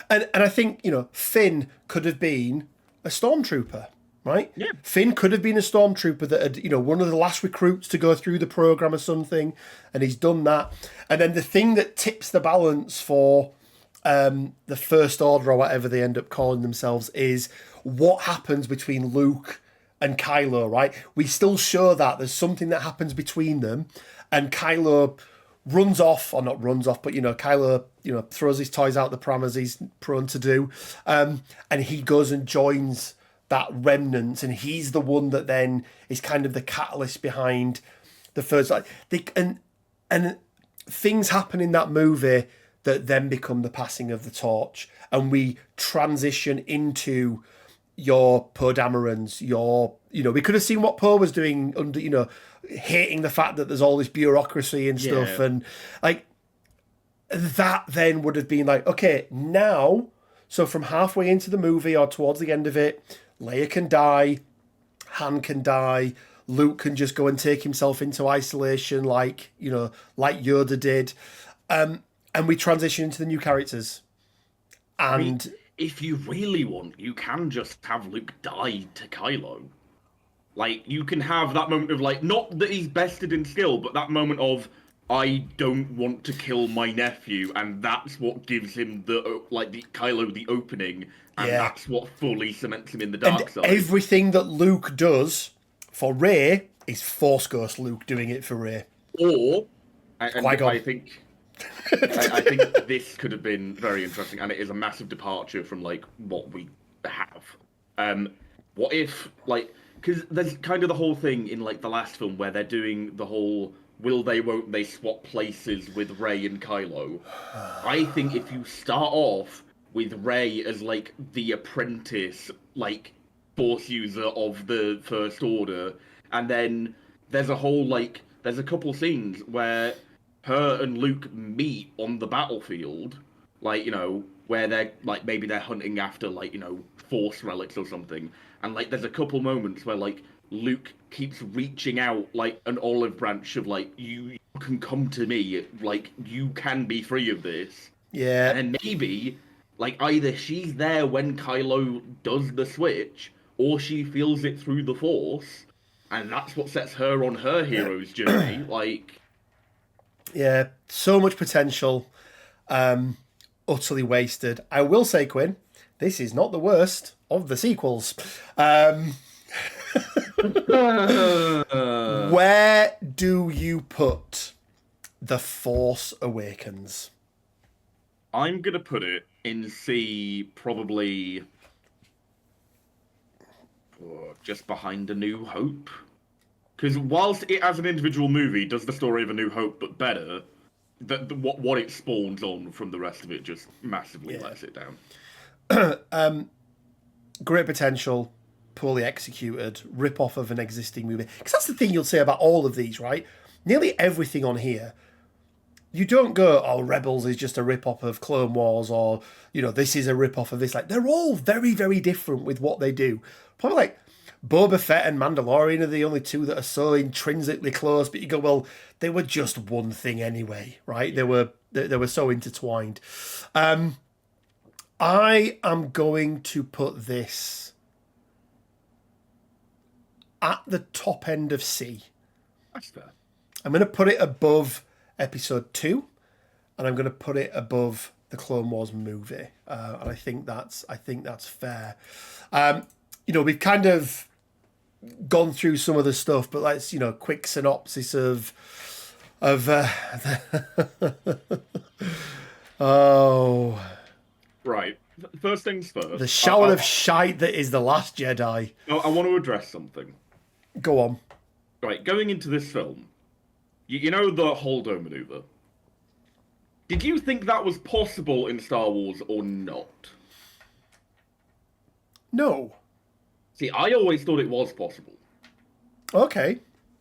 And I think, Finn could have been a stormtrooper, right? Yeah. Finn could have been a stormtrooper that had, one of the last recruits to go through the program or something, and he's done that. And then the thing that tips the balance for the First Order or whatever they end up calling themselves is what happens between Luke and Kylo, right? We still show that there's something that happens between them, and Kylo runs off, or not runs off, but Kylo, throws his toys out the pram as he's prone to do, and he goes and joins that remnant, and he's the one that then is kind of the catalyst behind the first. And things happen in that movie that then become the passing of the torch, and we transition into your Poe Damerons, we could have seen what Poe was doing under, hating the fact that there's all this bureaucracy and stuff. Yeah. And that then would have been like, okay, now, so from halfway into the movie or towards the end of it, Leia can die, Han can die, Luke can just go and take himself into isolation like, like Yoda did. And we transition into the new characters. And I mean, if you really want, you can just have Luke die to Kylo. Like, you can have that moment of, like, not that he's bested in skill, but that moment of, I don't want to kill my nephew, and that's what gives him the Kylo the opening, and that's what fully cements him in the dark side. Everything that Luke does for Rey is Force Ghost Luke doing it for Rey. Or, and I think this could have been very interesting, and it is a massive departure from like what we have. What if because there's kind of the whole thing in like the last film where they're doing the whole will they won't they swap places with Rey and Kylo. I think if you start off with Rey as like the apprentice, like Force user of the First Order, and then there's a couple scenes where her and Luke meet on the battlefield, where they're like maybe they're hunting after Force relics or something, and there's a couple moments where Luke keeps reaching out like an olive branch of you can come to me, you can be free of this. Yeah. And maybe either she's there when Kylo does the switch, or she feels it through the Force, and that's what sets her on her hero's journey. Yeah, so much potential, utterly wasted. I will say, Quinn, this is not the worst of the sequels. Where do you put The Force Awakens? I'm gonna put it in C, probably just behind A New Hope. Because whilst it, as an individual movie, does the story of A New Hope, but better, what it spawns on from the rest of it just massively lets it down. Great potential, poorly executed, rip-off of an existing movie. Because that's the thing you'll say about all of these, right? Nearly everything on here, you don't go, oh, Rebels is just a rip-off of Clone Wars, or, this is a rip-off of this. They're all very, very different with what they do. Probably Boba Fett and Mandalorian are the only two that are so intrinsically close, but you go, well, they were just one thing anyway, right? They were so intertwined. I am going to put this at the top end of C. That's fair. I'm going to put it above Episode 2, and I'm going to put it above the Clone Wars movie, and I think that's fair. We've kind of gone through some of the stuff, but let's quick synopsis of oh, right. First things first. The shower of shite that is The Last Jedi. I want to address something. Go on. Right, going into this film, you know the Holdo maneuver? Did you think that was possible in Star Wars or not? No. See, I always thought it was possible. Okay.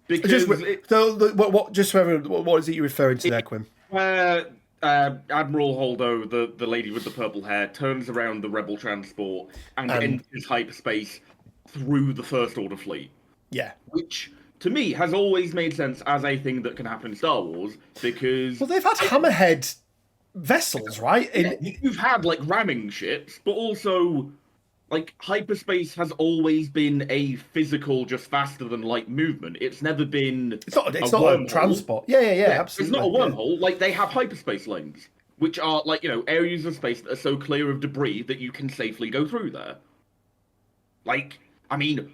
Because what is it you're referring to there, Quinn? Admiral Holdo, the lady with the purple hair, turns around the Rebel transport and enters hyperspace through the First Order fleet. Yeah. Which, to me, has always made sense as a thing that can happen in Star Wars, because... Well, they've had hammerhead vessels, right? You've had, ramming ships, but also... hyperspace has always been a physical, just faster than light movement. It's never been. It's not a transport. Yeah, absolutely. It's not a wormhole. They have hyperspace lanes, which are areas of space that are so clear of debris that you can safely go through there.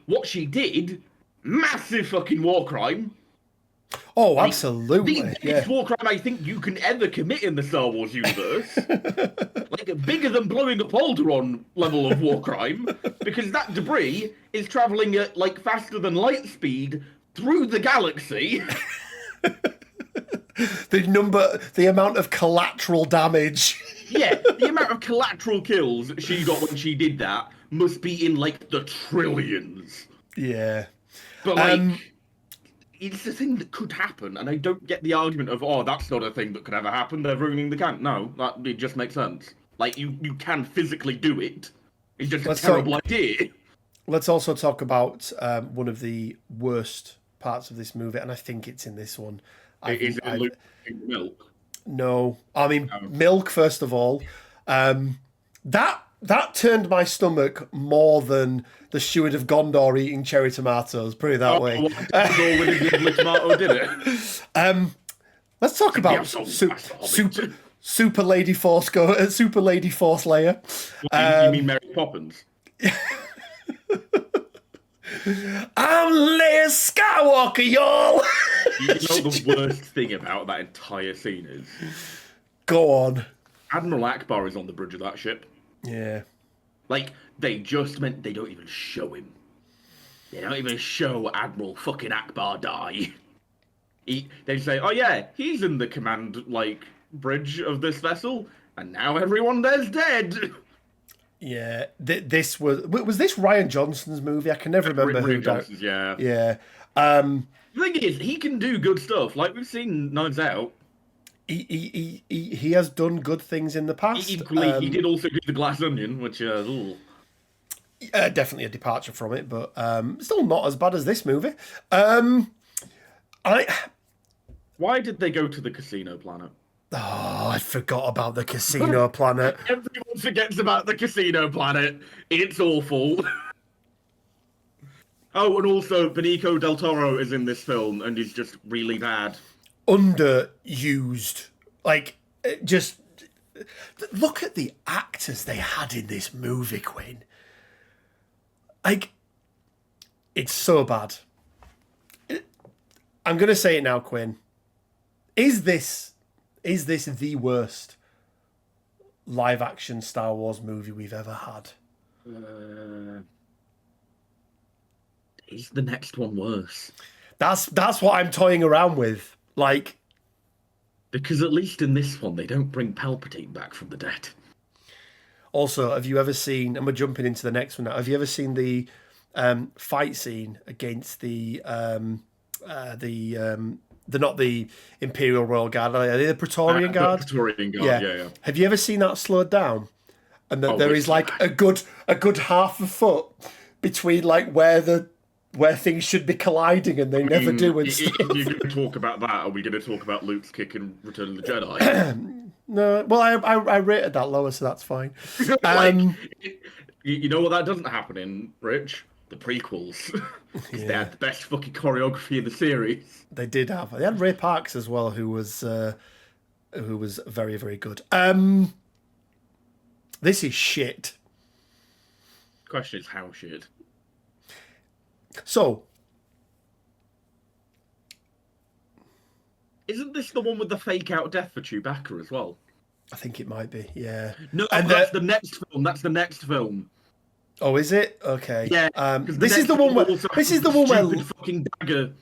What she did, massive fucking war crime. Oh, absolutely. The biggest war crime I think you can ever commit in the Star Wars universe. Bigger than blowing up Alderaan level of war crime, because that debris is traveling at faster than light speed through the galaxy. The amount of collateral damage. Yeah, the amount of collateral kills she got when she did that must be in the trillions. Yeah. But it's a thing that could happen, and I don't get the argument of, oh, that's not a thing that could ever happen. They're ruining the canon. No, it just makes sense. Like you can physically do it. It's just a terrible idea. Let's also talk about one of the worst parts of this movie, and I think it's in this one. Is it Luke milk? No, I mean milk. First of all, that turned my stomach more than the steward of Gondor eating cherry tomatoes. Put it that way. Well, with his lovely tomato, did it? Let's talk about Super Lady Force Super Lady Force Leia. You mean Mary Poppins? I'm Leia Skywalker, y'all. You know the worst thing about that entire scene is? Go on. Admiral Akbar is on the bridge of that ship. Yeah. Like, they don't even show him. They don't even show Admiral fucking Akbar die. They say, oh yeah, he's in the command, bridge of this vessel, and now everyone there's dead. Yeah, this was this Rian Johnson's movie? I can never remember who. Johnson's, yeah. Yeah. The thing is, he can do good stuff. Like we've seen Knives Out. He has done good things in the past. Equally, he did also do The Glass Onion, which definitely a departure from it, but still not as bad as this movie. Why did they go to the casino planet? Oh, I forgot about the casino planet. Everyone forgets about the casino planet. It's awful. Oh, and also Benicio del Toro is in this film, and he's just really bad. Underused. Just look at the actors they had in this movie, Quinn. It's so bad. I'm going to say it now, Quinn. Is this the worst live-action Star Wars movie we've ever had? Is the next one worse? That's what I'm toying around with. Because at least in this one, they don't bring Palpatine back from the dead. Also, have you ever seen, and we're jumping into the next one now, have you ever seen the fight scene against they're not the Imperial Royal Guard, are they the Praetorian Guard? The Praetorian Guard, yeah. Have you ever seen that slowed down? And that there is a good half a foot between where things should be colliding and they never do and stuff. If you're going to talk about that, are we going to talk about Luke's kick in Return of the Jedi? No, well, I rated that lower, so that's fine. You know what that doesn't happen in, Rich? The prequels. They had the best fucking choreography in the series. They did have. They had Ray Parks as well, who was very, very good. This is shit. The question is how shit. So, isn't this the one with the fake out death for Chewbacca as well? I think it might be, yeah. No, and that's the next film. That's the next film. Oh, is it? Okay. Yeah. This is the one where fucking dagger.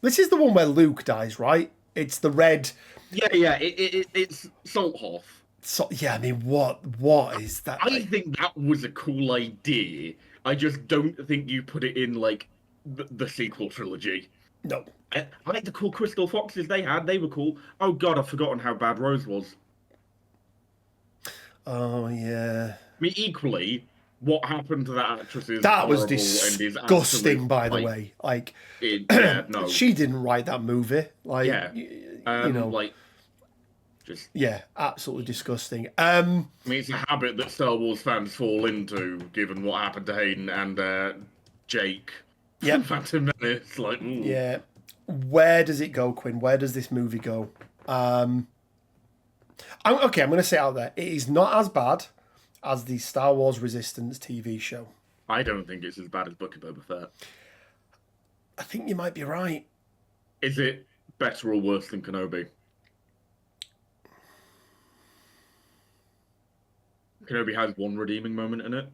This is the one where Luke dies, right? It's the red. Yeah. It's Salthoff. So, yeah, I mean, what is that? I think that was a cool idea. I just don't think you put it in the sequel trilogy. No. I like the cool crystal foxes they had. They were cool. Oh God, I've forgotten how bad Rose was. Oh yeah. I mean, equally, what happened to that actress is that was disgusting, by the way. No. She didn't write that movie. Yeah, absolutely disgusting. I mean, it's a habit that Star Wars fans fall into, given what happened to Hayden and Jake. Yeah, Phantom Menace. Ooh. Yeah. Where does it go, Quinn? Where does this movie go? I'm going to say it out there. It is not as bad as the Star Wars Resistance TV show. I don't think it's as bad as Book of Boba Fett. I think you might be right. Is it better or worse than Kenobi? Kenobi has one redeeming moment in it.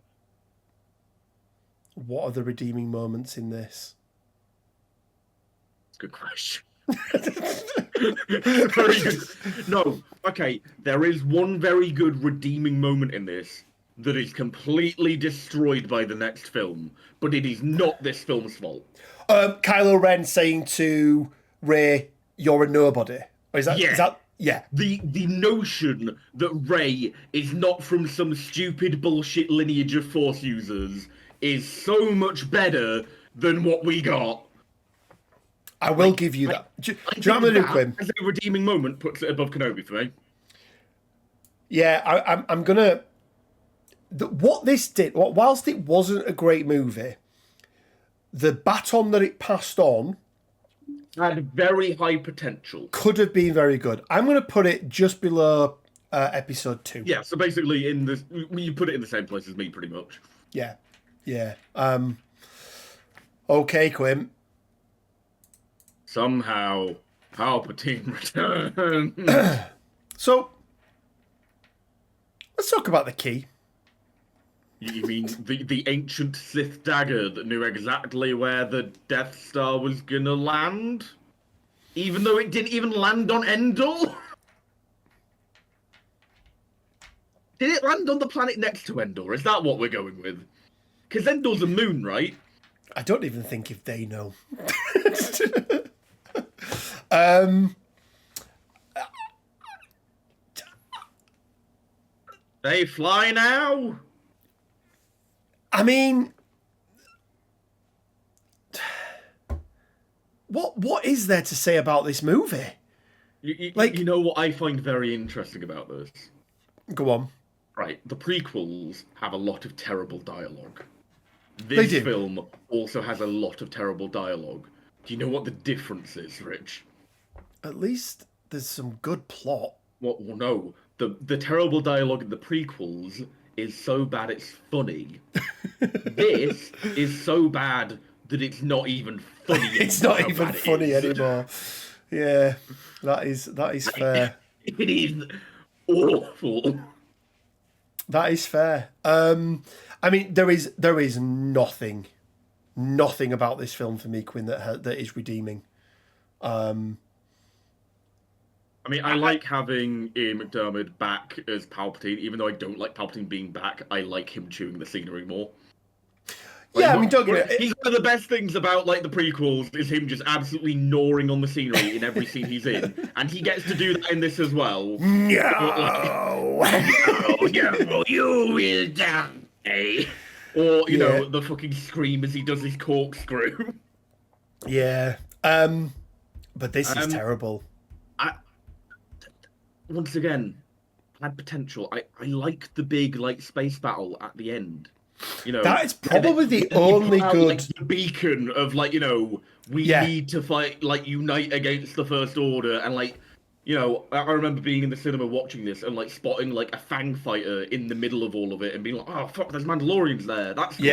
What are the redeeming moments in this? Good question. Very good. No, okay. There is one very good redeeming moment in this that is completely destroyed by the next film, but it is not this film's fault. Kylo Ren saying to Rey, "You're a nobody." Or is that? Yeah. Is that? Yeah. The notion that Rey is not from some stupid bullshit lineage of Force users is so much better than what we got. I will give you that. Do you know what I'm going to do, Quinn? As a redeeming moment, puts it above Kenobi for me. Yeah, I'm going to... What this did, whilst it wasn't a great movie, the baton that it passed on had very high potential. Could have been very good. I'm going to put it just below episode 2. Yeah, so basically you put it in the same place as me, pretty much. Yeah. Okay, Quinn. Somehow, Palpatine returns. So, let's talk about the key. You mean the ancient Sith dagger that knew exactly where the Death Star was gonna land? Even though it didn't even land on Endor? Did it land on the planet next to Endor? Is that what we're going with? Because Endor's a moon, right? I don't even think if they know. They fly now? I mean, what is there to say about this movie? You know what I find very interesting about this? Go on. Right, the prequels have a lot of terrible dialogue. They This do. film also has a lot of terrible dialogue. Do you know what the difference is, Rich? At least there's some good plot. Well, no. The terrible dialogue in the prequels is so bad it's funny. This is so bad that it's not even funny anymore. It's not even funny anymore. Yeah, that is fair. It is awful. That is fair. I mean, there is nothing about this film for me, Quinn, that is redeeming. I mean, I like having Ian McDiarmid back as Palpatine, even though I don't like Palpatine being back. I like him chewing the scenery more. Yeah, I mean, don't get He's one of the best things about the prequels is him just absolutely gnawing on the scenery in every scene he's in, and he gets to do that in this as well. No, you will die. Or you know the fucking scream as he does his corkscrew. Yeah, but this is terrible. Once again, had potential. I like the big space battle at the end. You know, that is probably the only good the beacon of we need to fight, unite against the First Order, and I remember being in the cinema watching this and spotting a Fang fighter in the middle of all of it and being like, oh fuck, there's Mandalorians there. That's cool.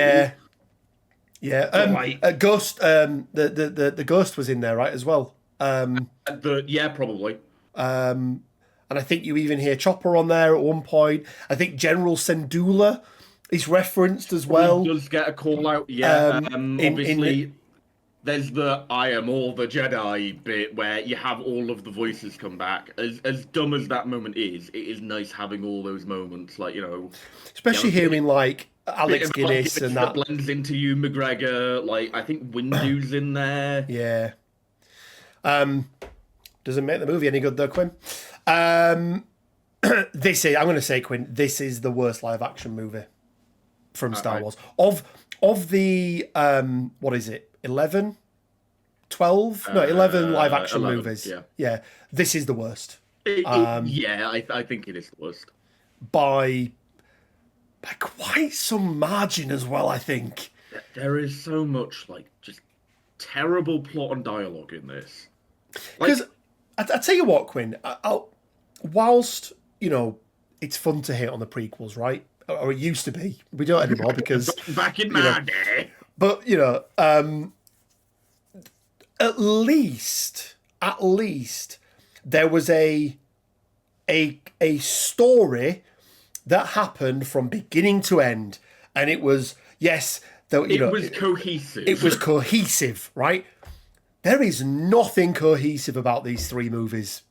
A Ghost. The Ghost was in there, right, as well. Probably. And I think you even hear Chopper on there at one point. I think General Syndulla is referenced as well. He does get a call out, obviously, there's the I am all the Jedi bit where you have all of the voices come back. As dumb as that moment is, it is nice having all those moments, especially hearing Alex Guinness and that blends into you, McGregor. I think Windu's in there. Yeah. Doesn't make the movie any good though, Quinn. I'm going to say, Quinn, this is the worst live action movie from Star Wars. Of the, what is it, 11? 12? No, 11 live action 11, movies. Yeah, this is the worst. I think it is the worst. By quite some margin as well, I think. There is so much, just terrible plot and dialogue in this. Because, I tell you what, Quinn, whilst, it's fun to hit on the prequels, right? Or it used to be. We don't anymore because... Back in my day. But, at least, there was a story that happened from beginning to end. And it was, yes... It was cohesive. It was cohesive, right? There is nothing cohesive about these three movies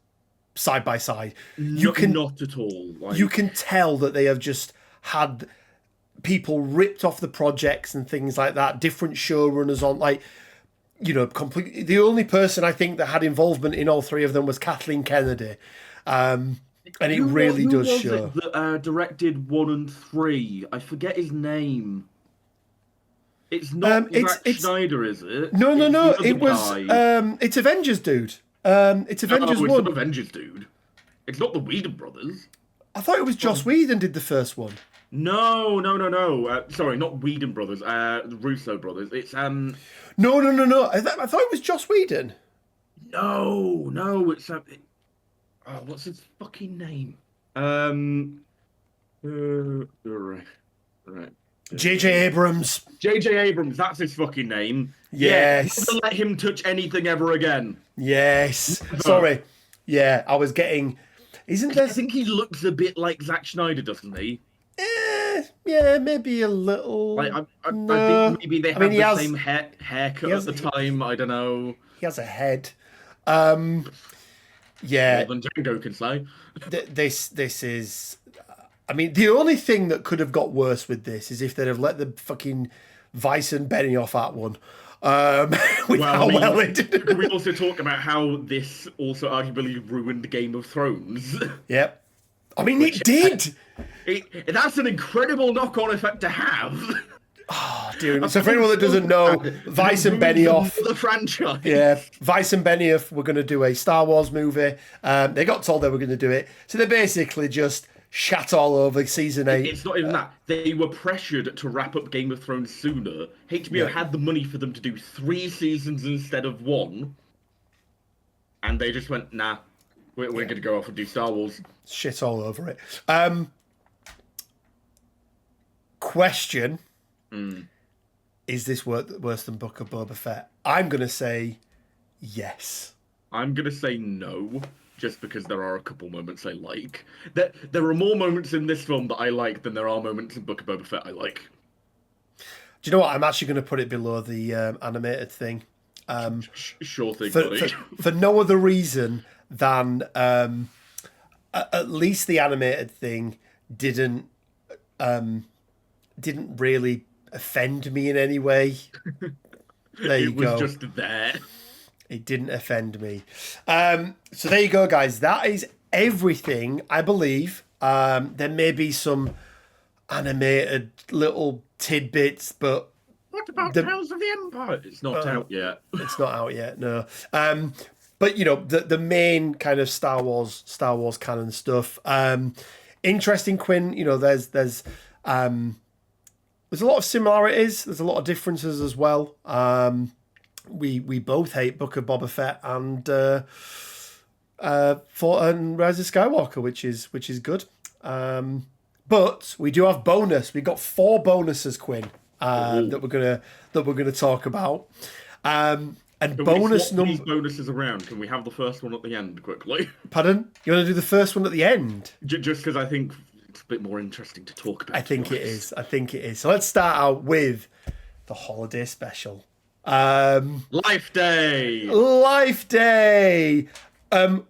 side by side. Not at all. You can tell that they have just had people ripped off the projects and things like that. Different showrunners on, like, you know, completely. The only person I think that had involvement in all three of them was Kathleen Kennedy, and it really does show. Who was it that directed 1 and 3? I forget his name. It's not Zack Snyder, is it? No. It was. It's Avengers dude. It's Avengers 1. It's not Avengers dude. It's not the Whedon brothers. I thought it was Joss Whedon did the first one. No. Sorry, not Whedon brothers. The Russo brothers. It's No. I thought it was Joss Whedon. No. It's what's his fucking name? Right. J.J. Abrams. J.J. Abrams, that's his fucking name. Yes. Never let him touch anything ever again. Yes. Sorry. Yeah, I was getting. Isn't there? I think he looks a bit like Zack Snyder, doesn't he? Yeah, maybe a little. Like, I think maybe they have the same haircut at the time. I don't know. He has a head. Yeah. More than Django can say. This is. I mean, the only thing that could have got worse with this is if they'd have let the fucking Vice and Benioff at one. With how well it did. We also talk about how this also arguably ruined Game of Thrones. Yep. I mean, it did. That's an incredible knock-on effect to have. Oh, dear. So for anyone that doesn't know, Vice and Benioff, the franchise. Yeah, Vice and Benioff were going to do a Star Wars movie. They got told they were going to do it, so they basically just shat all over season 8. It's not even that. They were pressured to wrap up Game of Thrones sooner. HBO had the money for them to do 3 seasons instead of 1. And they just went, nah, we're going to go off and do Star Wars. Shit all over it. Question. Is this worse than Book of Boba Fett? I'm going to say yes. I'm going to say no. Just because there are a couple moments I like. There are more moments in this film that I like than there are moments in Book of Boba Fett I like. Do you know what? I'm actually going to put it below the animated thing. Sure thing, buddy. For no other reason than at least the animated thing didn't really offend me in any way. There you go. It was just there. It didn't offend me. So there you go, guys. That is everything, I believe. There may be some animated little tidbits, but... What about Tales of the Empire? It's not out yet. It's not out yet, no. But, you know, the main kind of Star Wars canon stuff. Interesting, Quinn. You know, there's a lot of similarities. There's a lot of differences as well. We both hate Book of Boba Fett and Rise of Skywalker, which is good. But we do have bonus. We got 4 bonuses, Quinn, that we're gonna talk about. And Can bonus number. These bonuses around. Can we have the first one at the end quickly? Pardon? You want to do the first one at the end? Just because I think it's a bit more interesting to talk about. I think it is. So let's start out with the holiday special. Life Day.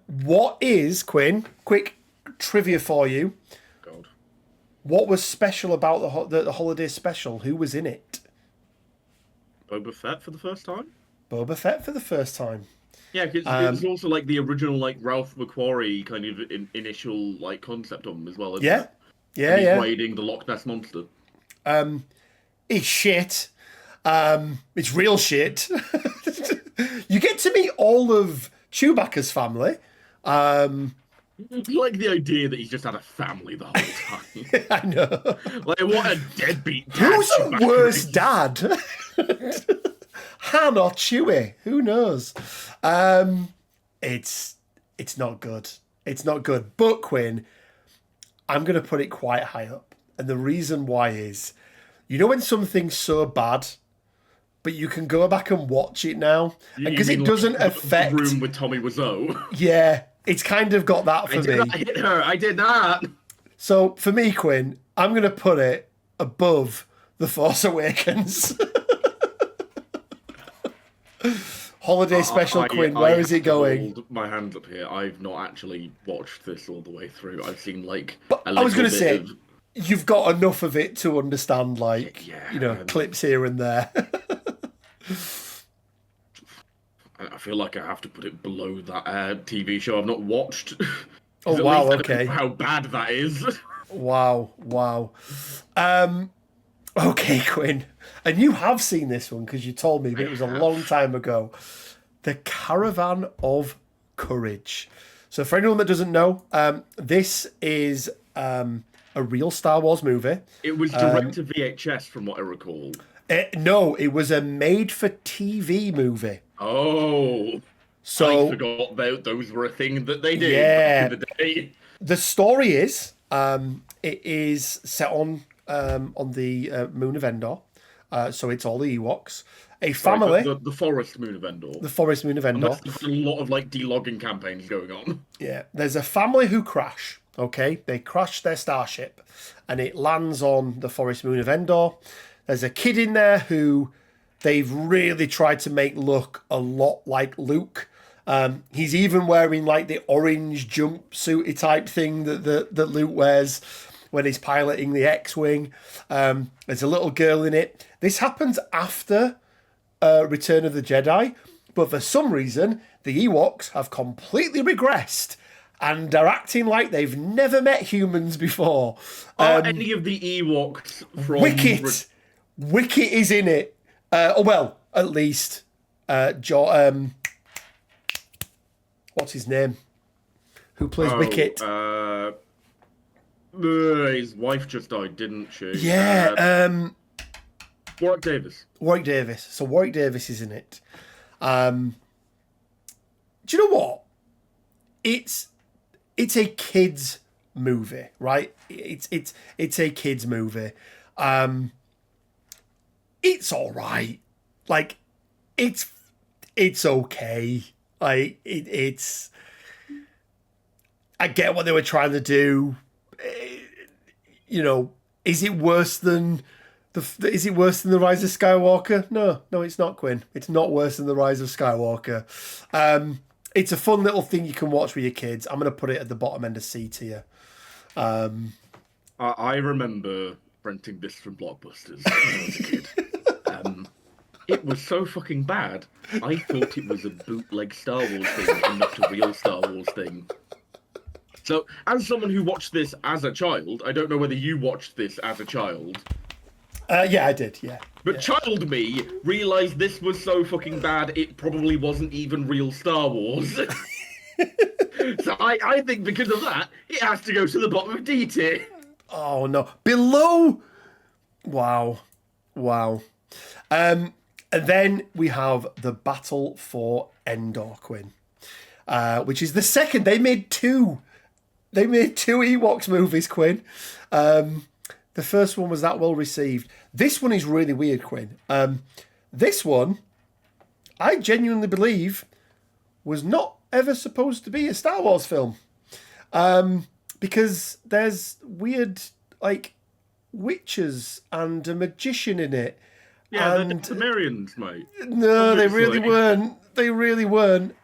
What is, Quinn? Quick trivia for you. God. What was special about the holiday special? Who was in it? Boba Fett for the first time. Boba Fett for the first time. Yeah, because it was also like the original like Ralph McQuarrie kind of initial like concept of him as well. Isn't it? Yeah. Raiding the Loch Ness monster. It's shit. It's real shit. You get to meet all of Chewbacca's family. I like the idea that he's just had a family the whole time. I know. Like, what a deadbeat dad. Who's a worse dad? Han or Chewie? Who knows? It's not good. It's not good. But, Quinn, I'm going to put it quite high up. And the reason why is, you know when something's so bad, but you can go back and watch it now? Because it doesn't affect... The Room with Tommy Wiseau. Yeah, it's kind of got that for me. I hit her. I did that. So, for me, Quinn, I'm going to put it above The Force Awakens. Holiday special, Quinn. Where is it going? Hold my hands up here. I've not actually watched this all the way through. I've seen like. But I was going to say, you've got enough of it to understand, like, clips here and there. I feel like I have to put it below that TV show I've not watched. Oh, wow, okay. How bad that is. Wow. Okay, Quinn. And you have seen this one because you told me, but it was a long time ago. The Caravan of Courage. So for anyone that doesn't know, this is a real Star Wars movie. It was direct to VHS from what I recall. No, it was a made-for-TV movie. Oh. So I forgot those were a thing that they did back in the day. The story is, it is set on the moon of Endor. So it's all the Ewoks. A family. The forest moon of Endor. The forest moon of Endor. There's a lot of like delogging campaigns going on. Yeah. There's a family who crash. Okay. They crash their starship and it lands on the forest moon of Endor. There's a kid in there who they've really tried to make look a lot like Luke. He's even wearing like the orange jumpsuity type thing that Luke wears when he's piloting the X-Wing. There's a little girl in it. This happens after Return of the Jedi, but for some reason, the Ewoks have completely regressed and are acting like they've never met humans before. Are any of the Ewoks from... Wicket is in it. Well, at least... what's his name? Who plays Wicket? His wife just died, didn't she? Yeah. Warwick Davis. Warwick Davis. So Warwick Davis is in it. Do you know what? It's a kids movie, right? It's a kids movie. It's all right. Like it's okay. Like it's. I get what they were trying to do. Is it worse than the Rise of Skywalker? No, it's not, Quinn. It's not worse than the Rise of Skywalker. It's a fun little thing you can watch with your kids. I'm going to put it at the bottom end of C tier. I remember renting this from Blockbusters when I was a kid. It was so fucking bad. I thought it was a bootleg Star Wars thing and not a real Star Wars thing. So, as someone who watched this as a child, I don't know whether you watched this as a child. Yeah, I did, yeah. But child me realised this was so fucking bad it probably wasn't even real Star Wars. So I think because of that, it has to go to the bottom of D tier. Oh, no. Below... Wow. And then we have the Battle for Endor, Quinn, which is the second. They made two Ewoks movies, Quinn. The first one was that well received. This one is really weird, Quinn. This one, I genuinely believe, was not ever supposed to be a Star Wars film. Because there's weird, like, witches and a magician in it. Yeah, and they're Sumerians, mate. No, they really weren't. They really weren't.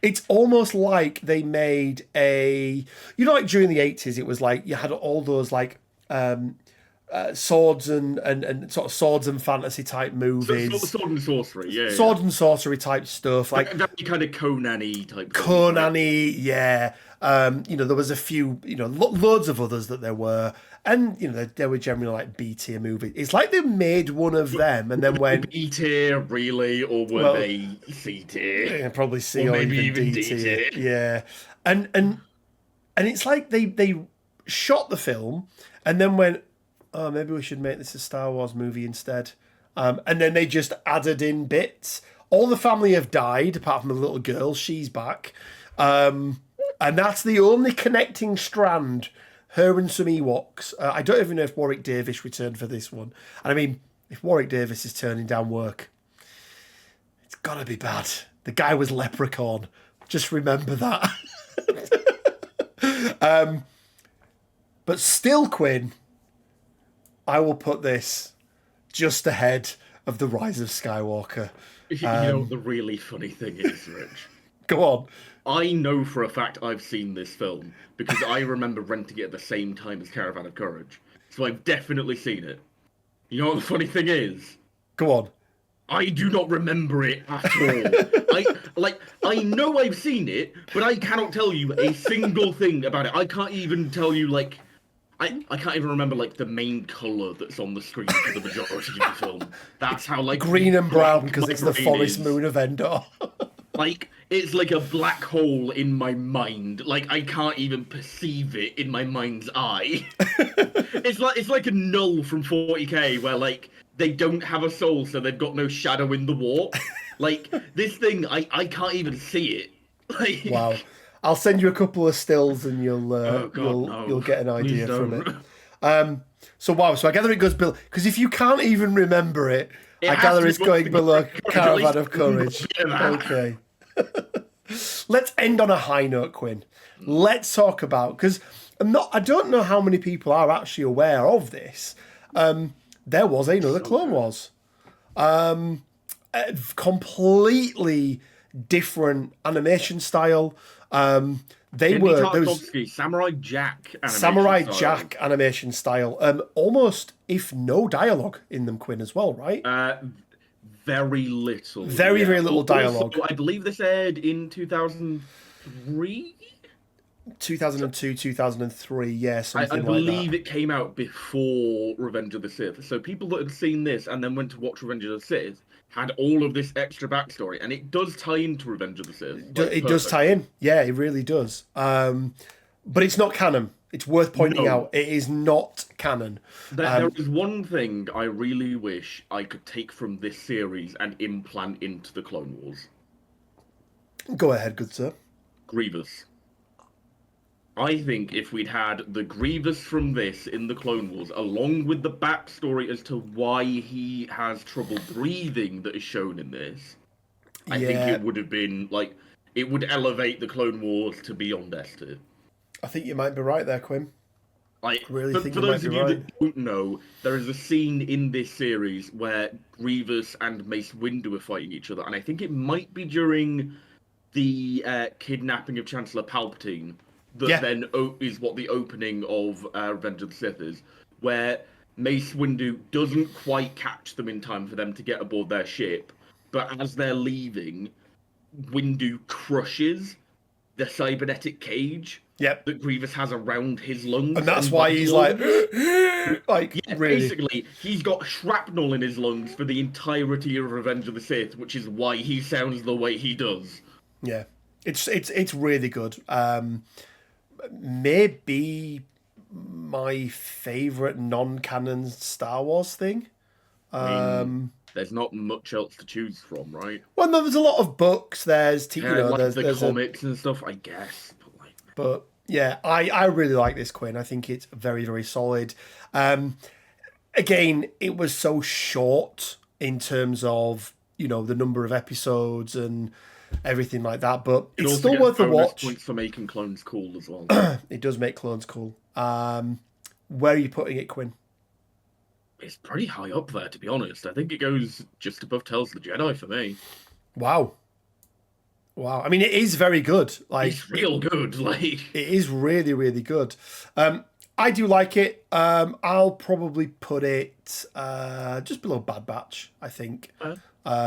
It's almost like they made a... like during the 80s, it was like you had all those like swords and sort of swords and fantasy type movies. Sword and sorcery, yeah. Sword and sorcery type stuff. Like very kind of Conan-y type. Conan-y, yeah. There was a few, loads of others that there were. And, they were generally like B-tier movies. It's like they made one of them and then went... B-tier, really? Or were they C-tier? Yeah, probably C or maybe even D-tier. Yeah. And it's like they shot the film and then went, oh, maybe we should make this a Star Wars movie instead. And then they just added in bits. All the family have died, apart from the little girl. She's back. And that's the only connecting strand... Her and some Ewoks. I don't even know if Warwick Davis returned for this one. And I mean, if Warwick Davis is turning down work, it's got to be bad. The guy was Leprechaun. Just remember that. But still, Quinn, I will put this just ahead of The Rise of Skywalker. You know, the really funny thing is, Rich. Go on. I know for a fact I've seen this film because I remember renting it at the same time as Caravan of Courage. so I've definitely seen it. You know what the funny thing is? Go on. I do not remember it at all. I know I've seen it, but I cannot tell you a single thing about it. I can't even tell you I can't even remember the main color that's on the screen for the majority of the film. That's how green and brown because my it's the brain forest is. moon of Endor. It's like a black hole in my mind. I can't even perceive it in my mind's eye. It's like a null from 40K where they don't have a soul, so they've got no shadow in the warp. This thing, I can't even see it. Wow. I'll send you a couple of stills and you'll Oh God, no. you'll get an idea Please from don't. it. So I gather it goes below, because if you can't even remember it, I has gather to it's be going Courage, below at least Caravan of Courage. a bit of that. Okay. Let's end on a high note, Quinn. Let's talk about, because I don't know how many people are actually aware of this. There was another Clone Wars. A completely different animation style. There was Samurai Jack animation Samurai style. Jack animation style. Almost, if no dialogue in them, Quinn, as well, right? Very little. Very little dialogue. Also, I believe this aired in 2003? 2002, 2003, yeah, something I like believe that. it came out before Revenge of the Sith. So people that had seen this and then went to watch Revenge of the Sith had all of this extra backstory, and it does tie into Revenge of the Sith. It does tie in. Yeah, it really does. But it's not canon. It's worth pointing out. It is not canon. There is one thing I really wish I could take from this series and implant into the Clone Wars. Go ahead, good sir. Grievous. I think if we'd had the Grievous from this in the Clone Wars, along with the backstory as to why he has trouble breathing that is shown in this, I think it would have been it would elevate the Clone Wars to beyond S tier. I think you might be right there, Quinn. For Those of you that don't know, there is a scene in this series where Grievous and Mace Windu are fighting each other, and I think it might be during the kidnapping of Chancellor Palpatine. That then is what the opening of Revenge of the Sith is, where Mace Windu doesn't quite catch them in time for them to get aboard their ship, but as they're leaving, Windu crushes the cybernetic cage that Grievous has around his lungs. And that's why he's really. Basically, he's got shrapnel in his lungs for the entirety of Revenge of the Sith, which is why he sounds the way he does. Yeah, it's really good. Maybe my favorite non-canon Star Wars thing. There's not much else to choose from, right? Well, no, there's a lot of books. There's there's the comics and stuff, I guess. But yeah, I really like this, Quinn. I think it's very, very solid. Again, it was so short in terms of the number of episodes and everything like that, but it's still worth a watch. Points for making clones cool as well. It does make clones cool. Where are you putting it, Quinn? It's pretty high up there, to be honest. I think it goes just above Tales of the Jedi for me. Wow. I mean, it is very good. It's real good. It is really, really good. I do like it. I'll probably put it just below Bad Batch. I think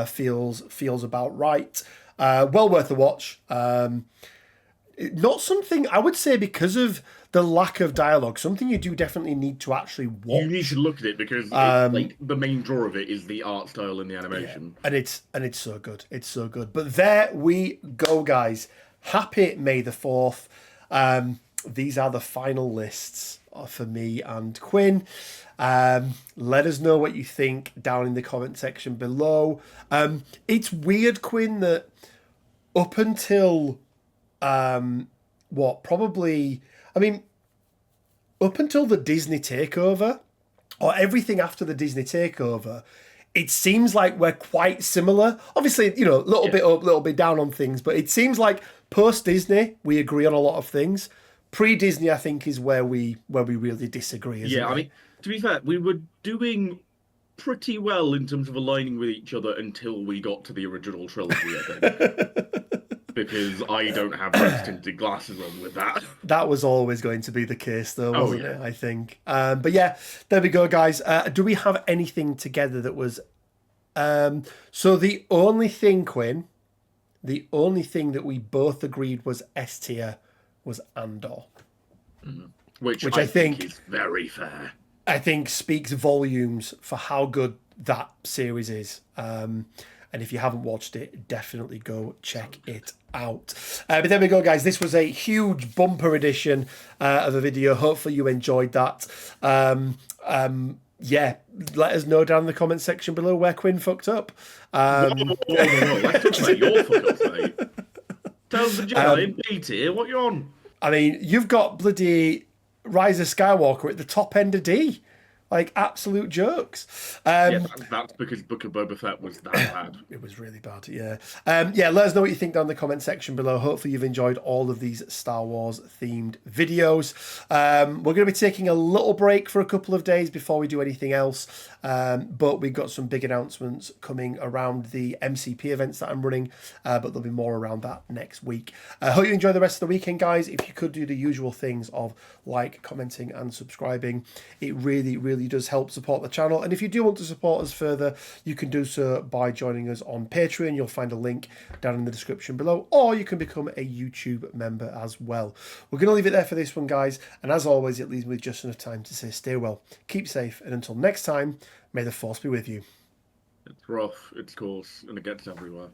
feels about right. Well worth a watch. Not something I would say because of the lack of dialogue. Something you do definitely need to actually watch. You need to look at it because the main draw of it is the art style and the animation. Yeah. And it's so good. It's so good. But there we go, guys. Happy May the 4th. These are the final lists for me and Quinn. Let us know what you think down in the comment section below. It's weird, Quinn, that up until up until the Disney takeover, or everything after the Disney takeover, it seems like we're quite similar. Obviously, a little bit up, little bit down on things, but it seems like post Disney we agree on a lot of things. Pre-Disney, I think, is where we really disagree. I mean, to be fair, we were doing pretty well in terms of aligning with each other until we got to the original trilogy, I think. because I don't have those tinted glasses on with that. That was always going to be the case, though, wasn't yeah. it? I think. But yeah, there we go, guys. Do we have anything together that was? So the only thing, Quinn, the only thing that we both agreed was S tier was Andor, Which I think is very fair. I think speaks volumes for how good that series is. And if you haven't watched it, definitely go check it out. But there we go, guys. This was a huge bumper edition of a video. Hopefully you enjoyed that. Yeah, let us know down in the comment section below where Quinn fucked up. Whoa. Let's talk about your fuck-ups, mate. Tell the Jedi in B tier what you're on. I mean, you've got bloody Rise of Skywalker at the top end of D. Like, absolute jokes. Yeah, that's because Book of Boba Fett was that bad. It was really bad, yeah. Yeah, let us know what you think down in the comment section below. Hopefully you've enjoyed all of these Star Wars themed videos. We're going to be taking a little break for a couple of days before we do anything else. But we've got some big announcements coming around the MCP events that I'm running. But there'll be more around that next week. I hope you enjoy the rest of the weekend, guys. If you could do the usual things of like, commenting and subscribing, it really, really does help support the channel. And if you do want to support us further, you can do so by joining us on Patreon. You'll find a link down in the description below, or you can become a YouTube member as well. We're going to leave it there for this one, guys. And as always, it leaves me with just enough time to say stay well, keep safe, and until next time, may the Force be with you. It's rough, it's coarse, and it gets everywhere.